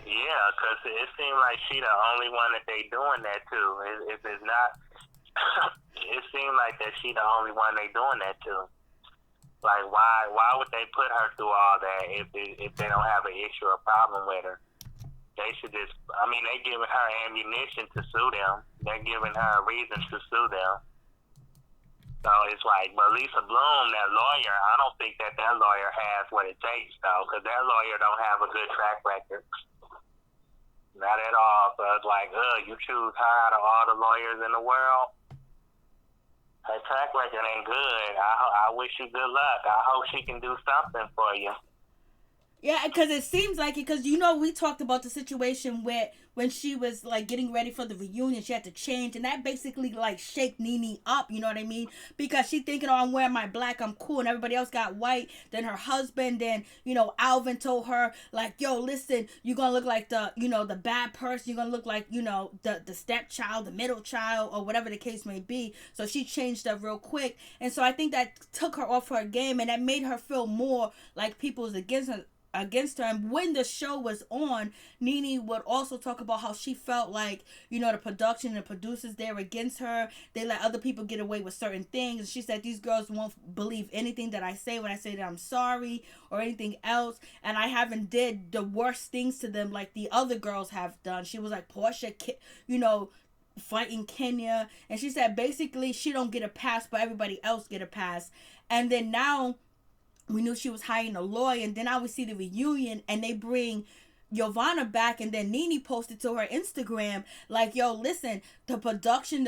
Yeah, because it seemed like she the only one that they doing that to. If it's not, it seemed like that she the only one they doing that to. Like, why would they put her through all that if they don't have an issue or problem with her? They should just, they giving her ammunition to sue them. They're giving her reasons to sue them. So it's like, but Lisa Bloom, that lawyer, I don't think that lawyer has what it takes, though, because that lawyer don't have a good track record. Not at all. So it's like, you choose her out of all the lawyers in the world. Her track record ain't good. I wish you good luck. I hope she can do something for you. Yeah, because it seems like it, because we talked about the situation where when she was like getting ready for the reunion, she had to change, and that basically like shake NeNe up, you know what I mean? Because she thinking, oh, I'm wearing my black, I'm cool, and everybody else got white. Then her husband, then Alvin told her like, yo, listen, you're gonna look like the the bad person, you're gonna look like the stepchild, the middle child, or whatever the case may be. So she changed up real quick, and so I think that took her off her game, and that made her feel more like people was against her. And when the show was on, NeNe would also talk about how she felt like, the production and the producers, they're against her. They let other people get away with certain things. And she said these girls won't believe anything that I say when I say that I'm sorry or anything else. And I haven't did the worst things to them like the other girls have done. She was like, Porsha, fighting Kenya. And she said basically she don't get a pass, but everybody else get a pass. And then now we knew she was hiring a lawyer, and then I would see the reunion, and they bring Yovanna back, and then NeNe posted to her Instagram, like, yo, listen, the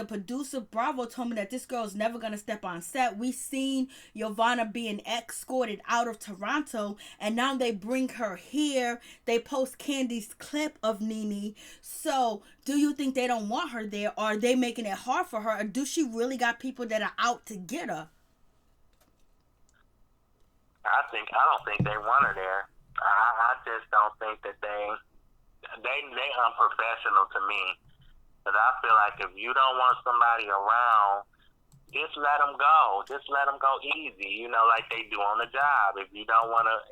producer, Bravo, told me that this girl's never gonna step on set. We seen Yovanna being escorted out of Toronto, and now they bring her here. They post Kandi's clip of NeNe. So, do you think they don't want her there, or are they making it hard for her, or do she really got people that are out to get her? I don't think they want her there. I just don't think that they unprofessional to me. Because I feel like if you don't want somebody around just let them go. Just let them go easy, you know, like they do on the job. If you don't want to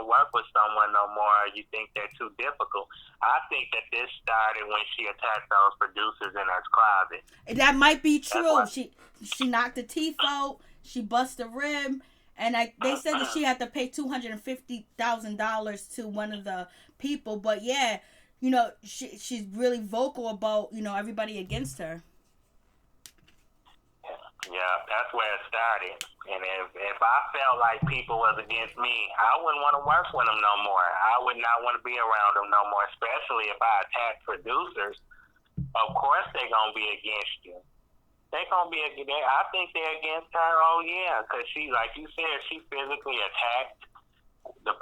work with someone no more, you think they're too difficult. I think that this started when she attacked those producers in her closet. That might be true. She knocked the teeth out. She busted a rib, and they said that she had to pay $250,000 to one of the people. But yeah, you know, she's really vocal about, you know, everybody against her. Yeah, that's where it started. And if I felt like people was against me, I wouldn't want to work with them no more. I would not want to be around them no more, especially if I attack producers. Of course they're going to be against you. They're going to be against, I think they're against her, oh yeah, because she, like you said, she physically attacked two of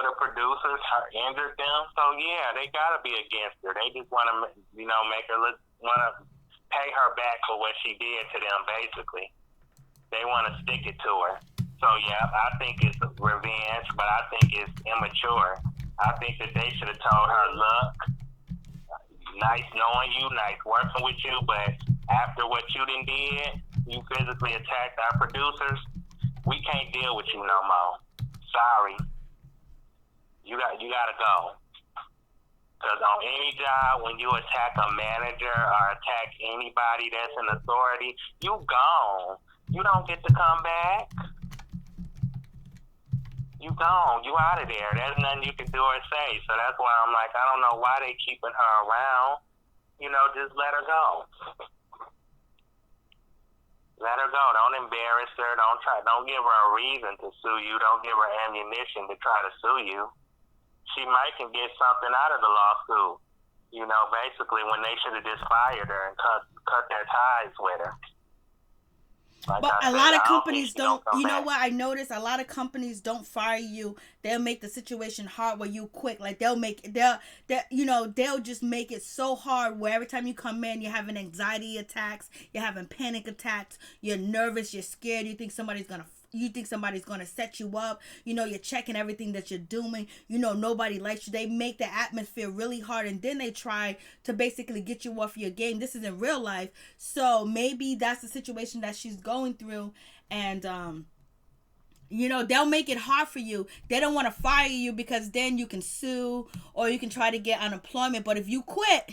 the producers, injured them. So yeah, they got to be against her. They just want to, you know, make her want to pay her back for what she did to them, basically. They want to stick it to her. So, yeah, I think it's revenge, but I think it's immature. I think that they should have told her, look, nice knowing you, nice working with you, but after what you done did, you physically attacked our producers, we can't deal with you no more. Sorry. You got to go. Because on any job, when you attack a manager or attack anybody that's in authority, you gone. You don't get to come back. You gone. You out of there. There's nothing you can do or say. So that's why I'm like, I don't know why they keeping her around. You know, just let her go. Let her go. Don't embarrass her. Don't give her a reason to sue you. Don't give her ammunition to try to sue you. She might can get something out of the lawsuit, you know, basically when they should have just fired her and cut their ties with her. Like but a lot of companies don't, you know what, I noticed a lot of companies don't fire you. They'll make the situation hard where you quit. Like they'll just make it so hard where every time you come in, you're having anxiety attacks, you're having panic attacks, you're nervous, you're scared, you think somebody's going to set you up. You know, you're checking everything that you're doing. You know, nobody likes you. They make the atmosphere really hard, and then they try to basically get you off your game. This is in real life. So maybe that's the situation that she's going through. And, you know, they'll make it hard for you. They don't want to fire you because then you can sue or you can try to get unemployment. But if you quit,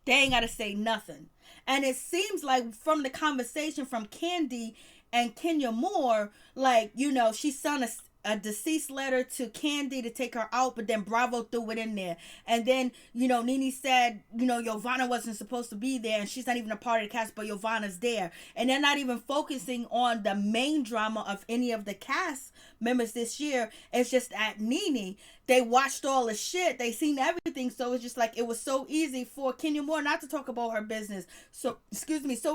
they ain't got to say nothing. And it seems like from the conversation from Kandi and Kenya Moore, like, you know, she sent a deceased letter to Kandi to take her out, but then Bravo threw it in there. And then, you know, NeNe said, you know, Yovanna wasn't supposed to be there, and she's not even a part of the cast, but Yovanna's there. And they're not even focusing on the main drama of any of the cast members this year. It's just at NeNe. They watched all the shit. They seen everything. So it's just like, it was so easy for Kenya Moore not to talk about her business. So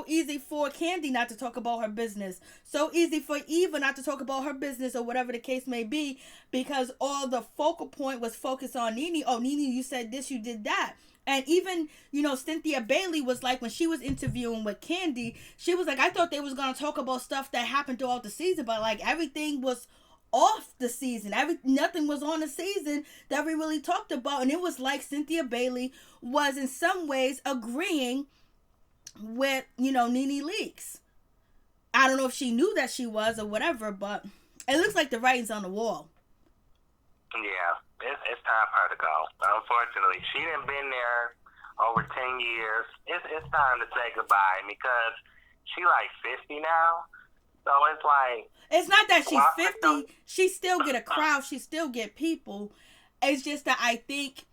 easy for Kandi not to talk about her business. So easy for Eva not to talk about her business or whatever the case may be, because all the focal point was focused on NeNe. Oh, NeNe, you said this, you did that. And even, you know, Cynthia Bailey was like, when she was interviewing with Kandi, she was like, I thought they was going to talk about stuff that happened throughout the season, but like everything was off the season. Nothing was on the season that we really talked about. And it was like Cynthia Bailey was in some ways agreeing with, you know, NeNe Leakes. I don't know if she knew that she was or whatever, but it looks like the writing's on the wall. Yeah, it's time for her to go. Unfortunately, she done been there over 10 years. It's time to say goodbye because she like 50 now. So it's like, it's not that she's 50. She still get a crowd. She still get people. It's just that I think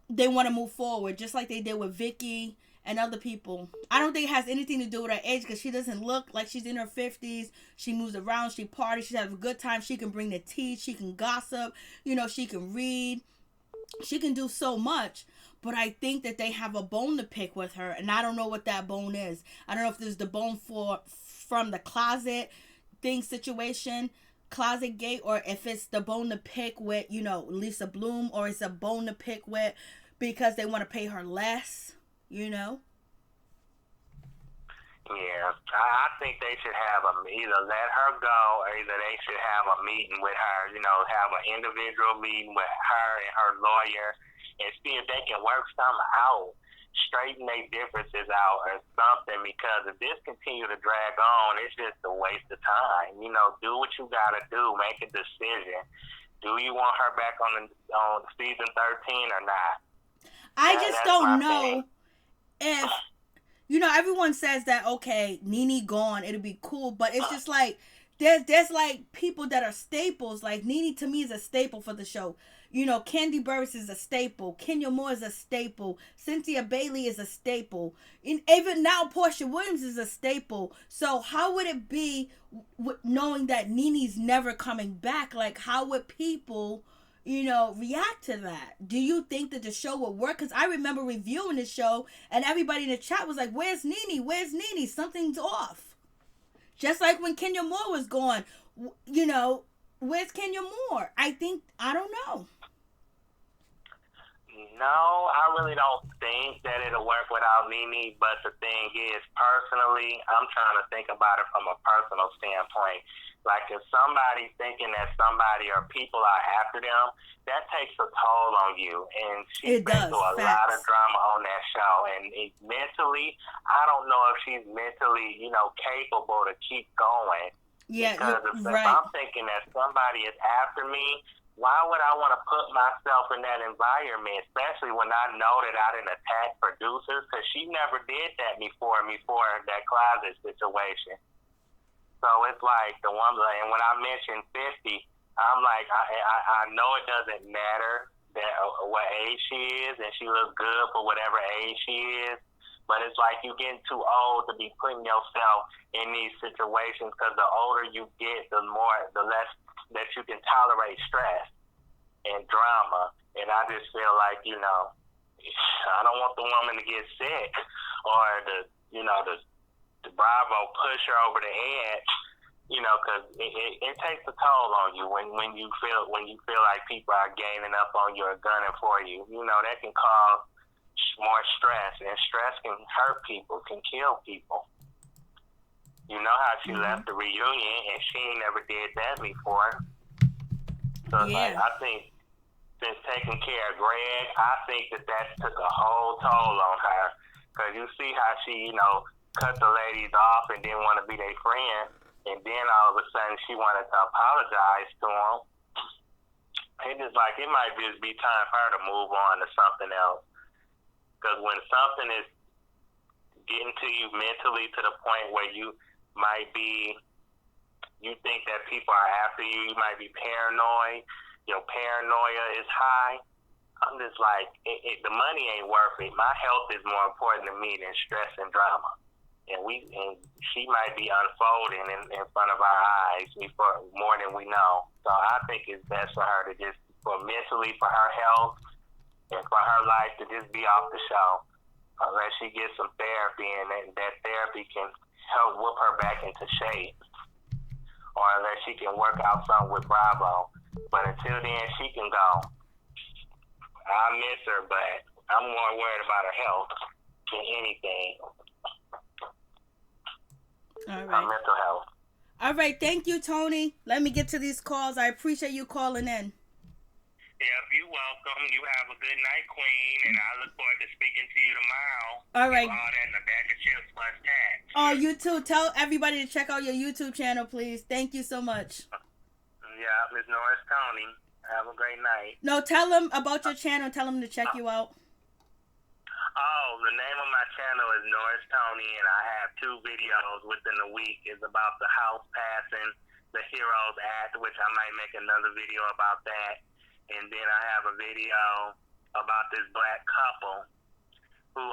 they want to move forward, just like they did with Vicky and other people. I don't think it has anything to do with her age, because she doesn't look like she's in her 50s. She moves around. She parties. She has a good time. She can bring the tea. She can gossip. You know, she can read. She can do so much. But I think that they have a bone to pick with her, and I don't know what that bone is. I don't know if there's the bone from the closet gate, or if it's the bone to pick with, you know, Lisa Bloom, or it's a bone to pick with because they want to pay her less, you know? Yeah, I think they should have either let her go, or either they should have a meeting with her, you know, have an individual meeting with her and her lawyer and see if they can work something out. straighten their differences out or something, because if this continue to drag on, it's just a waste of time. You know, do what you gotta do, make a decision. Do you want her back on season 13 or not? I just don't know thing. if, you know, everyone says that, okay, NeNe gone, it'll be cool, but it's just like, there's like people that are staples. Like NeNe to me is a staple for the show. You know, Kandi Burruss is a staple. Kenya Moore is a staple. Cynthia Bailey is a staple. And even now, Porsha Williams is a staple. So how would it be knowing that NeNe's never coming back? Like, how would people, you know, react to that? Do you think that the show would work? Because I remember reviewing the show and everybody in the chat was like, where's NeNe? Where's NeNe? Something's off. Just like when Kenya Moore was gone, you know, where's Kenya Moore? I don't know. No, I really don't think that it'll work without NeNe, but the thing is, personally, I'm trying to think about it from a personal standpoint. Like, if somebody's thinking that somebody or people are after them, that takes a toll on you. And she's been through a lot of drama on that show. And mentally, I don't know if she's mentally, you know, capable to keep going. Yeah, because if I'm thinking that somebody is after me, why would I want to put myself in that environment, especially when I know that I didn't attack producers? Because she never did that before that closet situation. So it's like the one, and when I mentioned 50, I'm like, I know it doesn't matter that what age she is, and she looks good for whatever age she is. But it's like you're getting too old to be putting yourself in these situations, because the older you get, the less that you can tolerate stress and drama. And I just feel like, you know, I don't want the woman to get sick or the Bravo push her over the edge, you know, because it takes a toll on you when you feel like people are gaining up on you or gunning for you. You know, that can cause more stress, and stress can hurt people, can kill people. You know how she left the reunion, and she never did that before. So like, I think since taking care of Greg, I think that took a whole toll on her. Because you see how she, you know, cut the ladies off and didn't want to be their friend, and then all of a sudden she wanted to apologize to them. It's just like, it might just be time for her to move on to something else. Because when something is getting to you mentally to the point where you think that people are after you, you might be paranoid, your paranoia is high. I'm just like, the money ain't worth it. My health is more important to me than stress and drama. And she might be unfolding in front of our eyes more than we know. So I think it's best for her to just, mentally, for her health, and for her life, to just be off the show unless she gets some therapy, and that therapy can help whip her back into shape, or unless she can work out something with Bravo. But until then, she can go. I miss her, but I'm more worried about her health than anything. All right. Her mental health. All right, thank you, Tony. Let me get to these calls. I appreciate you calling in. Yep, you're welcome. You have a good night, Queen, and I look forward to speaking to you tomorrow. All right. All that in the bag of chips plus tax. Oh, you too. Tell everybody to check out your YouTube channel, please. Thank you so much. Yeah, Ms. Norris Tony. Have a great night. No, tell them about your channel. Tell them to check you out. Oh, the name of my channel is Norris Tony, and I have 2 videos within the week. It's about the house passing, the Heroes Act, which I might make another video about that. And then I have a video about this black couple who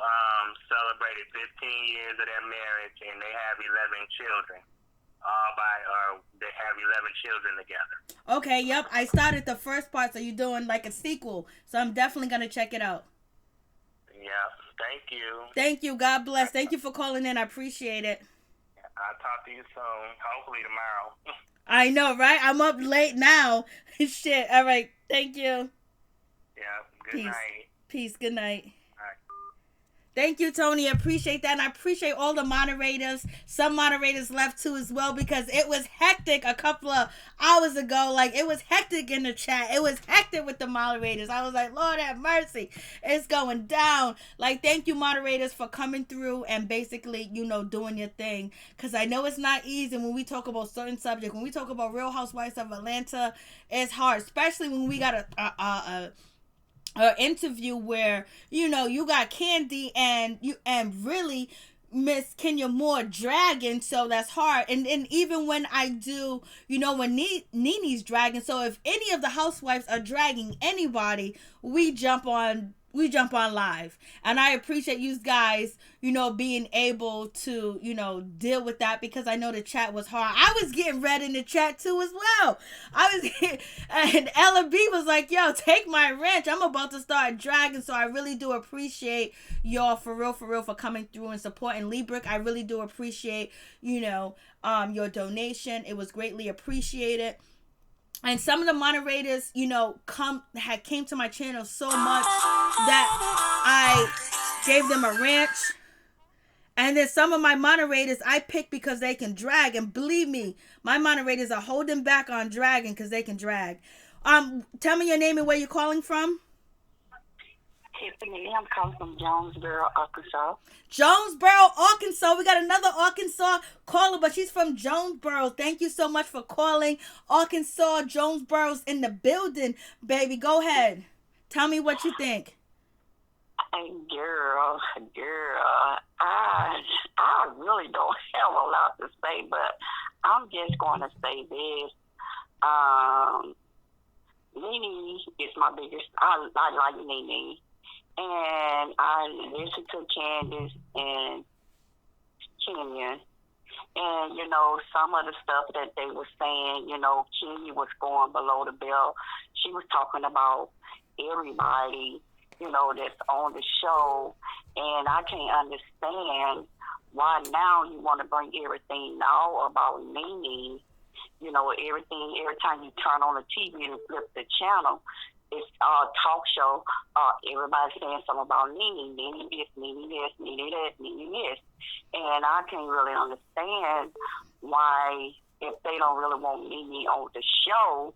celebrated 15 years of their marriage, and they have 11 children. They have 11 children together. Okay, yep. I started the first part, so you're doing like a sequel. So I'm definitely going to check it out. Yeah, thank you. Thank you. God bless. Thank you for calling in. I appreciate it. I'll talk to you soon. Hopefully tomorrow. I know, right? I'm up late now. Shit. All right. Thank you. Yeah. Good night. Peace. Good night. All right. Thank you, Tony. I appreciate that. And I appreciate all the moderators. Some moderators left too as well because it was hectic a couple of hours ago. Like, it was hectic in the chat. It was hectic with the moderators. I was like, Lord have mercy. It's going down. Like, thank you, moderators, for coming through and basically, you know, doing your thing. Because I know it's not easy when we talk about certain subjects. When we talk about Real Housewives of Atlanta, it's hard. Especially when we got a interview where, you know, you got Kandi and really Miss Kenya Moore dragging, so that's hard. And even when I do, you know, when NeNe's dragging, so if any of the housewives are dragging anybody, we jump on live. And I appreciate you guys, you know, being able to, you know, deal with that, because I know the chat was hard. I was getting red in the chat too as well. And Ella B was like, yo, take my wrench. I'm about to start dragging. So I really do appreciate y'all for real for coming through and supporting Lee Brick. I really do appreciate, you know, your donation. It was greatly appreciated. And some of the moderators, you know, came to my channel so much that I gave them a ranch. And then some of my moderators I picked because they can drag. And believe me, my moderators are holding back on dragging because they can drag. Tell me your name and where you're calling from. Tiffany, I'm calling from Jonesboro, Arkansas. Jonesboro, Arkansas. We got another Arkansas caller, but she's from Jonesboro. Thank you so much for calling. Arkansas, Jonesboro's in the building, baby. Go ahead. Tell me what you think. Hey, girl, I really don't have a lot to say, but I'm just going to say this. NeNe is my biggest. I like NeNe. And I listened to Candace and Kenya. And, you know, some of the stuff that they were saying, you know, Kenya was going below the belt. She was talking about everybody, you know, that's on the show. And I can't understand why now you want to bring everything now about NeNe. You know, everything, every time you turn on the TV and flip the channel, it's a talk show. Everybody's saying something about NeNe this, NeNe this, NeNe that, NeNe this. And I can't really understand why, if they don't really want NeNe on the show,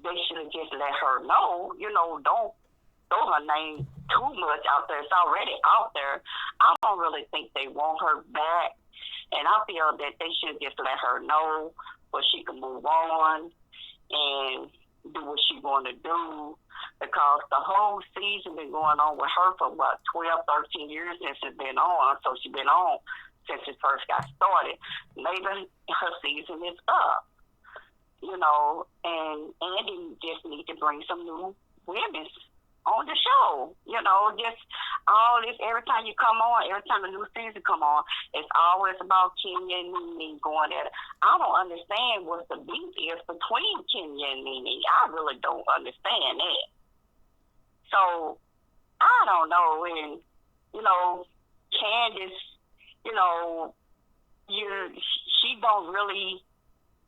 they should have just let her know. You know, don't throw her name too much out there. It's already out there. I don't really think they want her back. And I feel that they should just let her know so she can move on and do what she want to do, because the whole season been going on with her for 12, 13 years since it's been on. So she's been on since it first got started. Maybe her season is up, you know, and Andy just need to bring some new women on the show. You know, just all this, every time you come on, every time a new season come on, it's always about Kenya and NeNe going at it. I don't understand what the beef is between Kenya and NeNe. I really don't understand that. So, I don't know. And, you know, Candace, you know, she don't really,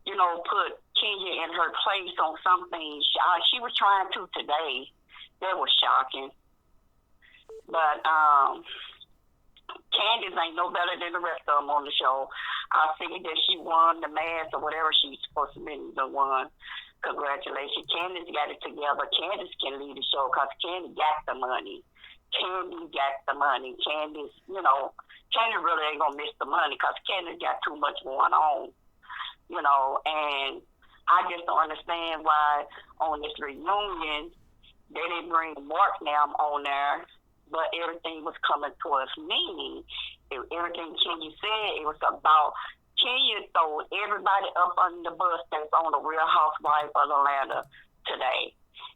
you know, put Kenya in her place on something. She was trying to today. That was shocking. But Candace ain't no better than the rest of them on the show. I think that she won the mask or whatever she's supposed to be the one. Congratulations. Candace got it together. Candace can lead the show because Candace got the money. Candace got the money. Candace, you know, Candace really ain't going to miss the money because Candace got too much going on, you know. And I just don't understand why on this reunion they didn't bring Mark now on there, but everything was coming towards NeNe. Everything Kenya said, it was about Kenya throwed everybody up under the bus that's on the Real Housewives of Atlanta today.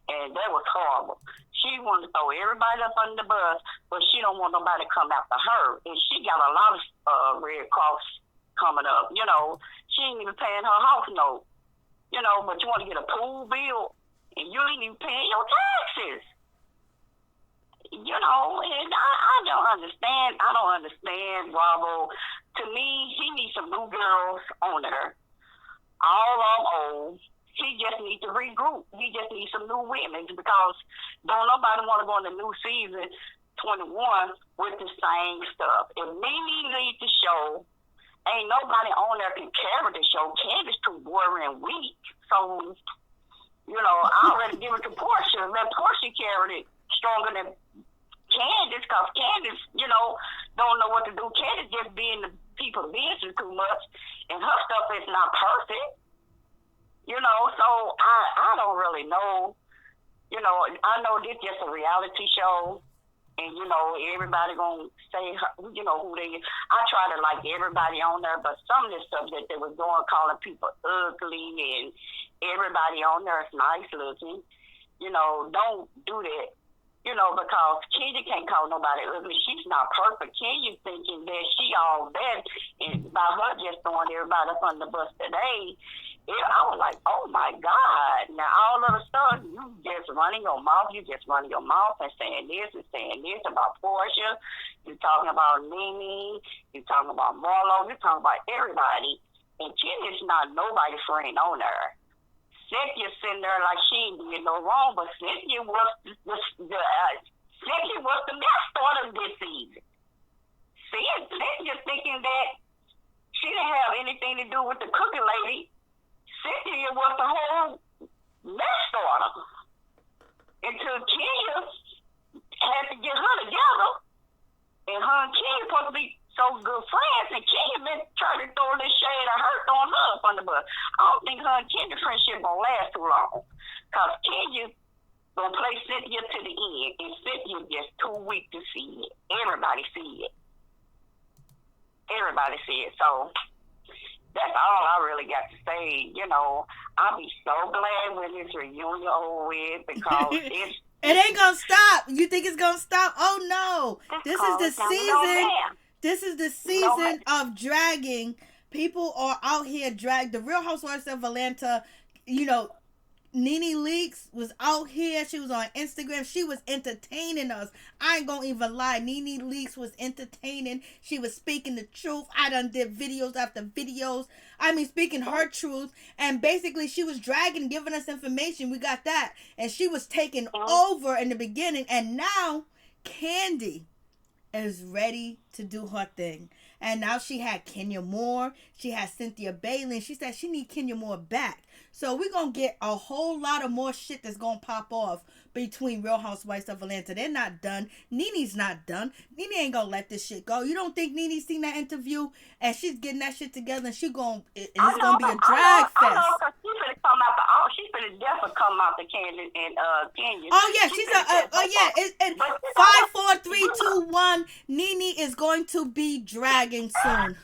And that was horrible. She wanted to throw everybody up under the bus, but she don't want nobody to come after her. And she got a lot of Red Cross coming up. You know, she ain't even paying her house note. You know, but you want to get a pool bill, and you ain't even paying your taxes. You know, and I don't understand. I don't understand, Bravo. To me, he needs some new girls on there. All of them old. He just needs to regroup. He just needs some new women because don't nobody want to go in the new season 21 with the same stuff. If NeNe leads the show, ain't nobody on there can carry the show. Candy's too boring and weak. So, I already give it to Porsha. Let Porsha carry it stronger than Candace, because Candace, don't know what to do. Candace just be in the people's business too much, and her stuff is not perfect. So I don't really know. I know this just a reality show, and everybody gonna say who they is. I try to like everybody on there, but some of the stuff that they were doing, calling people ugly, and everybody on there is nice looking. Don't do that. Because Kenya can't call nobody ugly. She's not perfect. Kenya thinking that she all that, and by her just throwing everybody up on the bus today, I was like, oh my God. Now all of a sudden, you just running your mouth and saying this about Porsha. You're talking about NeNe. You're talking about Marlo. You're talking about everybody. And Kenya's not nobody's friend on her. Cynthia sitting there like she ain't did no wrong, but Cynthia was the best starter this season. Cynthia thinking that she didn't have anything to do with the cooking lady. Cynthia was the whole best starter until Kenya had to get her together, and her and Kenya supposed to be so good friends, and Kenya been trying to throw this shade of hurt on her up on the bus. I don't think her and Kenya's friendship gonna last too long, because Kenya gonna play Cynthia to the end, and Cynthia just too weak to see it. Everybody see it. So that's all I really got to say. I'll be so glad when this reunion over with, because it's it ain't gonna stop. You think it's gonna stop? Oh no! This is the season. This is the season of dragging. People are out here drag. The Real Housewives of Atlanta, NeNe Leakes was out here. She was on Instagram. She was entertaining us. I ain't gonna even lie. NeNe Leakes was entertaining. She was speaking the truth. I done did videos after videos. Speaking her truth. And basically, she was dragging, giving us information. We got that. And she was taking over in the beginning. And now, Kandi is ready to do her thing. And now she had Kenya Moore. She had Cynthia Bailey. And she said she need Kenya Moore back. So we're going to get a whole lot of more shit that's going to pop off between Real Housewives of Atlanta. They're not done. NeNe's not done. NeNe ain't going to let this shit go. You don't think NeNe seen that interview and she's getting that shit together and it's going to be a drag fest. I know, because she's going to come out she's going to definitely come out to Candace and Kenya. Oh, yeah. It's 5, 4, 3, 2, 1. NeNe is going to be dragging soon.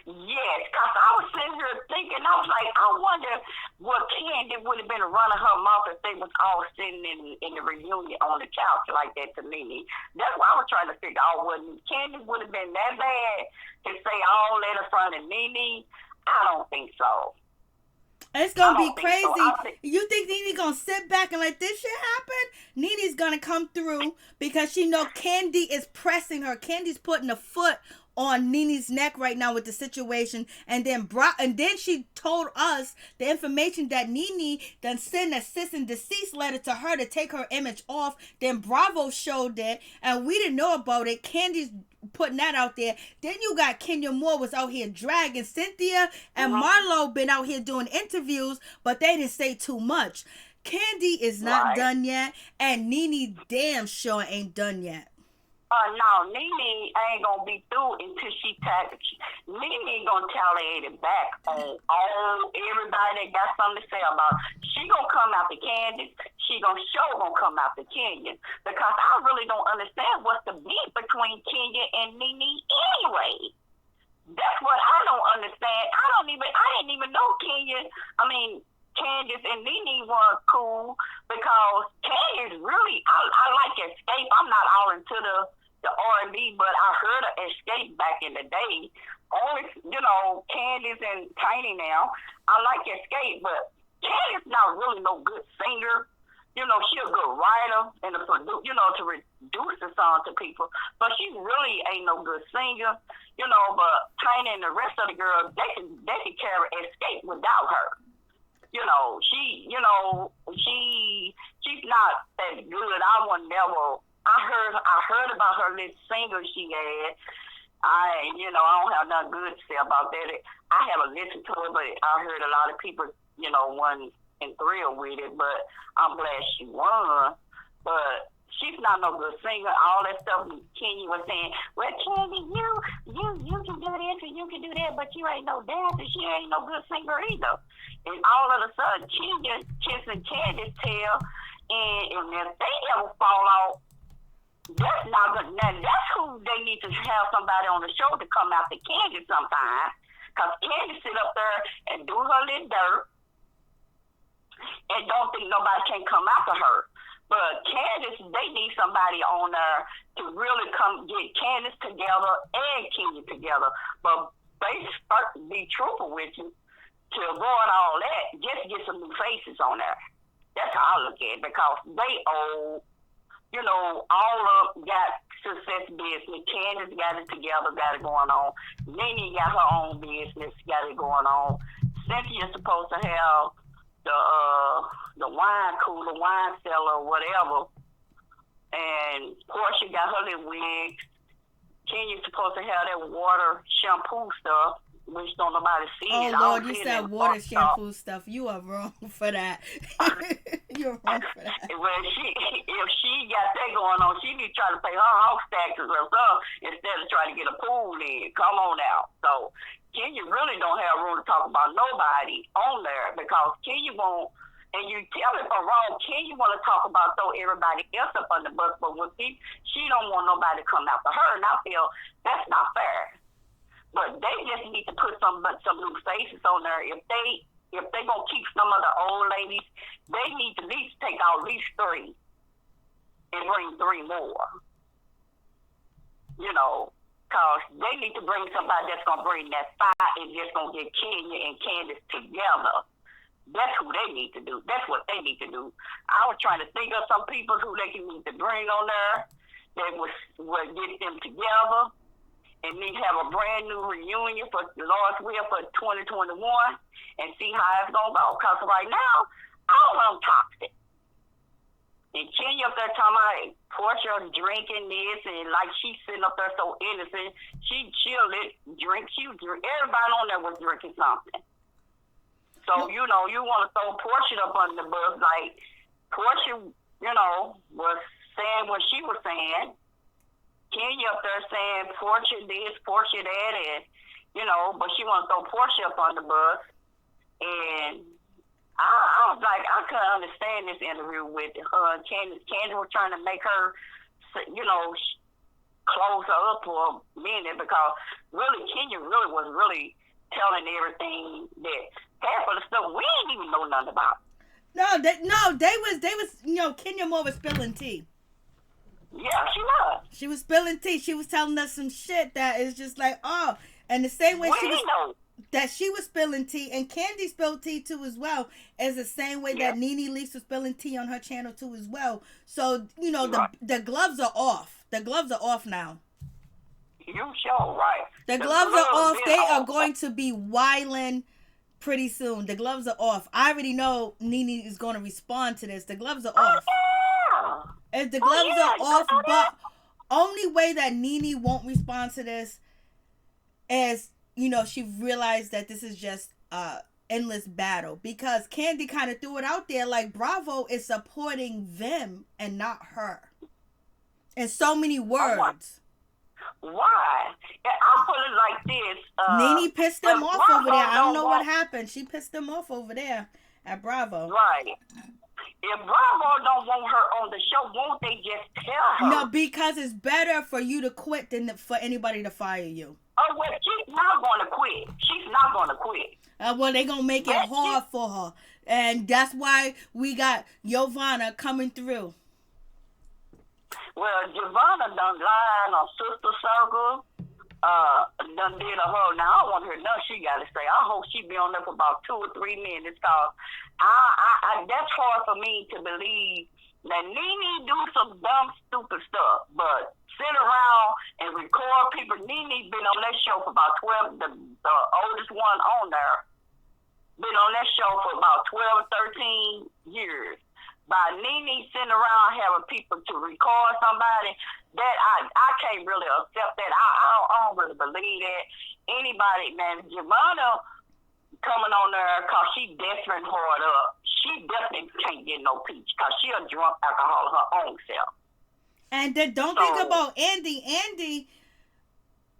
Yes, because I was sitting here thinking, I was like, I wonder what Kandi would have been running her mouth if they was all sitting in the reunion on the couch like that to NeNe. That's why I was trying to figure out what Kandi would have been that bad to say all that in front of NeNe. I don't think so. It's going to be crazy. You think NeNe going to sit back and let this shit happen? NeNe's going to come through because she know Kandi is pressing her. Kandi's putting a foot on NeNe's neck right now with the situation, and then she told us the information that NeNe done sent a cease and desist letter to her to take her image off. Then Bravo showed that, and we didn't know about it. Kandi's putting that out there. Then you got Kenya Moore was out here dragging. Cynthia and Marlo been out here doing interviews, but they didn't say too much. Kandi is not done yet, and NeNe damn sure ain't done yet. No, NeNe ain't gonna be through until she NeNe gonna tally it back on all everybody that got something to say about it. She gonna come out to Candace. She gonna come out to Kenya, because I really don't understand what's the beef between Kenya and NeNe anyway. That's what I don't understand. I didn't even know Candace and NeNe were cool, because Candace really, I like Escape. I'm not all into the R&B, but I heard of Escape back in the day. Only, Candace and Tiny now. I like Escape, but Candace not really no good singer. She a good writer and to reduce the song to people, but she really ain't no good singer. But Tiny and the rest of the girls, they can carry Escape without her. She's not that good. I would never I heard about her little single she had. I don't have nothing good to say about that. I haven't listened to it, but I heard a lot of people, wasn't thrilled with it. But I'm glad she won. But she's not no good singer. All that stuff Kenya was saying, well, Kandi, you can do this and you can do that, but you ain't no dancer. She ain't no good singer either. And all of a sudden, Kenya kissing Candy's tail, and if they ever fall out, that's not good. Now, that's who they need to have somebody on the show to come after Kandi sometime. Because Kandi sit up there and do her little dirt and don't think nobody can come after her. But Candace, they need somebody on there to really come get Candace together and Kenya together. But they start to be truthful with you to avoid all that. Just get some new faces on there. That's how I look at it, because they old. All up got success business. Candace got it together, got it going on. NeNe got her own business, got it going on. Cynthia's supposed to have the wine cooler, wine cellar, whatever. And Porsha got her little wigs. Kenya's supposed to have that water shampoo stuff, which don't nobody see it. Oh, Lord, you said water shampoo stuff. You are wrong for that. You're wrong for that. Well, if she got that going on, she need to try to pay her house taxes or something instead of trying to get a pool in. Come on out. So Kenya really don't have room to talk about nobody on there, because Kenya won't. And you tell me if I'm wrong, Kenya want to talk about throw everybody else up on the bus, but with she don't want nobody to come after her, and I feel that's not fair. But they just need to put some new faces on there. If they gonna keep some of the old ladies, they need to at least take out at least 3 and bring 3 more. Cause they need to bring somebody that's gonna bring that fire and just gonna get Kenya and Candace together. That's who they need to do. That's what they need to do. I was trying to think of some people who they can need to bring on there that would get them together and then have a brand new reunion for the Lord's will for 2021 and see how it's going to go. Because right now, all of them toxic. And Kenya up there talking about Porsha drinking this, and like she's sitting up there so innocent. She'll drink. Everybody on there was drinking something. So, you want to throw Porsha up under the bus. Like, Porsha, was saying what she was saying. Kenya up there saying Porsha this, Porsha that, and, but she want to throw Porsha up on the bus. And I was like, I couldn't understand this interview with her and Candace. Candace was trying to make her, close her up for a minute, because really, Kenya was telling everything that half of the stuff we didn't even know nothing about. They was Kenya Moore was spilling tea. Yeah, she was. She was spilling tea. She was telling us some shit that is just like, oh, and the same way she was spilling tea, and Kandi spilled tea too as well, is the same way that NeNe Leakes was spilling tea on her channel too as well. So, the gloves are off. The gloves are off now. You sure right. The gloves are off. They are going to be wilding pretty soon. The gloves are off. I already know NeNe is going to respond to this. The gloves are off. If the gloves are off, but only way that NeNe won't respond to this is, she realized that this is just endless battle, because Kandi kind of threw it out there like Bravo is supporting them and not her in so many words. Why? I'll put it like this. NeNe pissed them off over there. I don't know what happened. She pissed them off over there at Bravo. Right. If Bravo don't want her on the show, won't they just tell her? No, because it's better for you to quit than for anybody to fire you. Oh, well, she's not going to quit. She's not going to quit. Well, they're going to make it hard for her. And that's why we got Yovanna coming through. Well, Giovanna done lied on Sister Circle. Done did a whole. Now, I don't want to hear nothing she got to say. I hope she be on there for about 2 or 3 minutes, because that's hard for me to believe that NeNe do some dumb, stupid stuff, but sit around and record people. NeNe been on that show for about 12, the oldest one on there, been on that show for about 12 or 13 years. by NeNe sitting around having people to record somebody, that I can't really accept that. I don't really believe that. Anybody, man, Giovanna coming on there because she desperate hard up. She definitely can't get no peach because she a drunk alcohol her own self. And then don't think about Andy. Andy,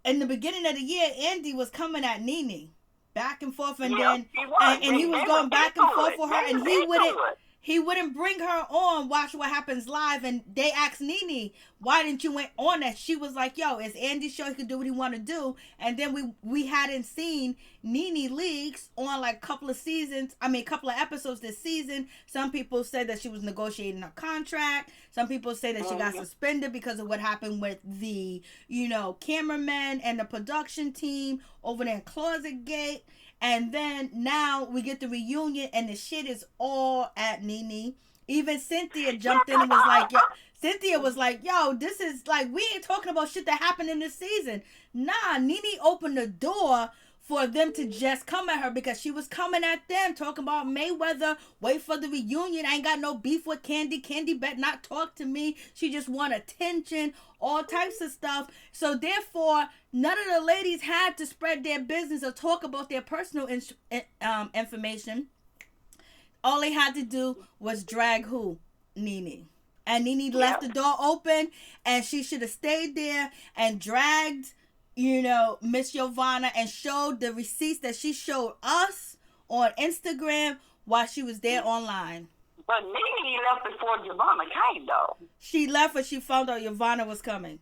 in the beginning of the year, Andy was coming at NeNe back and forth, and then he was going back and forth with her, and he wouldn't bring her on Watch What Happens Live. And they asked NeNe, why didn't you went on that? She was like, yo, it's Andy's show, he can do what he want to do. And then we hadn't seen NeNe Leakes on like a couple of episodes this season. Some people said that she was negotiating her contract. Some people say that she got suspended because of what happened with the, cameramen and the production team over there in Closet Gate. And then now we get the reunion, and the shit is all at NeNe. Even Cynthia jumped in and was like, yo, this is like, we ain't talking about shit that happened in this season. Nah, NeNe opened the door for them to just come at her because she was coming at them, talking about Mayweather, wait for the reunion. I ain't got no beef with Kandi. Kandi bet not talk to me. She just want attention, all types of stuff. So therefore, none of the ladies had to spread their business or talk about their personal information. All they had to do was drag who? NeNe. And NeNe left the door open, and she should have stayed there and dragged Miss Yovanna and showed the receipts that she showed us on Instagram while she was there online. But NeNe left before Yovanna came, though. She left when she found out Yovanna was coming.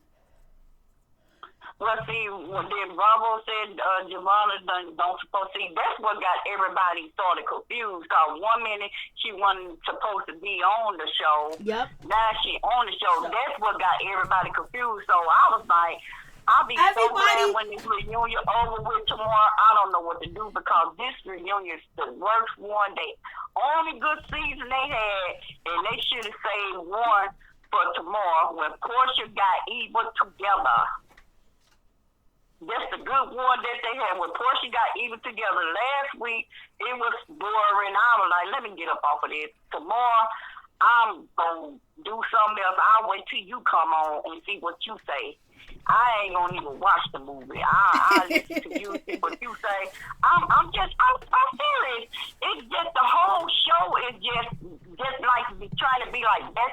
Well, see, then Bravo said Yovanna don't supposed to see. That's what got everybody sort of confused. Because 1 minute she wasn't supposed to be on the show. Yep. Now she on the show. That's what got everybody confused. So I was like, I'll be so glad when this reunion over with tomorrow. I don't know what to do because this reunion is the worst one. The only good season they had, and they should have saved one for tomorrow when Porsha got Eva together. That's the good one that they had when Porsha got Eva together. Last week, it was boring. I was like, let me get up off of this. Tomorrow, I'm going to do something else. I'll wait till you come on and see what you say. I ain't gonna even watch the movie. I listen to you, see what you say. I'm serious. It's just the whole show is just like trying to be like that.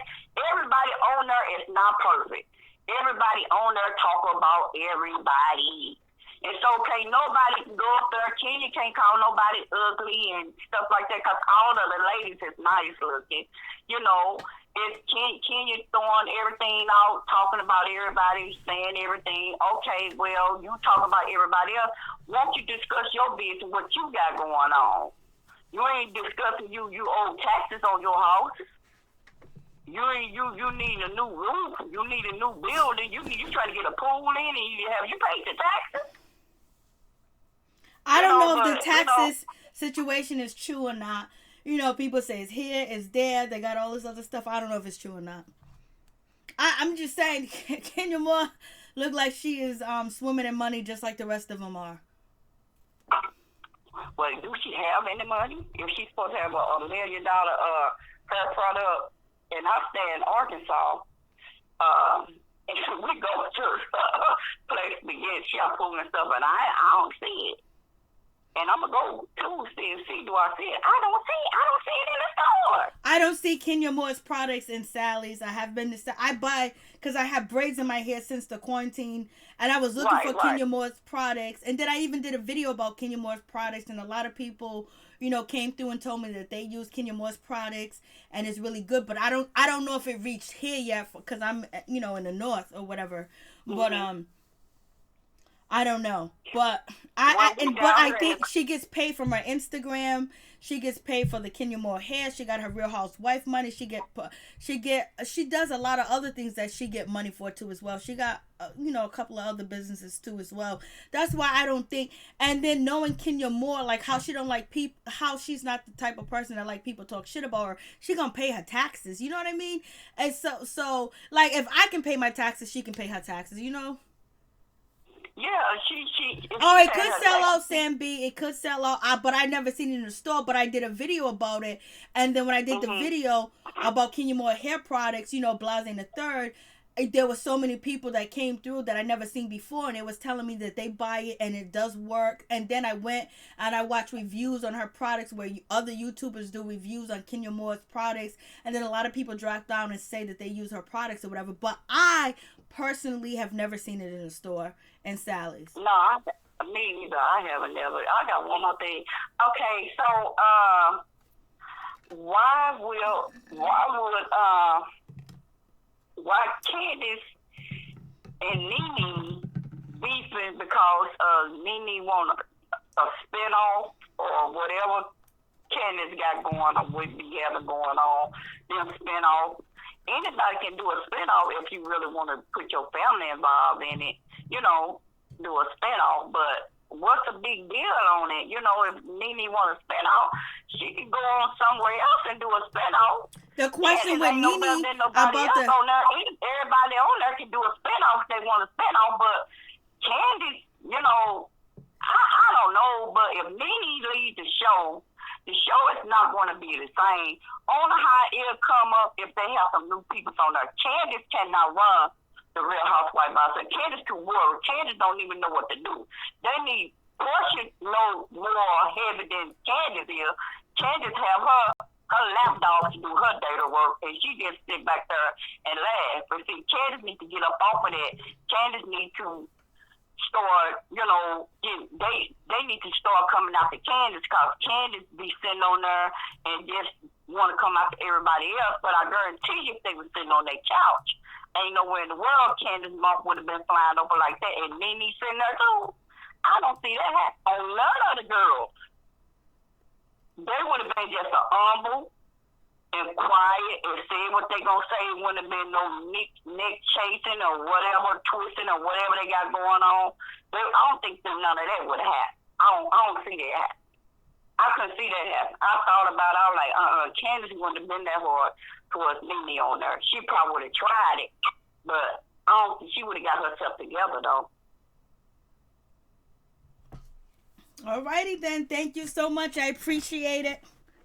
Everybody on there is not perfect. Everybody on there talk about everybody. It's okay. Nobody can go up there. Kenya can't call nobody ugly and stuff like that because all of the ladies is nice looking. It's Kenya throwing everything out, talking about everybody, saying everything. Okay, well, you talk about everybody else. Won't you discuss your business, what you got going on? You ain't discussing you owe taxes on your house. You need a new roof. You need a new building. You trying to get a pool in, and you paid the taxes. I don't know if the taxes situation is true or not. People say it's here, it's there. They got all this other stuff. I don't know if it's true or not. I'm just saying, Kenya Moore look like she is swimming in money just like the rest of them are. Well, do she have any money? If she's supposed to have a $1 million hair product, and I stay in Arkansas, and we go to place to get shampoo and stuff, and I don't see it. And I'm going to go Tuesday and see, do I see it? I don't see it in the store. I don't see Kenya Moore's products in Sally's. I have been to I buy, because I have braids in my hair since the quarantine, and I was looking for Kenya Moore's products. And then I even did a video about Kenya Moore's products, and a lot of people, came through and told me that they use Kenya Moore's products, and it's really good. But I don't know if it reached here yet, because I'm, in the north or whatever. Mm-hmm. But, I don't know, but I think she gets paid from her Instagram. She gets paid for the Kenya Moore hair. She got her Real Housewife money. She does a lot of other things that she get money for too as well. She got a couple of other businesses too as well. That's why I don't think. And then knowing Kenya Moore, like how she don't like people, how she's not the type of person that like people talk shit about her. She gonna pay her taxes. You know what I mean? And so like if I can pay my taxes, she can pay her taxes. she. Oh, it could sell out, Sam B. It could sell out, but I never seen it in the store. But I did a video about it, and then when I did the video about Kenya Moore hair products, you know, Blase the Third, there were so many people that came through that I never seen before, and it was telling me that they buy it and it does work. And then I went and I watched reviews on her products where other YouTubers do reviews on Kenya Moore's products, and then a lot of people drop down and say that they use her products or whatever. But I personally have never seen it in a store and Sally's. No, me either. I haven't never. I got one more thing. Okay, so why Candace and NeNe beefing because NeNe want a spinoff or whatever Candace got going on, what we have going on, them spinoff. Anybody can do a spinoff if you really want to put your family involved in it, you know, do a spinoff. But what's the big deal on it? You know, if NeNe want a spinoff, she can go on somewhere else and do a spinoff. The question with NeNe about everybody on there can do a spinoff if they want a spinoff, but Candace, you know, I don't know, but if NeNe leads the show is not going to be the same. Only how it'll come up if they have some new people on there. Candace cannot run the Real Housewives by herself. Candace too worried. Candace don't even know what to do. They need Porsha know more heavy than Candace is. Candace have her lapdog to do her data work, and she just sit back there and laugh. But see, Candace needs to get up off of that. Candace needs to start, you know, they need to start coming out to Candace, because Candace be sitting on there and just want to come out to everybody else. But I guarantee you, if they were sitting on their couch, ain't nowhere in the world Candace's mouth would have been flying over like that. And NeNe sitting there too. I don't see that happen on none of the girls. They would have been just a humble and quiet and saying what they gonna say. Wouldn't have been no neck chasing or whatever, twisting or whatever they got going on. I don't think that none of that would have happened. I don't see that happen. I couldn't see that happen. I thought about it. I was like, Candace wouldn't have been that hard towards NeNe on there. She probably would have tried it, but I don't think she would have got herself together though. Alrighty then. Thank you so much. I appreciate it.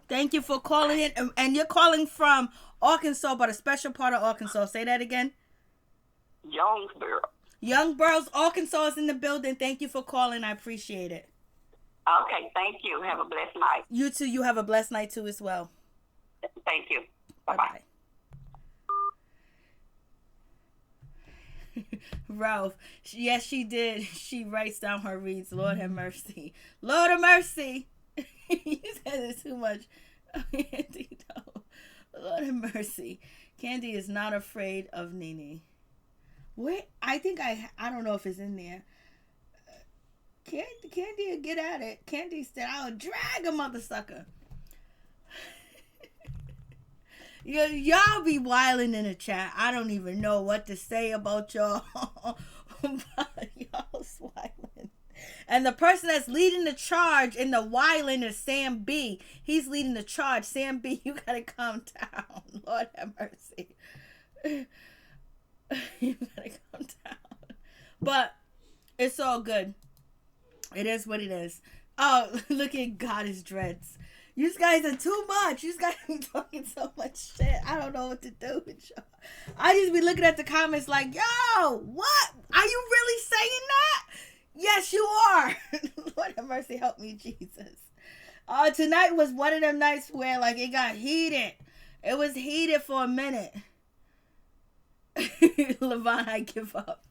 Thank you for calling in. And you're calling from Arkansas, but a special part of Arkansas. Say that again. Youngsboro, Arkansas is in the building. Thank you for calling. I appreciate it. Okay, thank you. Have a blessed night. You too. You have a blessed night too as well. Thank you. Bye-bye. Ralph, yes, she did. She writes down her reads. Lord have mercy. Lord have mercy. You said it too much. Lord have mercy. Kandi is not afraid of NeNe. Wait, I think I don't know if it's in there. Kandi will get at it. Kandi said, I'll drag a mother sucker. Y'all be wilding in the chat. I don't even know what to say about y'all. Y'all's wilding. And the person that's leading the charge in the wilding is Sam B. He's leading the charge. Sam B, you gotta calm down. Lord have mercy. You gotta calm down. But it's all good. It is what it is. Oh, look at Goddess Dreads. You guys are too much. You guys be talking so much shit. I don't know what to do with y'all. I just be looking at the comments like, yo, what? Are you really saying that? Yes, you are. Lord have mercy, help me, Jesus. Tonight was one of them nights where, like, it got heated. It was heated for a minute. Levon, I give up.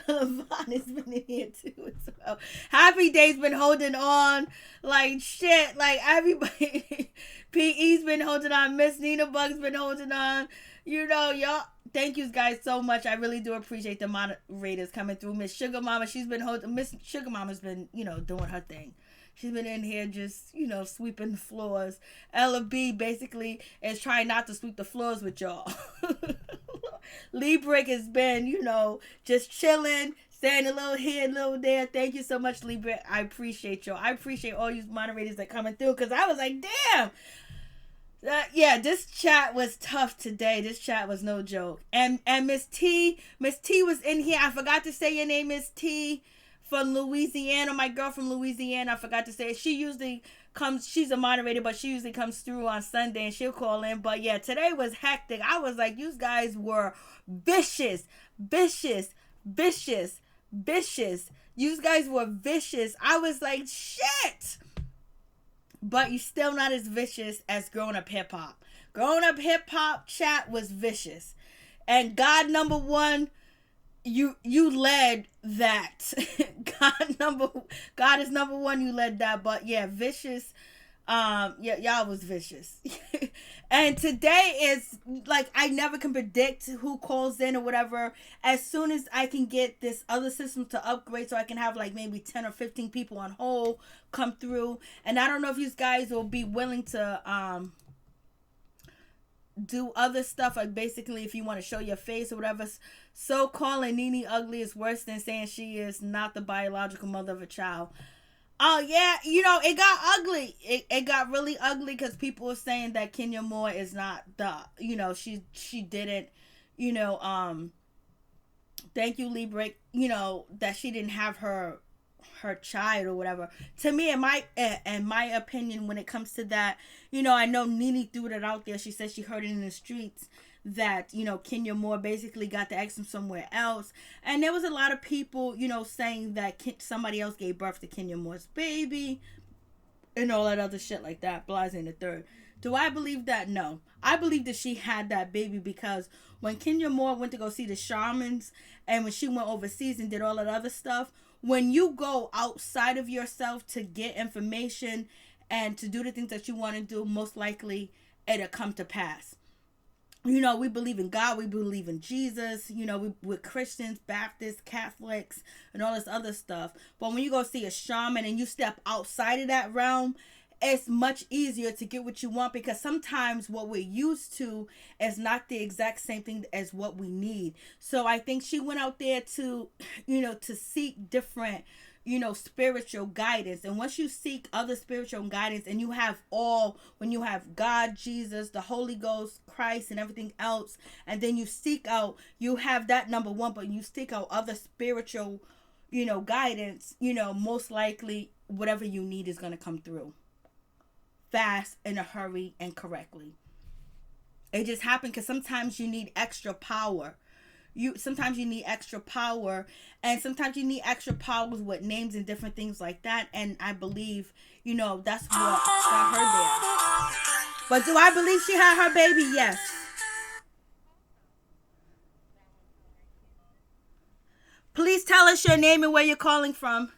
Levon has been in here too as well. Happy Day's been holding on like shit. Like everybody. PE's been holding on. Miss Nina Bug's been holding on. You know, y'all. Thank you guys so much. I really do appreciate the moderators coming through. Miss Sugar Mama, she's been holding. Miss Sugar Mama's been, you know, doing her thing. She's been in here just, you know, sweeping the floors. Ella B basically is trying not to sweep the floors with y'all. Lee Brick has been, you know, just chilling, saying a little here, a little there. Thank you so much, Lee Brick. I appreciate y'all. I appreciate all you moderators that coming through, because I was like, damn. Yeah, this chat was tough today. This chat was no joke. And Miss T was in here. I forgot to say your name, Miss T. from Louisiana, my girl from Louisiana, I forgot to say it. She usually comes, she's a moderator, but she usually comes through on Sunday and she'll call in. But yeah, today was hectic. I was like, you guys were vicious. You guys were vicious. I was like, shit. But you're still not as vicious as Growing Up Hip Hop. Growing Up Hip Hop chat was vicious. And God number one, you led that. God is number one, you led that. But yeah, vicious. Y'all was vicious. And today is like, I never can predict who calls in or whatever. As soon as I can get this other system to upgrade so I can have like maybe 10 or 15 people on hold come through. And I don't know if you guys will be willing to do other stuff, like basically if you want to show your face or whatever. So calling NeNe ugly is worse than saying she is not the biological mother of a child. Oh yeah, it got ugly. It got really ugly because people were saying that Kenya Moore is not the, she didn't, thank you, Lee Brick, that she didn't have her child or whatever. To me, in my opinion, when it comes to that, I know NeNe threw it out there. She said she heard it in the streets that, Kenya Moore basically got the ex from somewhere else. And there was a lot of people, saying that somebody else gave birth to Kenya Moore's baby and all that other shit like that. Blase in the third. Do I believe that? No. I believe that she had that baby because when Kenya Moore went to go see the shamans and when she went overseas and did all that other stuff, when you go outside of yourself to get information and to do the things that you want to do, most likely it'll come to pass. We believe in God, we believe in Jesus, we're Christians, Baptists, Catholics, and all this other stuff. But when you go see a shaman and you step outside of that realm, it's much easier to get what you want because sometimes what we're used to is not the exact same thing as what we need. So I think she went out there to, to seek different, spiritual guidance. And once you seek other spiritual guidance and you have when you have God, Jesus, the Holy Ghost, Christ, and everything else, and then you seek out, you have that number one, but you seek out other spiritual, guidance, most likely whatever you need is going to come through fast, in a hurry, and correctly. It just happened because sometimes you need extra power. Sometimes you need extra power, and sometimes you need extra powers with names and different things like that. And I believe, that's what got her there. But do I believe she had her baby? Yes. Please tell us your name and where you're calling from.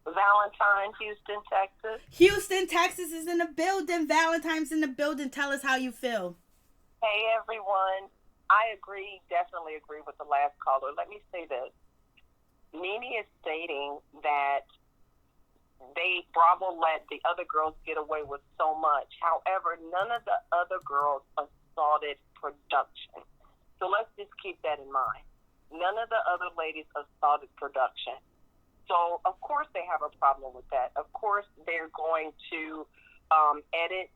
Valentine, Houston, Texas. Houston, Texas is in the building. Valentine's in the building. Tell us how you feel. Hey, everyone. I definitely agree with the last caller. Let me say this. NeNe is stating that Bravo let the other girls get away with so much. However, none of the other girls assaulted production. So let's just keep that in mind. None of the other ladies assaulted production. So, of course, they have a problem with that. Of course, they're going to edit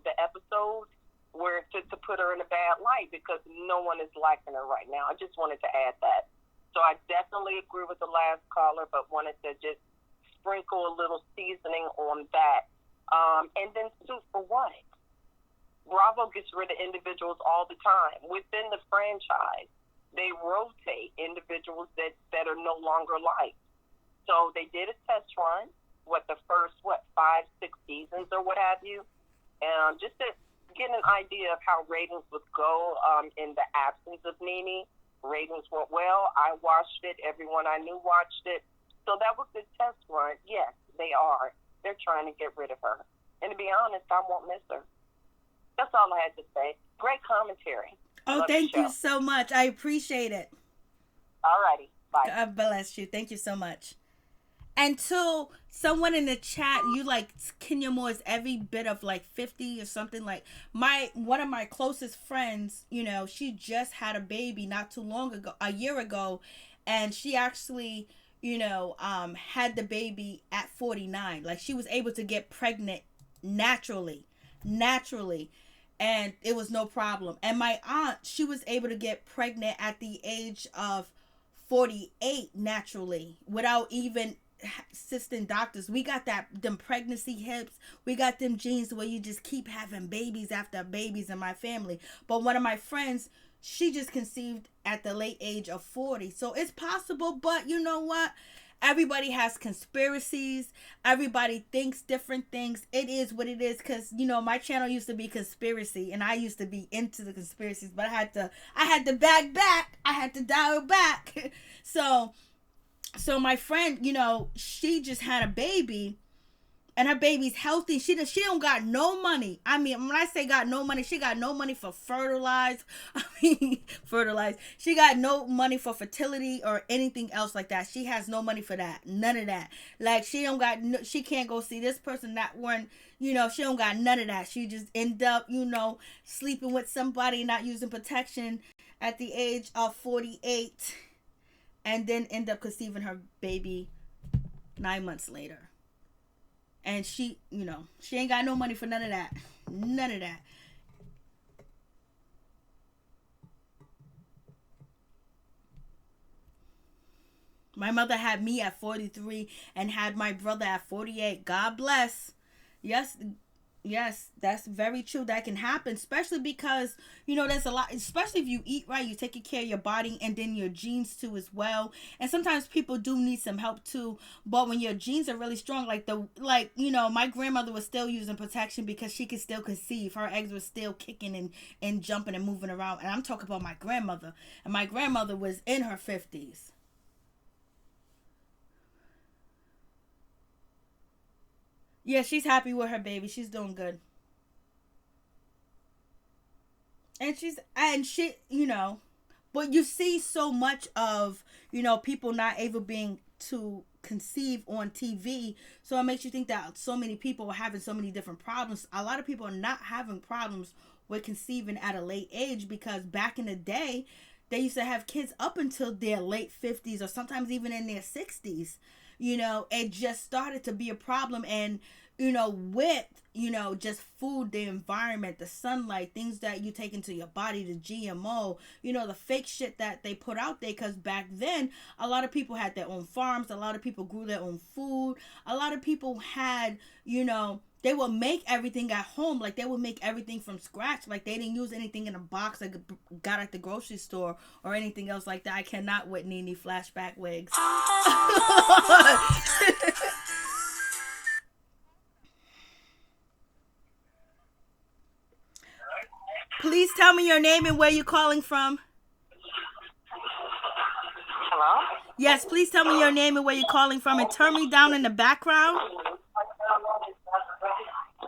the episode where to put her in a bad light because no one is liking her right now. I just wanted to add that. So I definitely agree with the last caller, but wanted to just sprinkle a little seasoning on that. And then sue for what? Bravo gets rid of individuals all the time. Within the franchise, they rotate individuals that are no longer liked. So they did a test run with the first, 5-6 seasons or what have you. And just to get an idea of how ratings would go in the absence of NeNe, ratings went well. I watched it. Everyone I knew watched it. So that was the test run. Yes, they are. They're trying to get rid of her. And to be honest, I won't miss her. That's all I had to say. Great commentary. Oh, thank you so much. I appreciate it. All righty. Bye. God bless you. Thank you so much. And to someone in the chat, you like Kenya Moore is every bit of like 50 or something. Like one of my closest friends, she just had a baby not too long ago, a year ago. And she actually, had the baby at 49. Like she was able to get pregnant naturally. And it was no problem. And my aunt, she was able to get pregnant at the age of 48 naturally without even assisting doctors. We got them pregnancy hips. We got them genes where you just keep having babies after babies in my family. But one of my friends, she just conceived at the late age of 40. So it's possible, but you know what? Everybody has conspiracies. Everybody thinks different things. It is what it is, because you know my channel used to be conspiracy, and I used to be into the conspiracies, but I had to back. I had to dial back. So my friend, you know, she just had a baby, and her baby's healthy. She don't got no money. I mean, when I say got no money, she got no money for fertilize. She got no money for fertility or anything else like that. She has no money for that. None of that. Like, she can't go see this person, that one. You know, she don't got none of that. She just end up, you know, sleeping with somebody, not using protection at the age of 48. And then end up conceiving her baby 9 months later. And she, you know, she ain't got no money for none of that. None of that. My mother had me at 43 and had my brother at 48. God bless. Yes, that's very true. That can happen, especially because, you know, there's a lot, especially if you eat right, you taking care of your body and then your genes too as well. And sometimes people do need some help too. But when your genes are really strong, you know, my grandmother was still using protection because she could still conceive. Her eggs were still kicking and jumping and moving around. And I'm talking about my grandmother. And my grandmother was in her 50s. Yeah, she's happy with her baby. She's doing good. And she, you know, but you see so much of, you know, people not able being to conceive on TV. So it makes you think that so many people are having so many different problems. A lot of people are not having problems with conceiving at a late age, because back in the day, they used to have kids up until their late 50s or sometimes even in their 60s. You know, it just started to be a problem. And, you know, with, you know, just food, the environment, the sunlight, things that you take into your body, the GMO, you know, the fake shit that they put out there. Because back then, a lot of people had their own farms. A lot of people grew their own food. A lot of people had, you know, they would make everything at home. Like, they would make everything from scratch. Like, they didn't use anything in a box like got at the grocery store or anything else like that. I cannot with NeNe flashback wigs. Please tell me your name and where you're calling from. Hello? Yes, please tell me your name and where you're calling from, and turn me down in the background.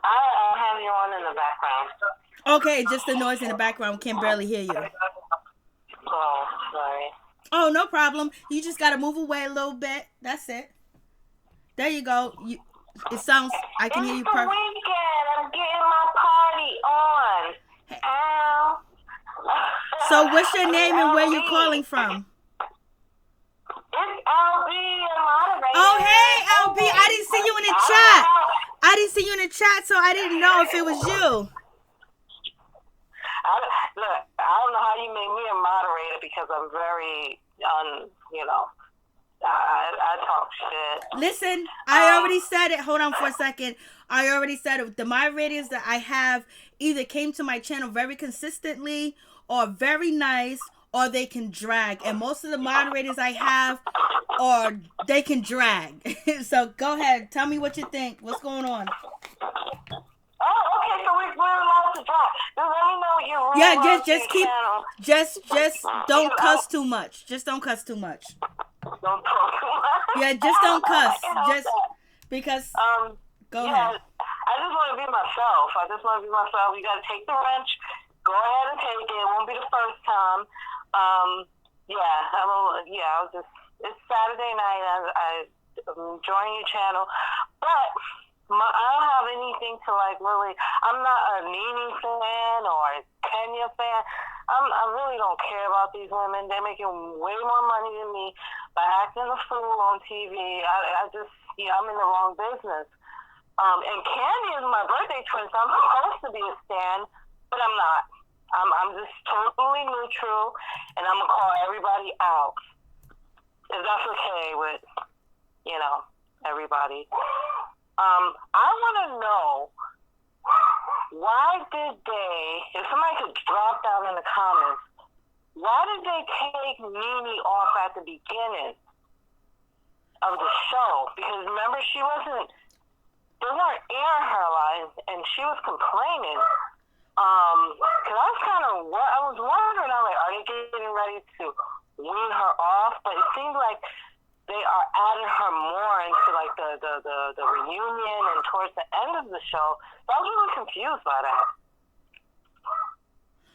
I have you on in the background. Okay, just the noise in the background. Can barely hear you. Oh, sorry. Oh, no problem. You just got to move away a little bit. That's it. There you go. It sounds, I can hear you perfect. It's the weekend. I'm getting my party on. Ow. So what's your name and where you calling from? It's LB and moderator. Oh, hey, LB. I didn't see you in the chat. I didn't see you in the chat, so I didn't know if it was you. Look, I don't know how you made me a moderator, because I'm very, you know, I talk shit. Listen, I already said it. Hold on for a second. I already said it. The moderators that I have either came to my channel very consistently or very nice, or they can drag. And most of the moderators I have, or they can drag. So go ahead. Tell me what you think. What's going on? Oh, okay. So we're allowed to drag. Just let me know what you really Yeah, just keep, just don't cuss too much. Just don't cuss too much. Don't talk too much. Yeah, just don't cuss. Just because. Go ahead. I just want to be myself. You got to take the wrench. Go ahead and take it. It won't be the first time. It's Saturday night. I'm enjoying your channel, but I don't have anything to really. I'm not a NeNe fan or a Kenya fan. I really don't care about these women. They're making way more money than me by acting a fool on TV. I'm in the wrong business. And Kandi is my birthday twin, so I'm supposed to be a stan, but I'm not. I'm just totally neutral, and I'm gonna call everybody out. if that's okay with, everybody. I want to know, why did they, if somebody could drop down in the comments, why did they take NeNe off at the beginning of the show? Because remember, they weren't airing her live, and she was complaining. Because I was wondering, are they getting ready to wean her off? But it seems like they are adding her more into like the reunion and towards the end of the show. So I was really confused by that.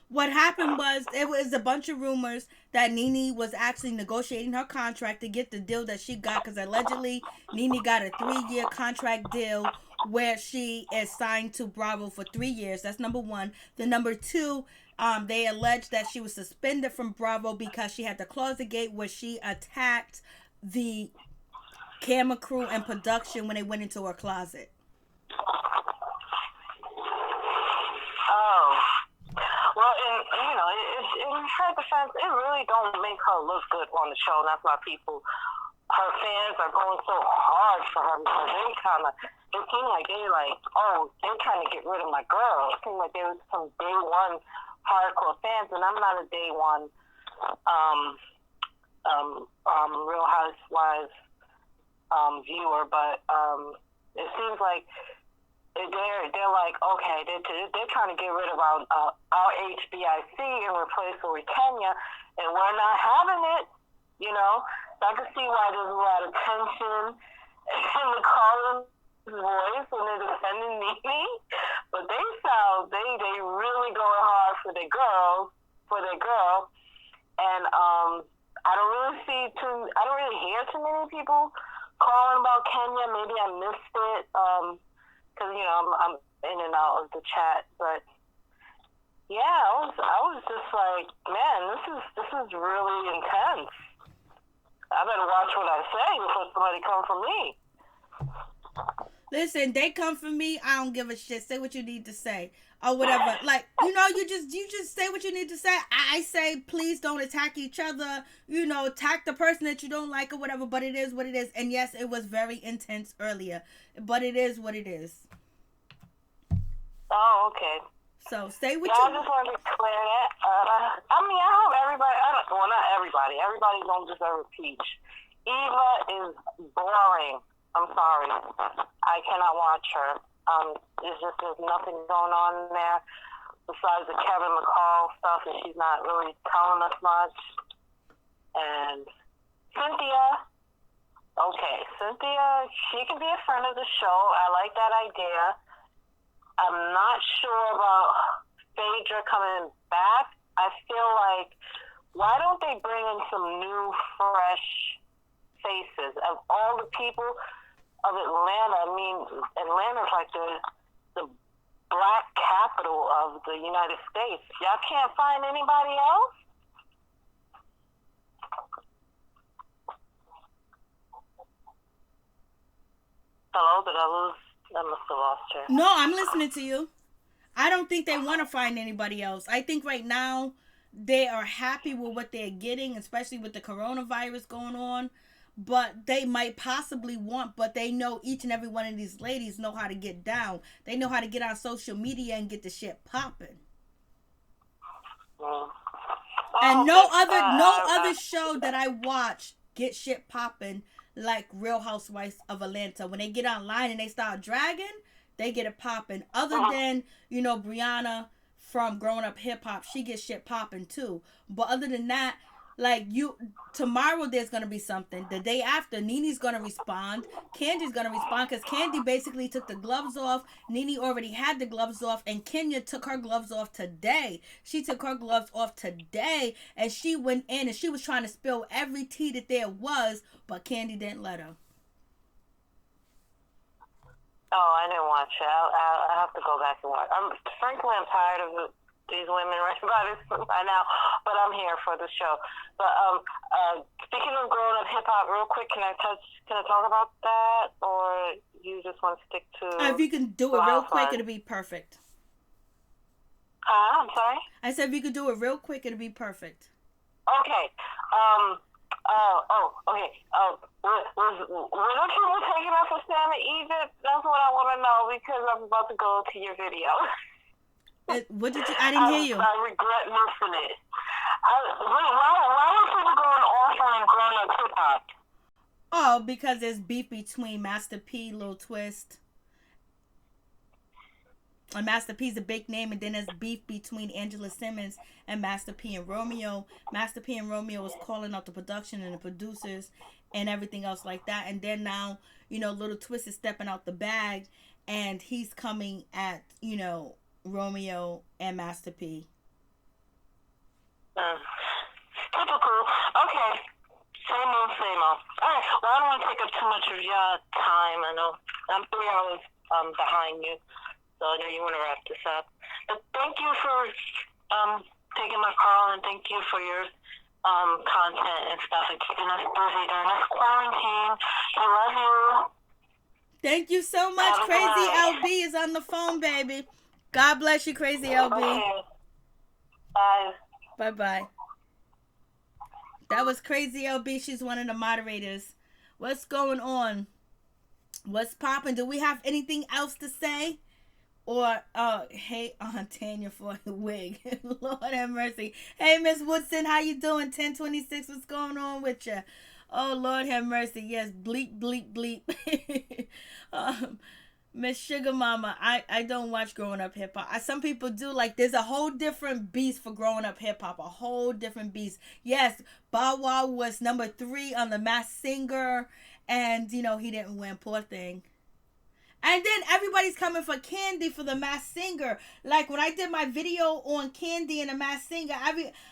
What happened was, it was a bunch of rumors that NeNe was actually negotiating her contract to get the deal that she got, because allegedly NeNe got a 3-year contract deal where she is signed to Bravo for 3 years. That's number one. Then number two, they alleged that she was suspended from Bravo because she had the Closet Gate where she attacked the camera crew and production when they went into her closet. Oh. Well, in her defense, it really don't make her look good on the show. That's why her fans are going so hard for her, because it seemed like they're trying to get rid of my girl. It seemed like there was some day one hardcore fans, and I'm not a day one Real Housewives viewer, but it seems like they're like, okay, they're trying to get rid of our HBIC and replace it with Kenya, and we're not having it, So I can see why there's a lot of tension in the Collins voice when they're defending NeNe, but they really going hard for their girl, and I don't really hear too many people calling about Kenya. Maybe I missed it, because I'm in and out of the chat, but yeah, I was just like, man, this is really intense. I better watch what I say before somebody come for me. Listen, they come for me, I don't give a shit. Say what you need to say. Or whatever. Like, you just say what you need to say. I say, please don't attack each other. Attack the person that you don't like or whatever. But it is what it is. And yes, it was very intense earlier. But it is what it is. Oh, okay. So, say what I just wanted to clear that. I hope everybody, not everybody. Everybody don't deserve a peach. Eva is boring. I'm sorry. I cannot watch her. There's nothing going on in there besides the Kevin McCall stuff, and she's not really telling us much. And Cynthia, she can be a friend of the show. I like that idea. I'm not sure about Phaedra coming back. I feel like, why don't they bring in some new, fresh faces? Of all the people of Atlanta, Atlanta's like the black capital of the United States. Y'all can't find anybody else? Hello, did I lose? I must have lost her. No, I'm listening to you. I don't think they want to find anybody else. I think right now they are happy with what they're getting, especially with the coronavirus going on. But they might possibly want, but they know each and every one of these ladies know how to get down. They know how to get on social media and get the shit popping. And no other show that I watch get shit popping like Real Housewives of Atlanta. When they get online and they start dragging, they get it popping. Other than, Brianna from Growing Up Hip Hop, she gets shit popping too. But other than that, tomorrow there's going to be something. The day after, NeNe's going to respond. Kandi's going to respond because Kandi basically took the gloves off. NeNe already had the gloves off, and Kenya took her gloves off today. She took her gloves off today, and she went in and she was trying to spill every tea that there was, but Kandi didn't let her. Oh, I didn't watch it. I have to go back and watch. I'm tired of these women right now, but I'm here for the show. But speaking of Growing Up Hip Hop, real quick, can I talk about that, or you just want to stick to? If you can do it real quick, it'll be perfect. I'm sorry. I said if you could do it real quick, it'll be perfect. Okay. Okay. What you were taking us to stand in Egypt? That's what I want to know because I'm about to go to your video. What did you? I didn't hear you. I regret missing it. Why were people going off on growing up hip hop? Oh, because there's beef between Master P, Lil Twist. And Master P's a big name, and then there's beef between Angela Simmons and Master P and Romeo. Master P and Romeo was calling out the production and the producers and everything else like that. And then now, Lil Twist is stepping out the bag, and he's coming at, Romeo and Master P. Typical. Okay. Same old. All right. Well, I don't want to take up too much of your time. I know I'm 3 hours behind you. So I know you want to wrap this up. But thank you for taking my call, and thank you for your content and stuff and keeping us busy during this quarantine. I love you. Thank you so much. Crazy LB is on the phone, baby. God bless you, Crazy LB. Okay. Bye. Bye-bye. That was Crazy LB. She's one of the moderators. What's going on? What's popping? Do we have anything else to say? Or, hey, Aunt Tanya for a wig. Lord have mercy. Hey, Miss Woodson, how you doing? 1026, what's going on with you? Oh, Lord have mercy. Yes, bleep, bleep, bleep. Miss Sugar Mama, I don't watch growing up hip hop. Some people do. Like, there's a whole different beast for growing up hip hop. A whole different beast. Yes, Bow Wow was number 3 on the Masked Singer. And, he didn't win. Poor thing. And then everybody's coming for Kandi for the Masked Singer. Like, when I did my video on Kandi and the Masked Singer,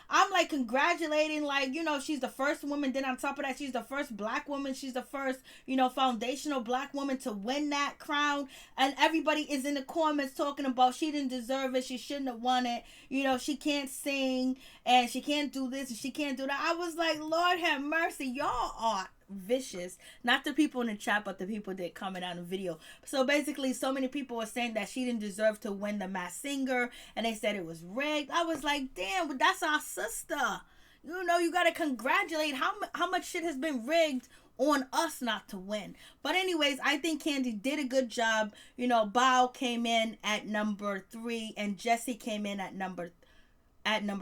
I'm like congratulating, like, she's the first woman. Then on top of that, she's the first black woman. She's the first, foundational black woman to win that crown. And everybody is in the comments talking about she didn't deserve it. She shouldn't have won it. She can't sing and she can't do this and she can't do that. I was like, Lord have mercy. Y'all are vicious. Not the people in the chat, but the people that comment on the video. So basically, so many people were saying that she didn't deserve to win the Masked Singer, and they said it was rigged. I was like, damn, but that's our sister. You gotta congratulate how much shit has been rigged on us not to win. But anyways, I think Kandi did a good job. Bow came in at number 3, and Jesse came in at number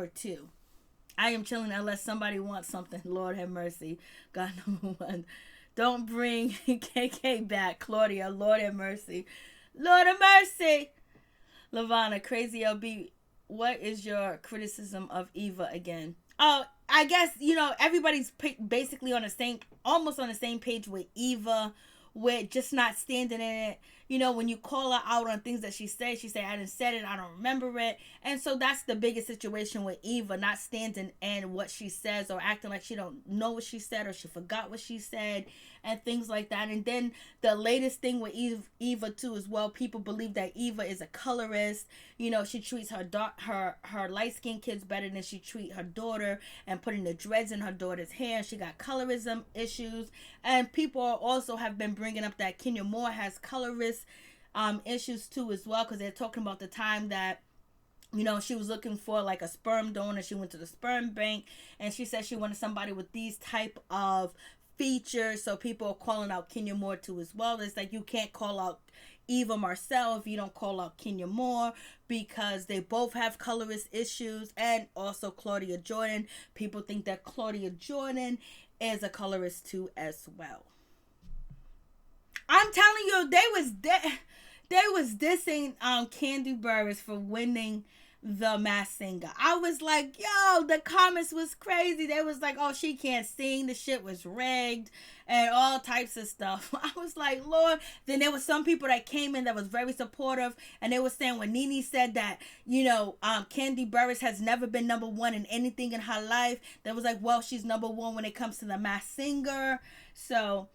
2. I am chilling unless somebody wants something. Lord have mercy. God, number 1. Don't bring KK back. Claudia, Lord have mercy. Lord have mercy. Lavana, Crazy LB, what is your criticism of Eva again? Oh, I guess, everybody's basically almost on the same page with Eva, with just not standing in it. When you call her out on things that she said, I didn't say it, I don't remember it. And so that's the biggest situation with Eva, not standing in what she says or acting like she don't know what she said or she forgot what she said and things like that. And then the latest thing with Eva too as well, people believe that Eva is a colorist. She treats her light-skinned kids better than she treat her daughter, and putting the dreads in her daughter's hair. She got colorism issues. And people also have been bringing up that Kenya Moore has colorist issues too as well, because they're talking about the time that she was looking for like a sperm donor. She went to the sperm bank and she said she wanted somebody with these type of features. So people are calling out Kenya Moore too as well. It's like you can't call out Eva Marcel if you don't call out Kenya Moore, because they both have colorist issues. And also Claudia Jordan. People think that Claudia Jordan is a colorist too as well. I'm telling you, they was dissing Kandi Burruss for winning the Masked Singer. I was like, yo, the comments was crazy. They was like, oh, she can't sing, the shit was rigged and all types of stuff. I was like, Lord. Then there was some people that came in that was very supportive, and they were saying when NeNe said that, Kandi Burruss has never been number 1 in anything in her life, they was like, well, she's number 1 when it comes to the Masked Singer. So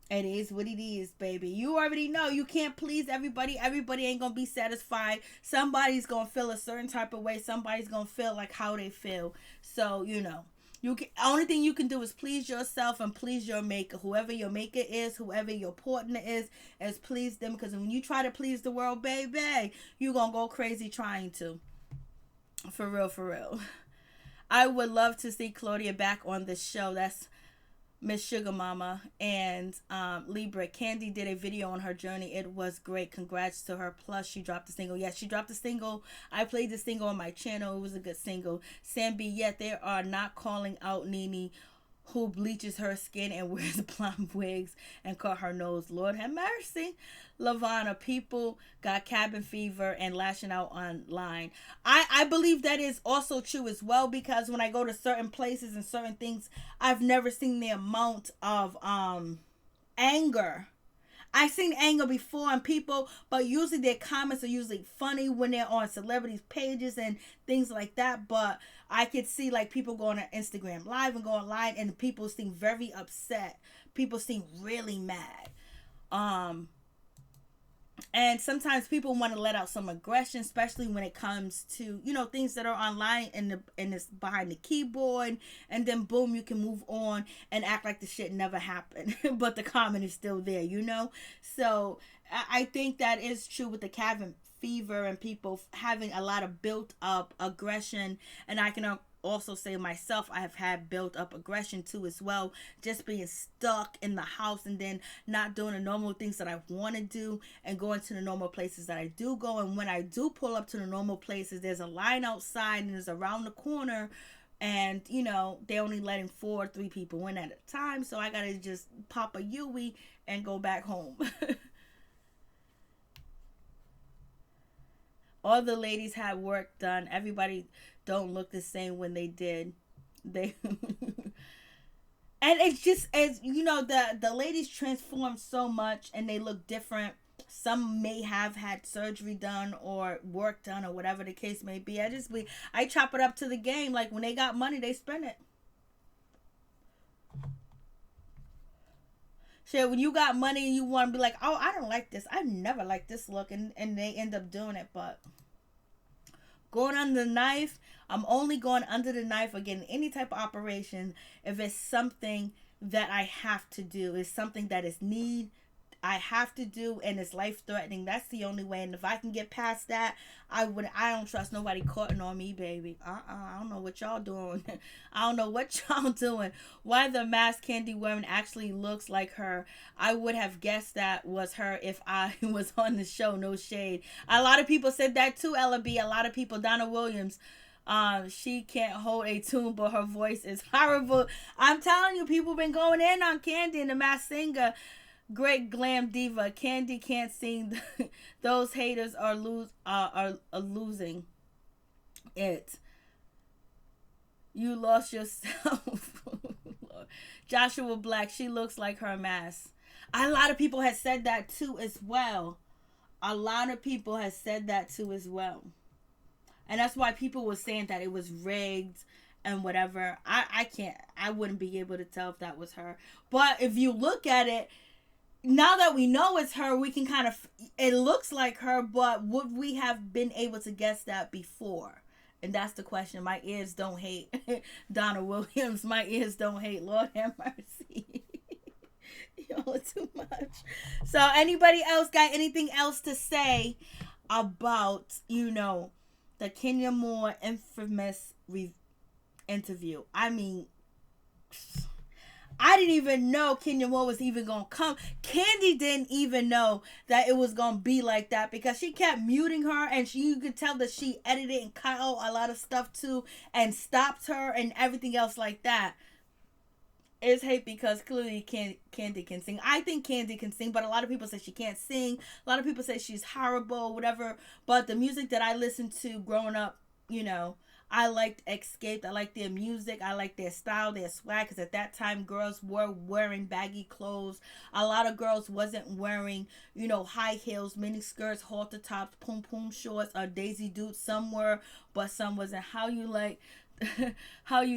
it is what it is, baby. You already know you can't please everybody. Everybody ain't gonna be satisfied. Somebody's gonna feel a certain type of way. Somebody's gonna feel like how they feel. So, only thing you can do is please yourself and please your maker. Whoever your maker is, whoever your partner is please them. Because when you try to please the world, baby, you gonna go crazy trying to. For real, for real. I would love to see Claudia back on the show. That's Miss Sugar Mama and Libra. Kandi did a video on her journey. It was great. Congrats to her. Plus, she dropped a single. Yes, she dropped a single. I played the single on my channel. It was a good single. Sam B, yet they are not calling out NeNe, who bleaches her skin and wears blonde wigs and cut her nose. Lord have mercy. Lavana, people got cabin fever and lashing out online. I believe that is also true as well, because when I go to certain places and certain things, I've never seen the amount of anger. I've seen anger before on people, but usually their comments are usually funny when they're on celebrities' pages and things like that. But I could see like people going on Instagram Live and go online, and people seem very upset. People seem really mad. And sometimes people want to let out some aggression, especially when it comes to, you know, things that are online and it's behind the keyboard, and then boom, you can move on and act like the shit never happened, but the comment is still there, you know? So I think that is true with the cabin fever and people having a lot of built up aggression. And I can also say myself, I have had built up aggression too as well, just being stuck in the house and then not doing the normal things that I want to do and going to the normal places that I do go. And when I do pull up to the normal places, there's a line outside and it's around the corner, and you know, they're only letting 4 or 3 people in at a time, so I gotta just pop a Yui and go back home. All the ladies had work done. Everybody don't look the same when they did. They and it's just, as you know, the ladies transform so much and they look different. Some may have had surgery done or work done or whatever the case may be. I chop it up to the game. Like when they got money, they spend it. Shit, when you got money and you want to be like, oh, I don't like this. I never liked this look, and they end up doing it. But going under the knife, I'm only going under the knife or getting any type of operation if it's something that I have to do. It's something that is I have to do, and it's life threatening. That's the only way. And if I can get past that, I don't trust nobody courting on me, baby. I don't know what y'all doing. I don't know what y'all doing. Why the mask Kandi wearing actually looks like her. I would have guessed that was her if I was on the show. No shade. A lot of people said that too, Ella B. A lot of people. Donna Williams. She can't hold a tune, but her voice is horrible. I'm telling you, people been going in on Kandi and the Masked Singer. Great glam diva. Kandi can't sing. Those haters are losing it. You lost yourself. Joshua Black. She looks like her mask. A lot of people have said that too as well. And that's why people were saying that it was rigged and whatever. I wouldn't be able to tell if that was her. But if you look at it, now that we know it's her, we can kind of, it looks like her, but would we have been able to guess that before? And that's the question. My ears don't hate. Donna Williams, my ears don't hate. Lord have mercy. Y'all are too much. So anybody else got anything else to say about, you know, the Kenya Moore infamous interview? I mean, I didn't even know Kenya Moore was even going to come. Kandi didn't even know that it was going to be like that, because she kept muting her, and you could tell that she edited and cut out a lot of stuff too and stopped her and everything else like that. It's hate because clearly Kandi can sing. I think Kandi can sing, but a lot of people say she can't sing. A lot of people say she's horrible, whatever. But the music that I listened to growing up, you know, I liked Escape. I liked their music. I liked their style, their swag. Because at that time, girls were wearing baggy clothes. A lot of girls wasn't wearing, you know, high heels, mini skirts, halter tops, pom pom shorts, or Daisy Dukes. Some were, but some wasn't. How you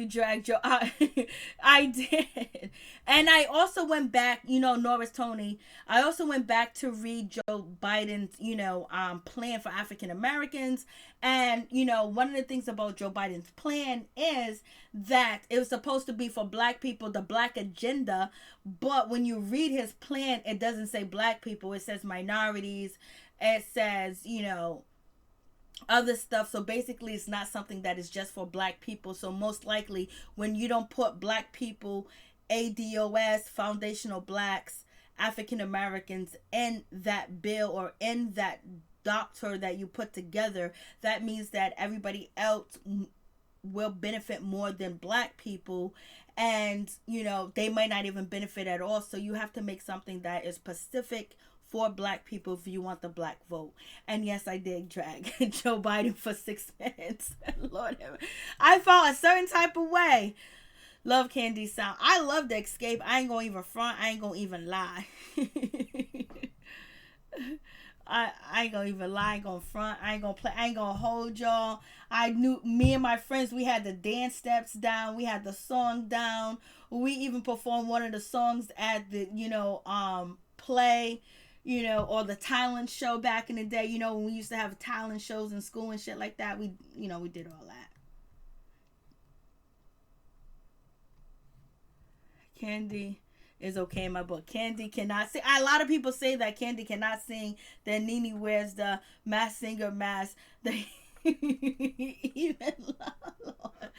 dragged your I did. And I also went back, you know, Norris Tony, I also went back to read Joe Biden's, you know, plan for African Americans. And, you know, one of the things about Joe Biden's plan is that it was supposed to be for black people, the black agenda. But when you read his plan, it doesn't say black people. It says minorities. It says, you know, other stuff. So basically it's not something that is just for black people. So most likely when you don't put black people, ADOS, foundational blacks, African Americans in that bill or in that doctor that you put together, that means that everybody else will benefit more than black people, and they might not even benefit at all. So you have to make something that is specific for black people if you want the black vote. And yes, I did drag Joe Biden for 6 minutes. Lord, I felt a certain type of way. Love Kandi sound. I love the escape. I ain't gonna even front. I ain't gonna even lie. I ain't gonna even lie. I ain't gonna front. I ain't gonna play. I ain't gonna hold y'all. I knew me and my friends, we had the dance steps down. We had the song down. We even performed one of the songs at the, play, or the talent show back in the day. When we used to have talent shows in school and shit like that. We did all that. Kandi is okay in my book. Kandi cannot sing. A lot of people say that Kandi cannot sing. That NeNe wears the Masked Singer mask. Even Lord.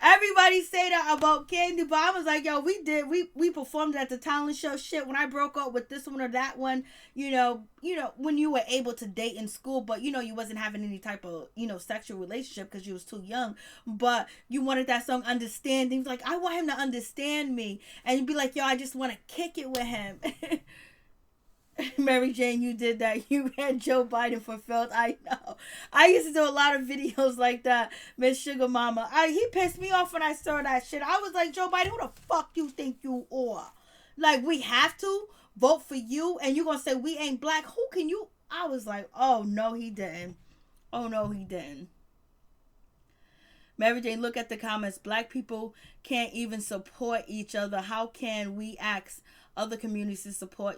Everybody say that about Kandi, but I was like, yo, we performed at the talent show. Shit, when I broke up with this one or that one, when you were able to date in school, but you wasn't having any type of sexual relationship because you was too young, but you wanted that song Understanding. Like, I want him to understand me, and you'd be like, yo, I just want to kick it with him. Mary Jane, you did that. You had Joe Biden for felt. I know. I used to do a lot of videos like that. Miss Sugar Mama. He pissed me off when I saw that shit. I was like, Joe Biden, who the fuck you think you are? Like, we have to vote for you and you gonna say we ain't black? Who can you? I was like, oh, no, he didn't. Oh, no, he didn't. Mary Jane, look at the comments. Black people can't even support each other. How can we ask other communities to support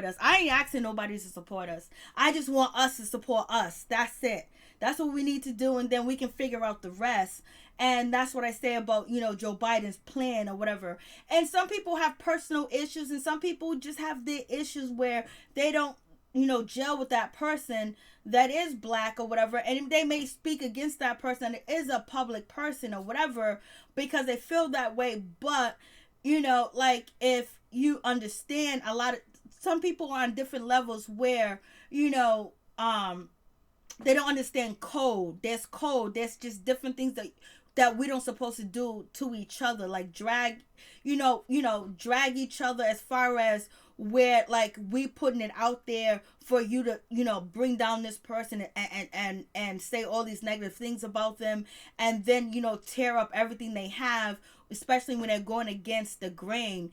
us? I ain't asking nobody to support us. I just want us to support us. That's it. That's what we need to do, and then we can figure out the rest. And that's what I say about, Joe Biden's plan or whatever. And some people have personal issues, and some people just have their issues where they don't, gel with that person that is black or whatever. And they may speak against that person that is a public person or whatever because they feel that way. But, like, if you understand some people are on different levels where, they don't understand code. There's code. There's just different things that we don't supposed to do to each other. Like drag each other as far as where, like, we putting it out there for you to, bring down this person and say all these negative things about them. And then, tear up everything they have, especially when they're going against the grain.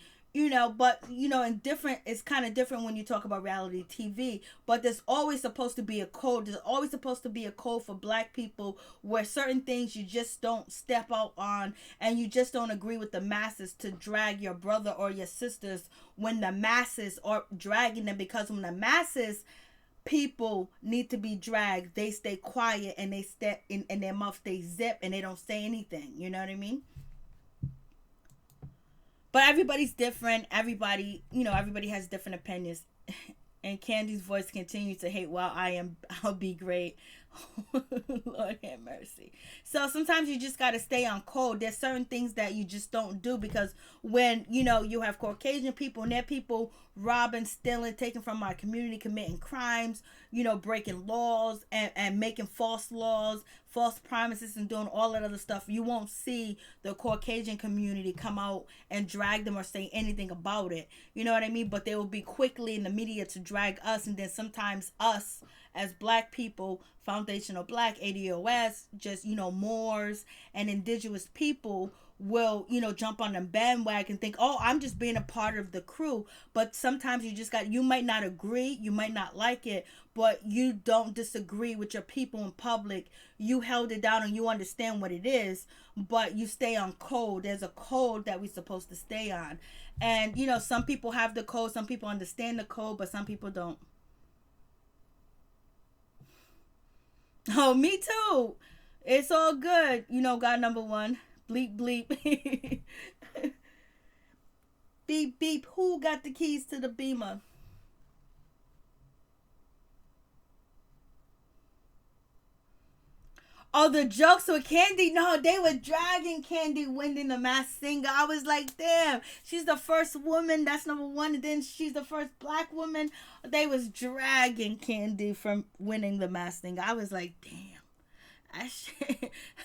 But, it's kind of different when you talk about reality TV, but there's always supposed to be a code. There's always supposed to be a code for black people where certain things you just don't step out on, and you just don't agree with the masses to drag your brother or your sisters when the masses are dragging them, because when the masses people need to be dragged, they stay quiet and they step in their mouth, they zip and they don't say anything. You know what I mean? But everybody's different. Everybody has different opinions. And Kandi's voice continues to hate while I'll be great. Lord have mercy. So sometimes you just got to stay on code. There's certain things that you just don't do, because when, you have Caucasian people and they're people robbing, stealing, taking from our community, committing crimes, breaking laws and making false laws, false promises, and doing all that other stuff, you won't see the Caucasian community come out and drag them or say anything about it. You know what I mean? But they will be quickly in the media to drag us, and then sometimes us as black people, foundational black, ADOS, just, Moors and indigenous people will, jump on the bandwagon and think, oh, I'm just being a part of the crew. But sometimes you might not agree, you might not like it, but you don't disagree with your people in public. You held it down and you understand what it is, but you stay on code. There's a code that we're supposed to stay on. And, some people have the code, some people understand the code, but some people don't. Oh, me too. It's all good. God number one. Bleep, bleep. Beep, beep. Who got the keys to the Beamer? Oh, the jokes with Kandi. No, they were dragging Kandi winning the Masked Singer. I was like, damn, she's the first woman. That's number one. And then she's the first black woman. They was dragging Kandi from winning the Masked Singer. I was like, damn,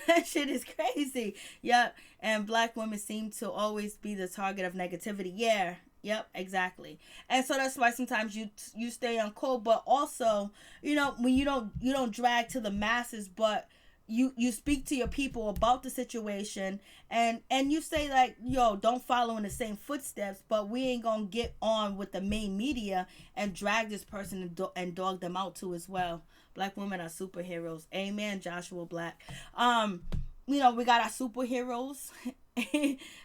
that shit is crazy. Yep. And black women seem to always be the target of negativity. Yeah. Yep, exactly. And so that's why sometimes you stay on code, but also, you know, when you don't drag to the masses, but you speak to your people about the situation, and you say like, yo, don't follow in the same footsteps, but we ain't gonna get on with the main media and drag this person and dog them out too as well. Black women are superheroes. Amen, Joshua Black. You know, we got our superheroes.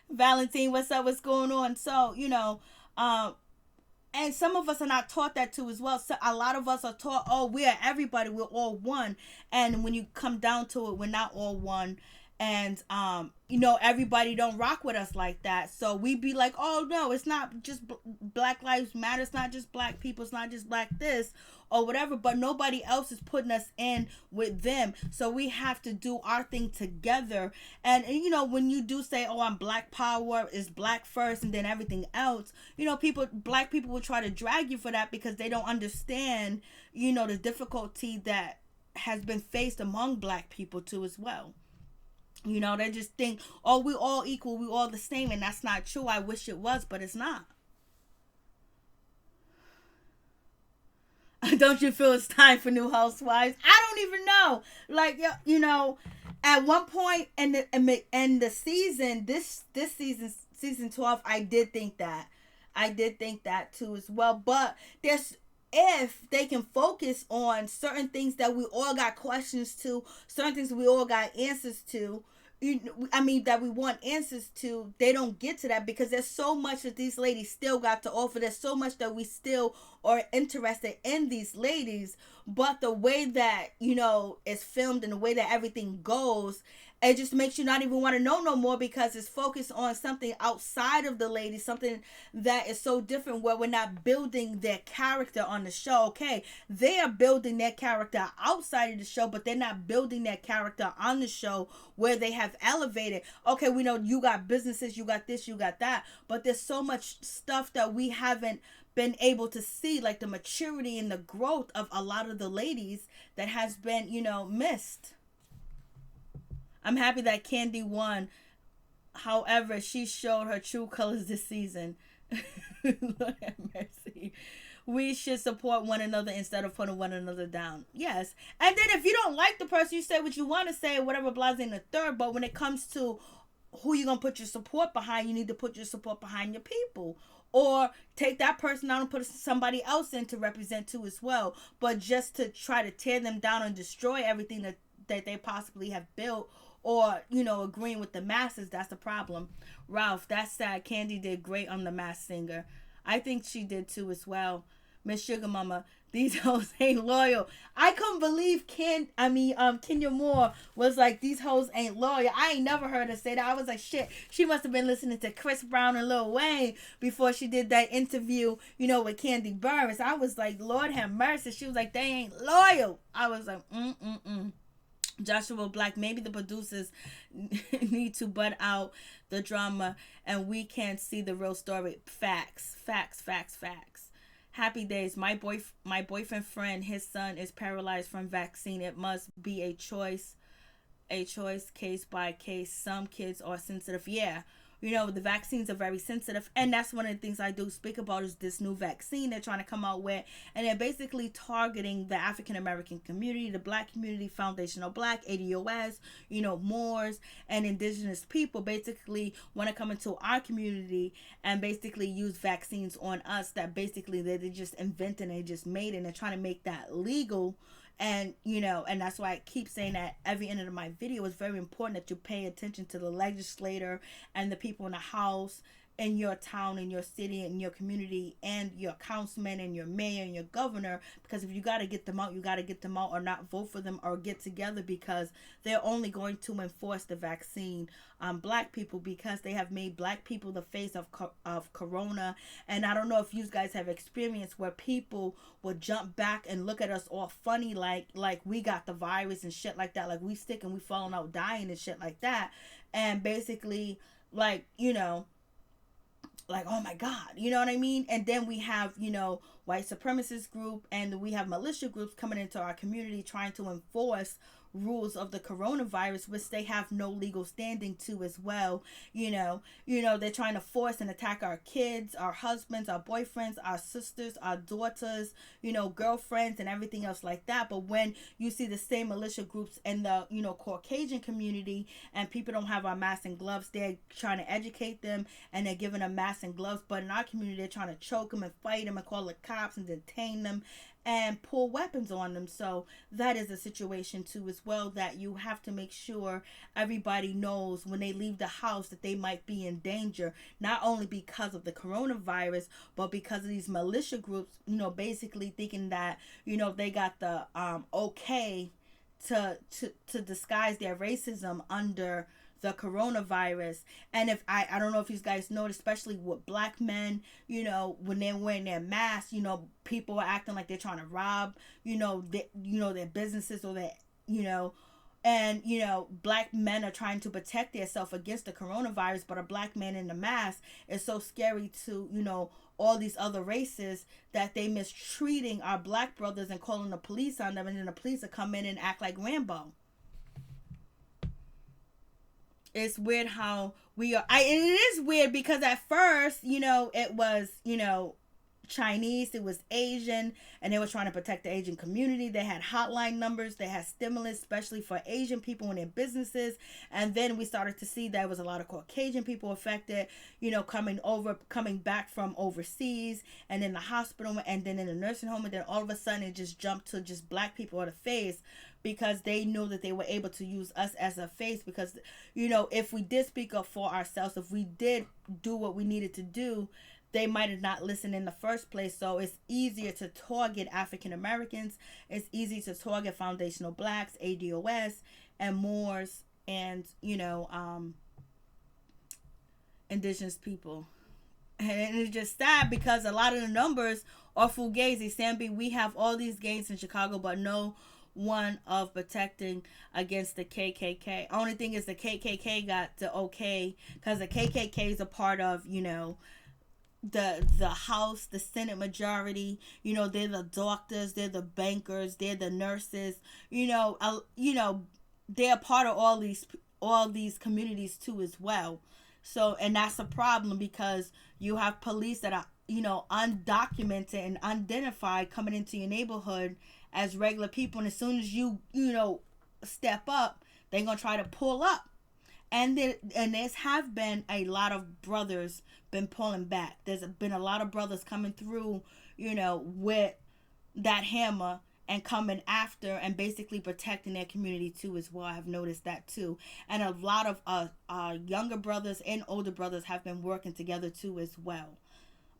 Valentine, what's up? What's going on? So, you know, and some of us are not taught that too as well. So a lot of us are taught, oh, we are everybody, we're all one. And when you come down to it, we're not all one. And, you know, everybody don't rock with us like that. So we be like, oh, no, it's not just Black Lives Matter. It's not just black people. It's not just black this or whatever. But nobody else is putting us in with them. So we have to do our thing together. And you know, when you do say, oh, I'm Black Power, is black first and then everything else, you know, black people will try to drag you for that because they don't understand, you know, the difficulty that has been faced among black people too as well. You know, they just think, oh, we all equal, we all the same, and that's not true. I wish it was, but it's not. Don't you feel it's time for new housewives? I don't even know. Like, you know, at one point in the season, this season, season 12, I did think that too as well. But if they can focus on certain things that we all got questions to, certain things we all got answers to, that we want answers to, they don't get to that because there's so much that these ladies still got to offer. There's so much that we still are interested in these ladies, but the way that, you know, it's filmed and the way that everything goes, it just makes you not even want to know no more because it's focused on something outside of the ladies, something that is so different where we're not building their character on the show. Okay, they are building their character outside of the show, but they're not building their character on the show where they have elevated. Okay, we know you got businesses, you got this, you got that, but there's so much stuff that we haven't been able to see, like the maturity and the growth of a lot of the ladies that has been, you know, missed. I'm happy that Kandi won. However, she showed her true colors this season. Lord have mercy. We should support one another instead of putting one another down. Yes. And then if you don't like the person, you say what you want to say, whatever, blase in the third. But when it comes to who you're going to put your support behind, you need to put your support behind your people. Or take that person out and put somebody else in to represent too as well. But just to try to tear them down and destroy everything that they possibly have built, or, you know, agreeing with the masses, that's the problem. Ralph, that's sad. Kandi did great on The Masked Singer. I think she did too as well. Miss Sugar Mama, these hoes ain't loyal. I couldn't believe Kenya Moore was like, these hoes ain't loyal. I ain't never heard her say that. I was like, shit, she must have been listening to Chris Brown and Lil Wayne before she did that interview, you know, with Kandi Burruss. I was like, Lord have mercy. She was like, they ain't loyal. I was like, Joshua Black, maybe the producers need to butt out the drama and we can't see the real story. Facts. Happy days. My boyfriend friend, his son is paralyzed from vaccine. It must be a choice case by case. Some kids are sensitive. Yeah. You know, the vaccines are very sensitive. And that's one of the things I do speak about is this new vaccine they're trying to come out with. And they're basically targeting the African-American community, the Black community, foundational Black, ADOS, you know, Moors, and indigenous people basically want to come into our community and basically use vaccines on us that basically they just invented and they just made it. And they're trying to make that legal. And, you know, and that's why I keep saying that every end of my video is very important that you pay attention to the legislator and the people in the House in your town, in your city, in your community, and your councilman and your mayor and your governor, because if you got to get them out, you got to get them out, or not vote for them, or get together, because they're only going to enforce the vaccine on black people, because they have made black people the face of corona. And I don't know if you guys have experienced where people would jump back and look at us all funny, like we got the virus and shit like that, like we sick and we falling out dying and shit like that. And basically, like, you know, like, oh my God, you know what I mean? And then we have, you know, white supremacist group, and we have militia groups coming into our community trying to enforce rules of the coronavirus, which they have no legal standing to as well. You know, they're trying to force and attack our kids, our husbands, our boyfriends, our sisters, our daughters, you know, girlfriends, and everything else like that. But when you see the same militia groups in the, you know, Caucasian community, and people don't have our masks and gloves, they're trying to educate them and they're giving them masks and gloves. But in our community, they're trying to choke them and fight them and call the cops and detain them and pull weapons on them. So that is a situation too as well, that you have to make sure everybody knows when they leave the house that they might be in danger, not only because of the coronavirus, but because of these militia groups, you know, basically thinking that, you know, they got the okay to disguise their racism under the coronavirus. And if I don't know if you guys noticed, especially with black men, you know, when they're wearing their masks, you know, people are acting like they're trying to rob, you know, their businesses, or their, you know, and, you know, black men are trying to protect themselves against the coronavirus, but a black man in a mask is so scary to, you know, all these other races, that they mistreating our black brothers and calling the police on them, and then the police will come in and act like Rambo. It's weird how we are. It is weird because at first, you know, it was, you know, Chinese, it was Asian, and they were trying to protect the Asian community. They had hotline numbers, they had stimulus, especially for Asian people in their businesses. And then we started to see that was a lot of Caucasian people affected, you know, coming back from overseas, and in the hospital, and then in the nursing home, and then all of a sudden it just jumped to just black people on the face, because they knew that they were able to use us as a face. Because, you know, if we did speak up for ourselves, if we did do what we needed to do, they might have not listened in the first place. So it's easier to target African Americans. It's easy to target foundational blacks, ADOS, and Moors, and, you know, indigenous people. And it's just sad because a lot of the numbers are fugazi. Sambi, we have all these gangs in Chicago, but no one of protecting against the KKK. Only thing is the KKK got the okay, because the KKK is a part of, you know, the House, the Senate majority. You know, they're the doctors, they're the bankers, they're the nurses. You know, they're part of all these communities too as well. So, and that's a problem, because you have police that are, you know, undocumented and unidentified coming into your neighborhood as regular people, and as soon as you know, step up, they're gonna try to pull up. And there's have been a lot of brothers been pulling back. There's been a lot of brothers coming through, you know, with that hammer and coming after and basically protecting their community too as well. I've noticed that too. And a lot of younger brothers and older brothers have been working together too as well,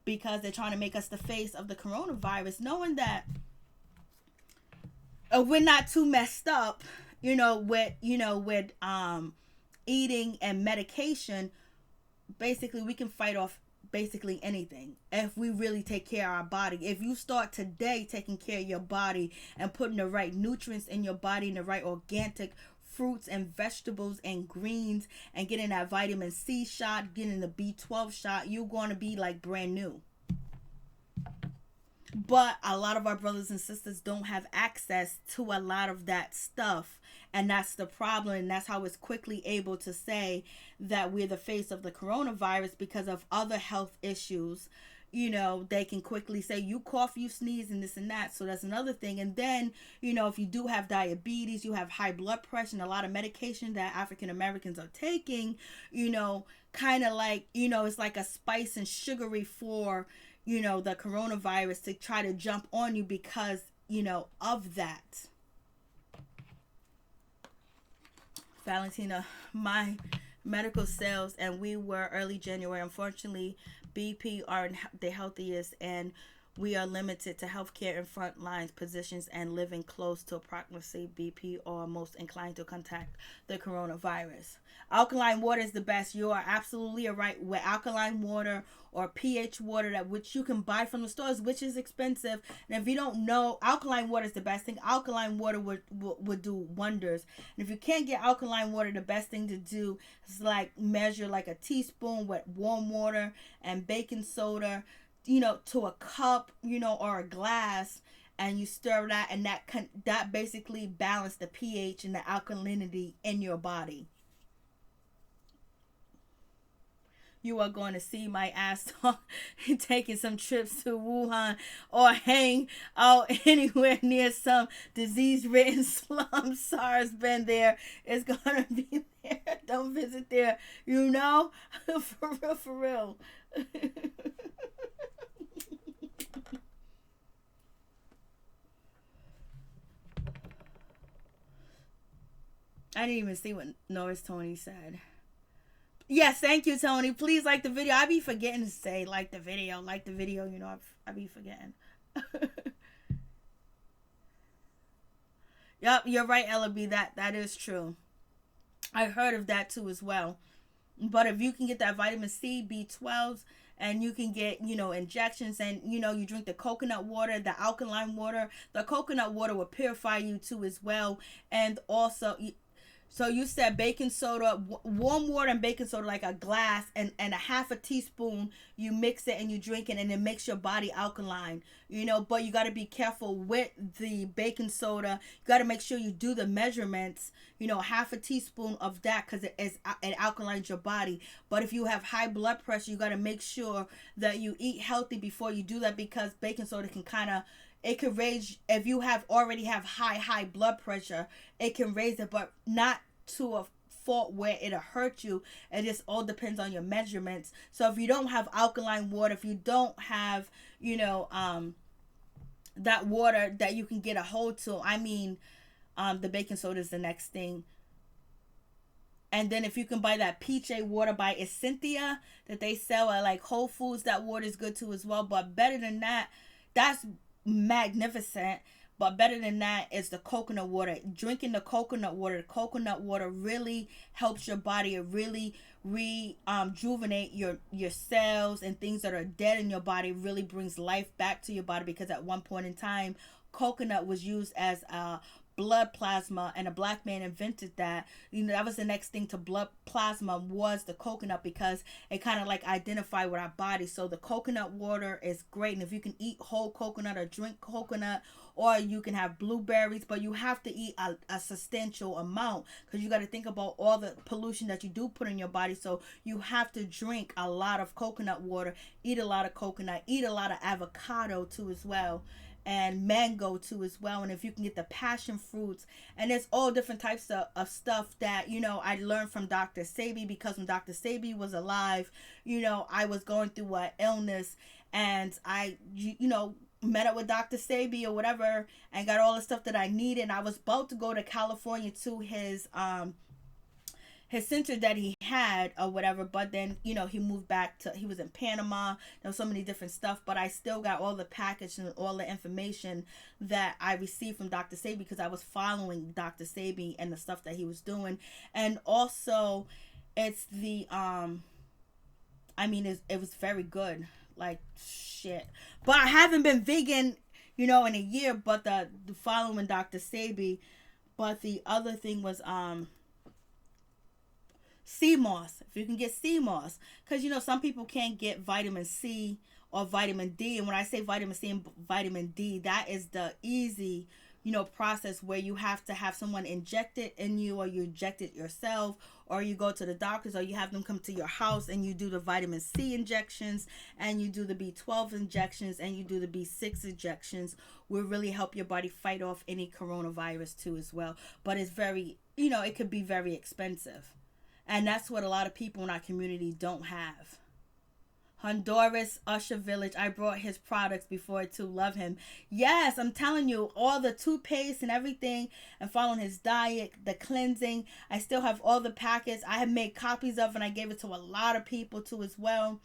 because they're trying to make us the face of the coronavirus, knowing that we're not too messed up, you know, with eating and medication. Basically, we can fight off basically anything if we really take care of our body. If you start today taking care of your body and putting the right nutrients in your body, and the right organic fruits and vegetables and greens, and getting that vitamin C shot, getting the B12 shot, you're going to be like brand new. But a lot of our brothers and sisters don't have access to a lot of that stuff. And that's the problem. And that's how it's quickly able to say that we're the face of the coronavirus, because of other health issues. You know, they can quickly say you cough, you sneeze, and this and that. So that's another thing. And then, you know, if you do have diabetes, you have high blood pressure, and a lot of medication that African Americans are taking, you know, kind of like, you know, it's like a spice and sugary for, you know, the coronavirus to try to jump on you because, you know, of that. Valentina, my medical sales, and we were early January. Unfortunately, BP are the healthiest, and we are limited to healthcare and frontline positions and living close to approximately BP are most inclined to contact the coronavirus. Alkaline water is the best. You are absolutely right. With alkaline water or pH water, that which you can buy from the stores, which is expensive. And if you don't know, alkaline water is the best thing. Alkaline water would do wonders. And if you can't get alkaline water, the best thing to do is like measure like a teaspoon with warm water and baking soda, to a cup, or a glass, and you stir that, and that basically balance the pH and the alkalinity in your body. You are going to see my ass taking some trips to Wuhan or hang out anywhere near some disease-ridden slum. SARS been there. It's going to be there. Don't visit there, for real. I didn't even see what Norris Tony said. Yes, thank you, Tony. Please like the video. I be forgetting to say like the video. I be forgetting. Yep, you're right, Ella B. That is true. I heard of that too as well. But if you can get that vitamin C, B12s, and you can get, injections, and, you drink the coconut water, the alkaline water, the coconut water will purify you too as well. And also, so you said baking soda, warm water and baking soda, like a glass, and a half a teaspoon, you mix it and you drink it, and it makes your body alkaline, but you got to be careful with the baking soda. You got to make sure you do the measurements, half a teaspoon of that, because it alkalines your body. But if you have high blood pressure, you got to make sure that you eat healthy before you do that, because baking soda can it could raise, if you already have high blood pressure, it can raise it, but not to a fault where it'll hurt you. It just all depends on your measurements. So if you don't have alkaline water, if you don't have, that water that you can get a hold to, the baking soda is the next thing. And then if you can buy that peach water by Cynthia that they sell at like Whole Foods, that water is good too as well. But better than that, that's magnificent, but better than that is the coconut water. Drinking the coconut water really helps your body. It really rejuvenate your cells and things that are dead in your body. It really brings life back to your body, because at one point in time, coconut was used as a blood plasma, and a black man invented that. That was the next thing to blood plasma, was the coconut, because it kind of like identify with our body. So the coconut water is great. And if you can eat whole coconut or drink coconut, or you can have blueberries, but you have to eat a substantial amount, because you got to think about all the pollution that you do put in your body. So you have to drink a lot of coconut water, eat a lot of coconut, eat a lot of avocado too as well, and mango too as well. And if you can get the passion fruits, and there's all different types of stuff that I learned from Dr. Sebi, because when Dr. Sebi was alive, I was going through an illness, and I met up with Dr. Sebi or whatever, and got all the stuff that I needed. And I was about to go to California to his center that he had or whatever, but then he moved back to, he was in Panama. There was so many different stuff, but I still got all the package and all the information that I received from Dr. Sebi, because I was following Dr. Sebi and the stuff that he was doing. And also it's the it was very good, like shit. But I haven't been vegan in a year, but the following Dr. Sebi. But the other thing was sea moss. If you can get sea moss, because some people can't get vitamin C or vitamin D. And when I say vitamin C and vitamin D, that is the easy process where you have to have someone inject it in you, or you inject it yourself, or you go to the doctors, or you have them come to your house and you do the vitamin C injections, and you do the B12 injections, and you do the B6 injections. Will really help your body fight off any coronavirus too as well. But it's very, it could be very expensive. And that's what a lot of people in our community don't have. Honduras, Usher Village. I brought his products before to love him. Yes, I'm telling you, all the toothpaste and everything, and following his diet, the cleansing. I still have all the packets. I have made copies of, and I gave it to a lot of people too as well.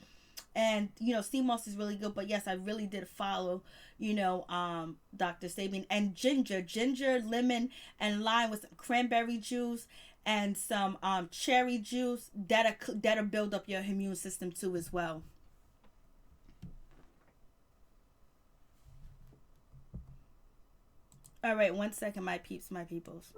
And, sea moss is really good. But yes, I really did follow, Dr. Sabian. And ginger, lemon, and lime with some cranberry juice and some cherry juice. That'll build up your immune system too as well. All right, 1 second, my peeps, my peoples.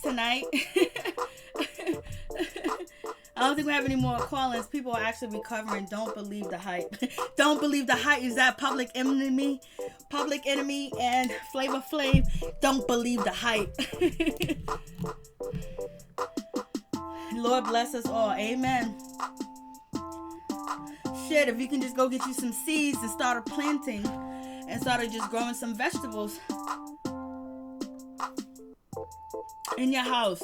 Tonight. I don't think we have any more call-ins. People are actually recovering. Don't believe the hype. Don't believe the hype. Is that Public Enemy and Flavor Flav? Don't believe the hype. Lord bless us all. Amen. Shit, if you can just go get you some seeds and start planting and start just growing some vegetables in your house.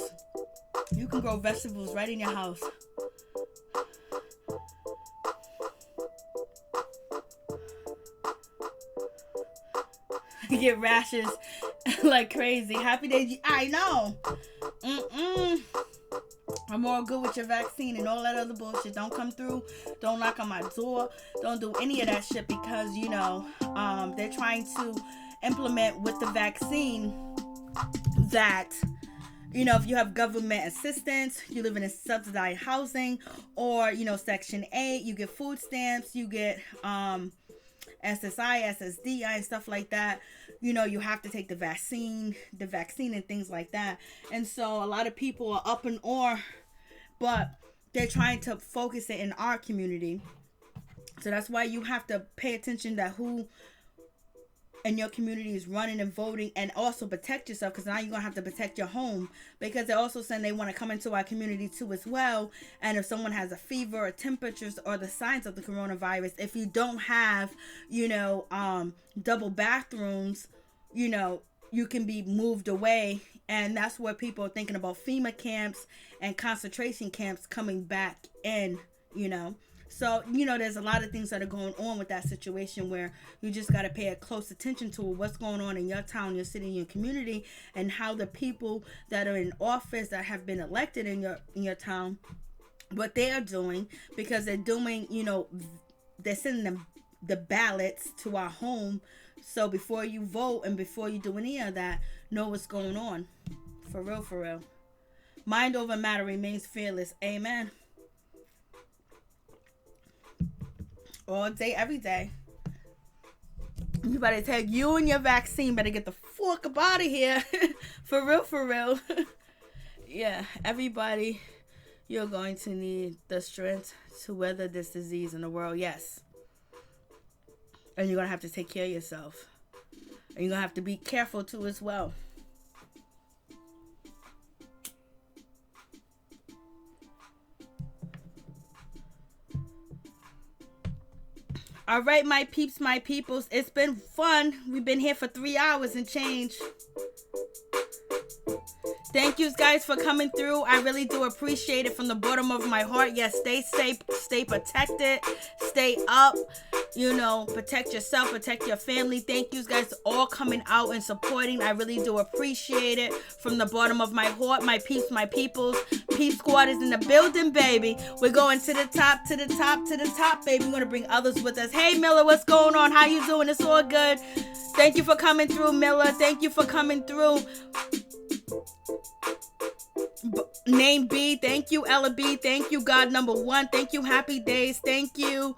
You can grow vegetables right in your house. You get rashes like crazy. Happy day. I know. I'm all good with your vaccine and all that other bullshit. Don't come through. Don't knock on my door. Don't do any of that shit because, they're trying to implement with the vaccine that, if you have government assistance, you live in a subsidized housing, or, Section 8, you get food stamps, you get SSI, SSDI, and stuff like that. You have to take the vaccine and things like that. And so a lot of people are up in awe, but they're trying to focus it in our community. So that's why you have to pay attention to who in your community is running and voting, and also protect yourself, because now you're going to have to protect your home, because they're also saying they want to come into our community too as well. And if someone has a fever or temperatures or the signs of the coronavirus, if you don't have, double bathrooms, you can be moved away. And that's where people are thinking about FEMA camps and concentration camps coming back in, So, there's a lot of things that are going on with that situation where you just got to pay a close attention to what's going on in your town, your city, your community, and how the people that are in office that have been elected in your town, what they are doing, because they're doing, they're sending them the ballots to our home. So before you vote and before you do any of that, know what's going on. For real, for real. Mind over matter remains fearless. Amen. All day, every day. You better take you and your vaccine. Better get the fuck up out of here. For real, for real. Yeah, everybody, you're going to need the strength to weather this disease in the world. Yes. And you're going to have to take care of yourself. And you're going to have to be careful too as well. All right, my peeps, my peoples. It's been fun. We've been here for 3 hours and change. Thank Thank you guys for coming through. I really do appreciate it from the bottom of my heart. Yes, stay safe, stay protected, stay up. You know, protect yourself, protect your family. Thank you guys all coming out and supporting. I really do appreciate it from the bottom of my heart. My peeps, my peoples. Peep Squad is in the building, baby. We're going to the top, to the top, to the top, baby. We're going to bring others with us. Hey, Miller, what's going on? How you doing? It's all good. Thank you for coming through, Miller. Thank you for coming through. Name B, thank you. Ella B, thank you. God number 1, thank you. Happy Days, thank you.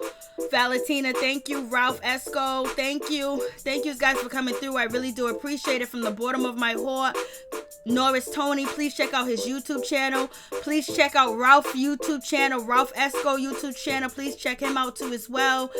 Valentina, thank you. Ralph Esco, thank you. Thank you guys for coming through. I really do appreciate it from the bottom of my heart. Norris Tony, please check out his YouTube channel. Please check out Ralph YouTube channel, Ralph Esco YouTube channel. Please check him out too as well.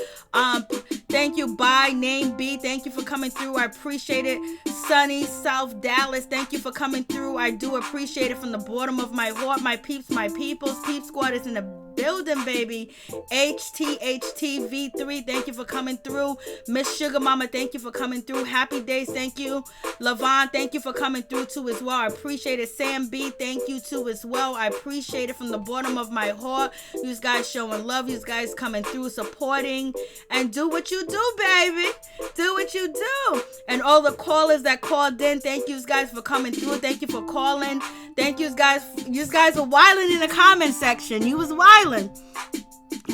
Thank you. Bye. Name B, thank you for coming through. I appreciate it. Sunny South Dallas, thank you for coming through. I do appreciate it from the bottom of my heart. My peeps, my peoples. Peep Squad is in the building, baby. HTHTV3, thank you for coming through. Miss Sugar Mama, thank you for coming through. Happy Days, thank you. Lavon, thank you for coming through too as well. I appreciate it. Sam B, thank you too as well. I appreciate it from the bottom of my heart. You guys showing love. You guys coming through, supporting, and do what you do, baby. Do what you do. And all the callers that called in, thank you guys for coming through. Thank you for calling. Thank you guys. You guys were wilding in the comment section. You was wilding.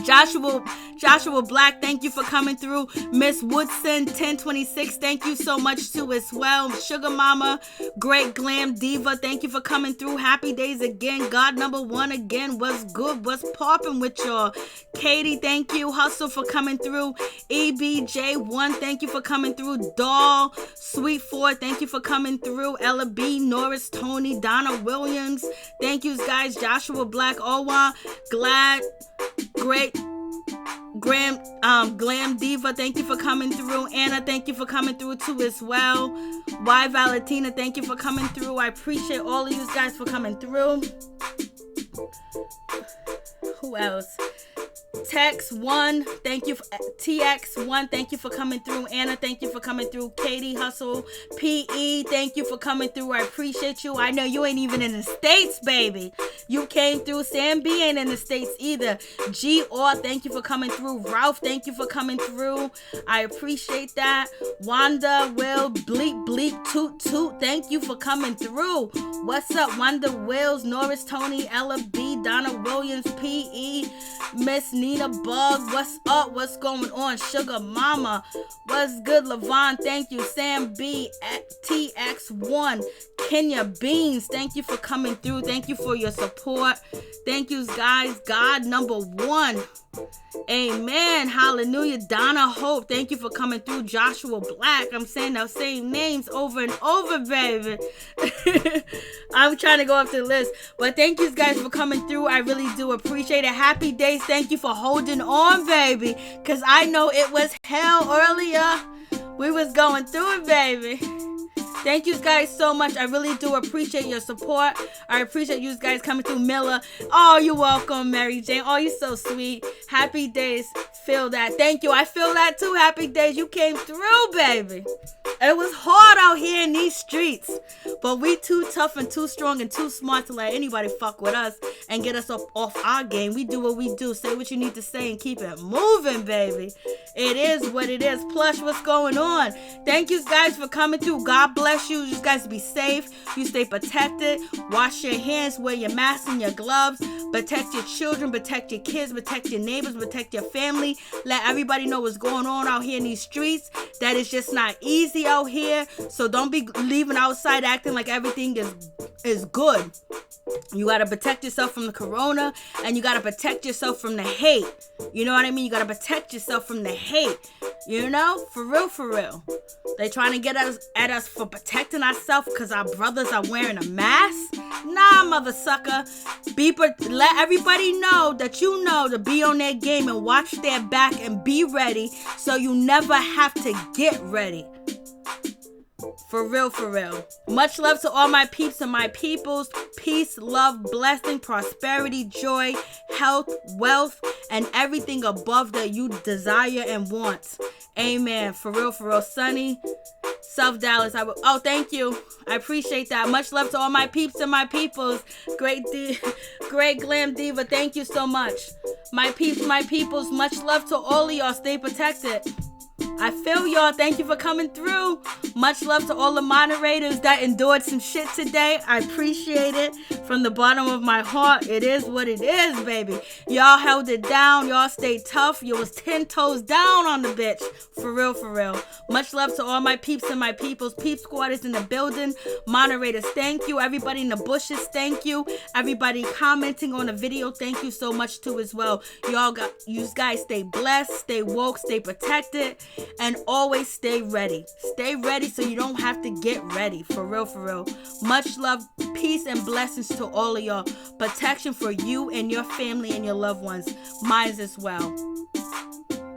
Joshua Black, thank you for coming through. Miss Woodson 1026, thank you so much too as well. Sugar Mama, Great Glam Diva, thank you for coming through. Happy Days again. God number 1 again. What's good? What's popping with y'all? Katie, thank you. Hustle for coming through. EBJ1, thank you for coming through. Doll, Sweet 4, thank you for coming through. Ella B, Norris Tony, Donna Williams, thank you guys. Joshua Black, Owa, Glad, Great Glam Diva, thank you for coming through. Anna, thank you for coming through too as well. Y Valentina, thank you for coming through. I appreciate all of you guys for coming through. Who else? Tex1, thank you. TX1, thank you for coming through. Anna, thank you for coming through. Katie Hustle, PE, thank you for coming through. I appreciate you. I know you ain't even in the States, baby. You came through. Sam B ain't in the States either. GR, thank you for coming through. Ralph, thank you for coming through. I appreciate that. Wanda, Will, Bleep, Toot, thank you for coming through. What's up, Wanda Wills, Norris Tony, Ella B, Donna Williams, PE, Miss Nina Bug, what's up? What's going on? Sugar Mama, what's good? Lavon, thank you. Sam B, TX1, Kenya Beans, thank you for coming through. Thank you for your support. Thank you guys. God number 1. Amen. Hallelujah. Donna Hope, thank you for coming through. Joshua Black, I'm saying those same names over and over, baby. I'm trying to go up the list, but thank you guys for coming through. I really do appreciate it. Happy Days, thank you for holding on, baby, because I know it was hell earlier. We was going through it, baby. Thank you guys so much. I really do appreciate your support. I appreciate you guys coming through. Miller, oh, you're welcome. Mary Jane, oh, you're so sweet. Happy Days, feel that. Thank you. I feel that too. Happy Days, you came through, baby. It was hard out here in these streets, but we too tough and too strong and too smart to let anybody fuck with us and get us up off our game. We do what we do. Say what you need to say and keep it moving, baby. It is what it is. Plush, what's going on? Thank you guys for coming through. God bless you. You guys be safe. You stay protected. Wash your hands. Wear your mask and your gloves. Protect your children. Protect your kids. Protect your neighbors. Protect your family. Let everybody know what's going on out here in these streets. That it's just not easy out here. So don't be leaving outside acting like everything is good. You got to protect yourself from the corona, and you got to protect yourself from the hate. You know what I mean? You got to protect yourself from the hate. You know? For real. They trying to get at us for protecting ourselves because our brothers are wearing a mask? Nah, mother sucker. Let everybody know that you know to be on their game and watch their back and be ready so you never have to get ready. For real, for real. Much love to all my peeps and my peoples. Peace, love, blessing, prosperity, joy, health, wealth, and everything above that you desire and want. Amen. For real, for real. Sunny, South Dallas. Oh, thank you. I appreciate that. Much love to all my peeps and my peoples. Great Glam Diva. Thank you so much. My peeps, my peoples. Much love to all of y'all. Stay protected. I feel y'all. Thank you for coming through. Much love to all the moderators that endured some shit today. I appreciate it from the bottom of my heart. It is what it is, baby. Y'all held it down. Y'all stayed tough. You was 10 toes down on the bitch. For real, for real. Much love to all my peeps and my peoples. Peep squad is in the building. Moderators, thank you. Everybody in the bushes, thank you. Everybody commenting on the video, thank you so much too as well. You guys stay blessed, stay woke, stay protected. And always stay ready. Stay ready so you don't have to get ready. For real, for real. Much love, peace, and blessings to all of y'all. Protection for you and your family and your loved ones. Mine as well.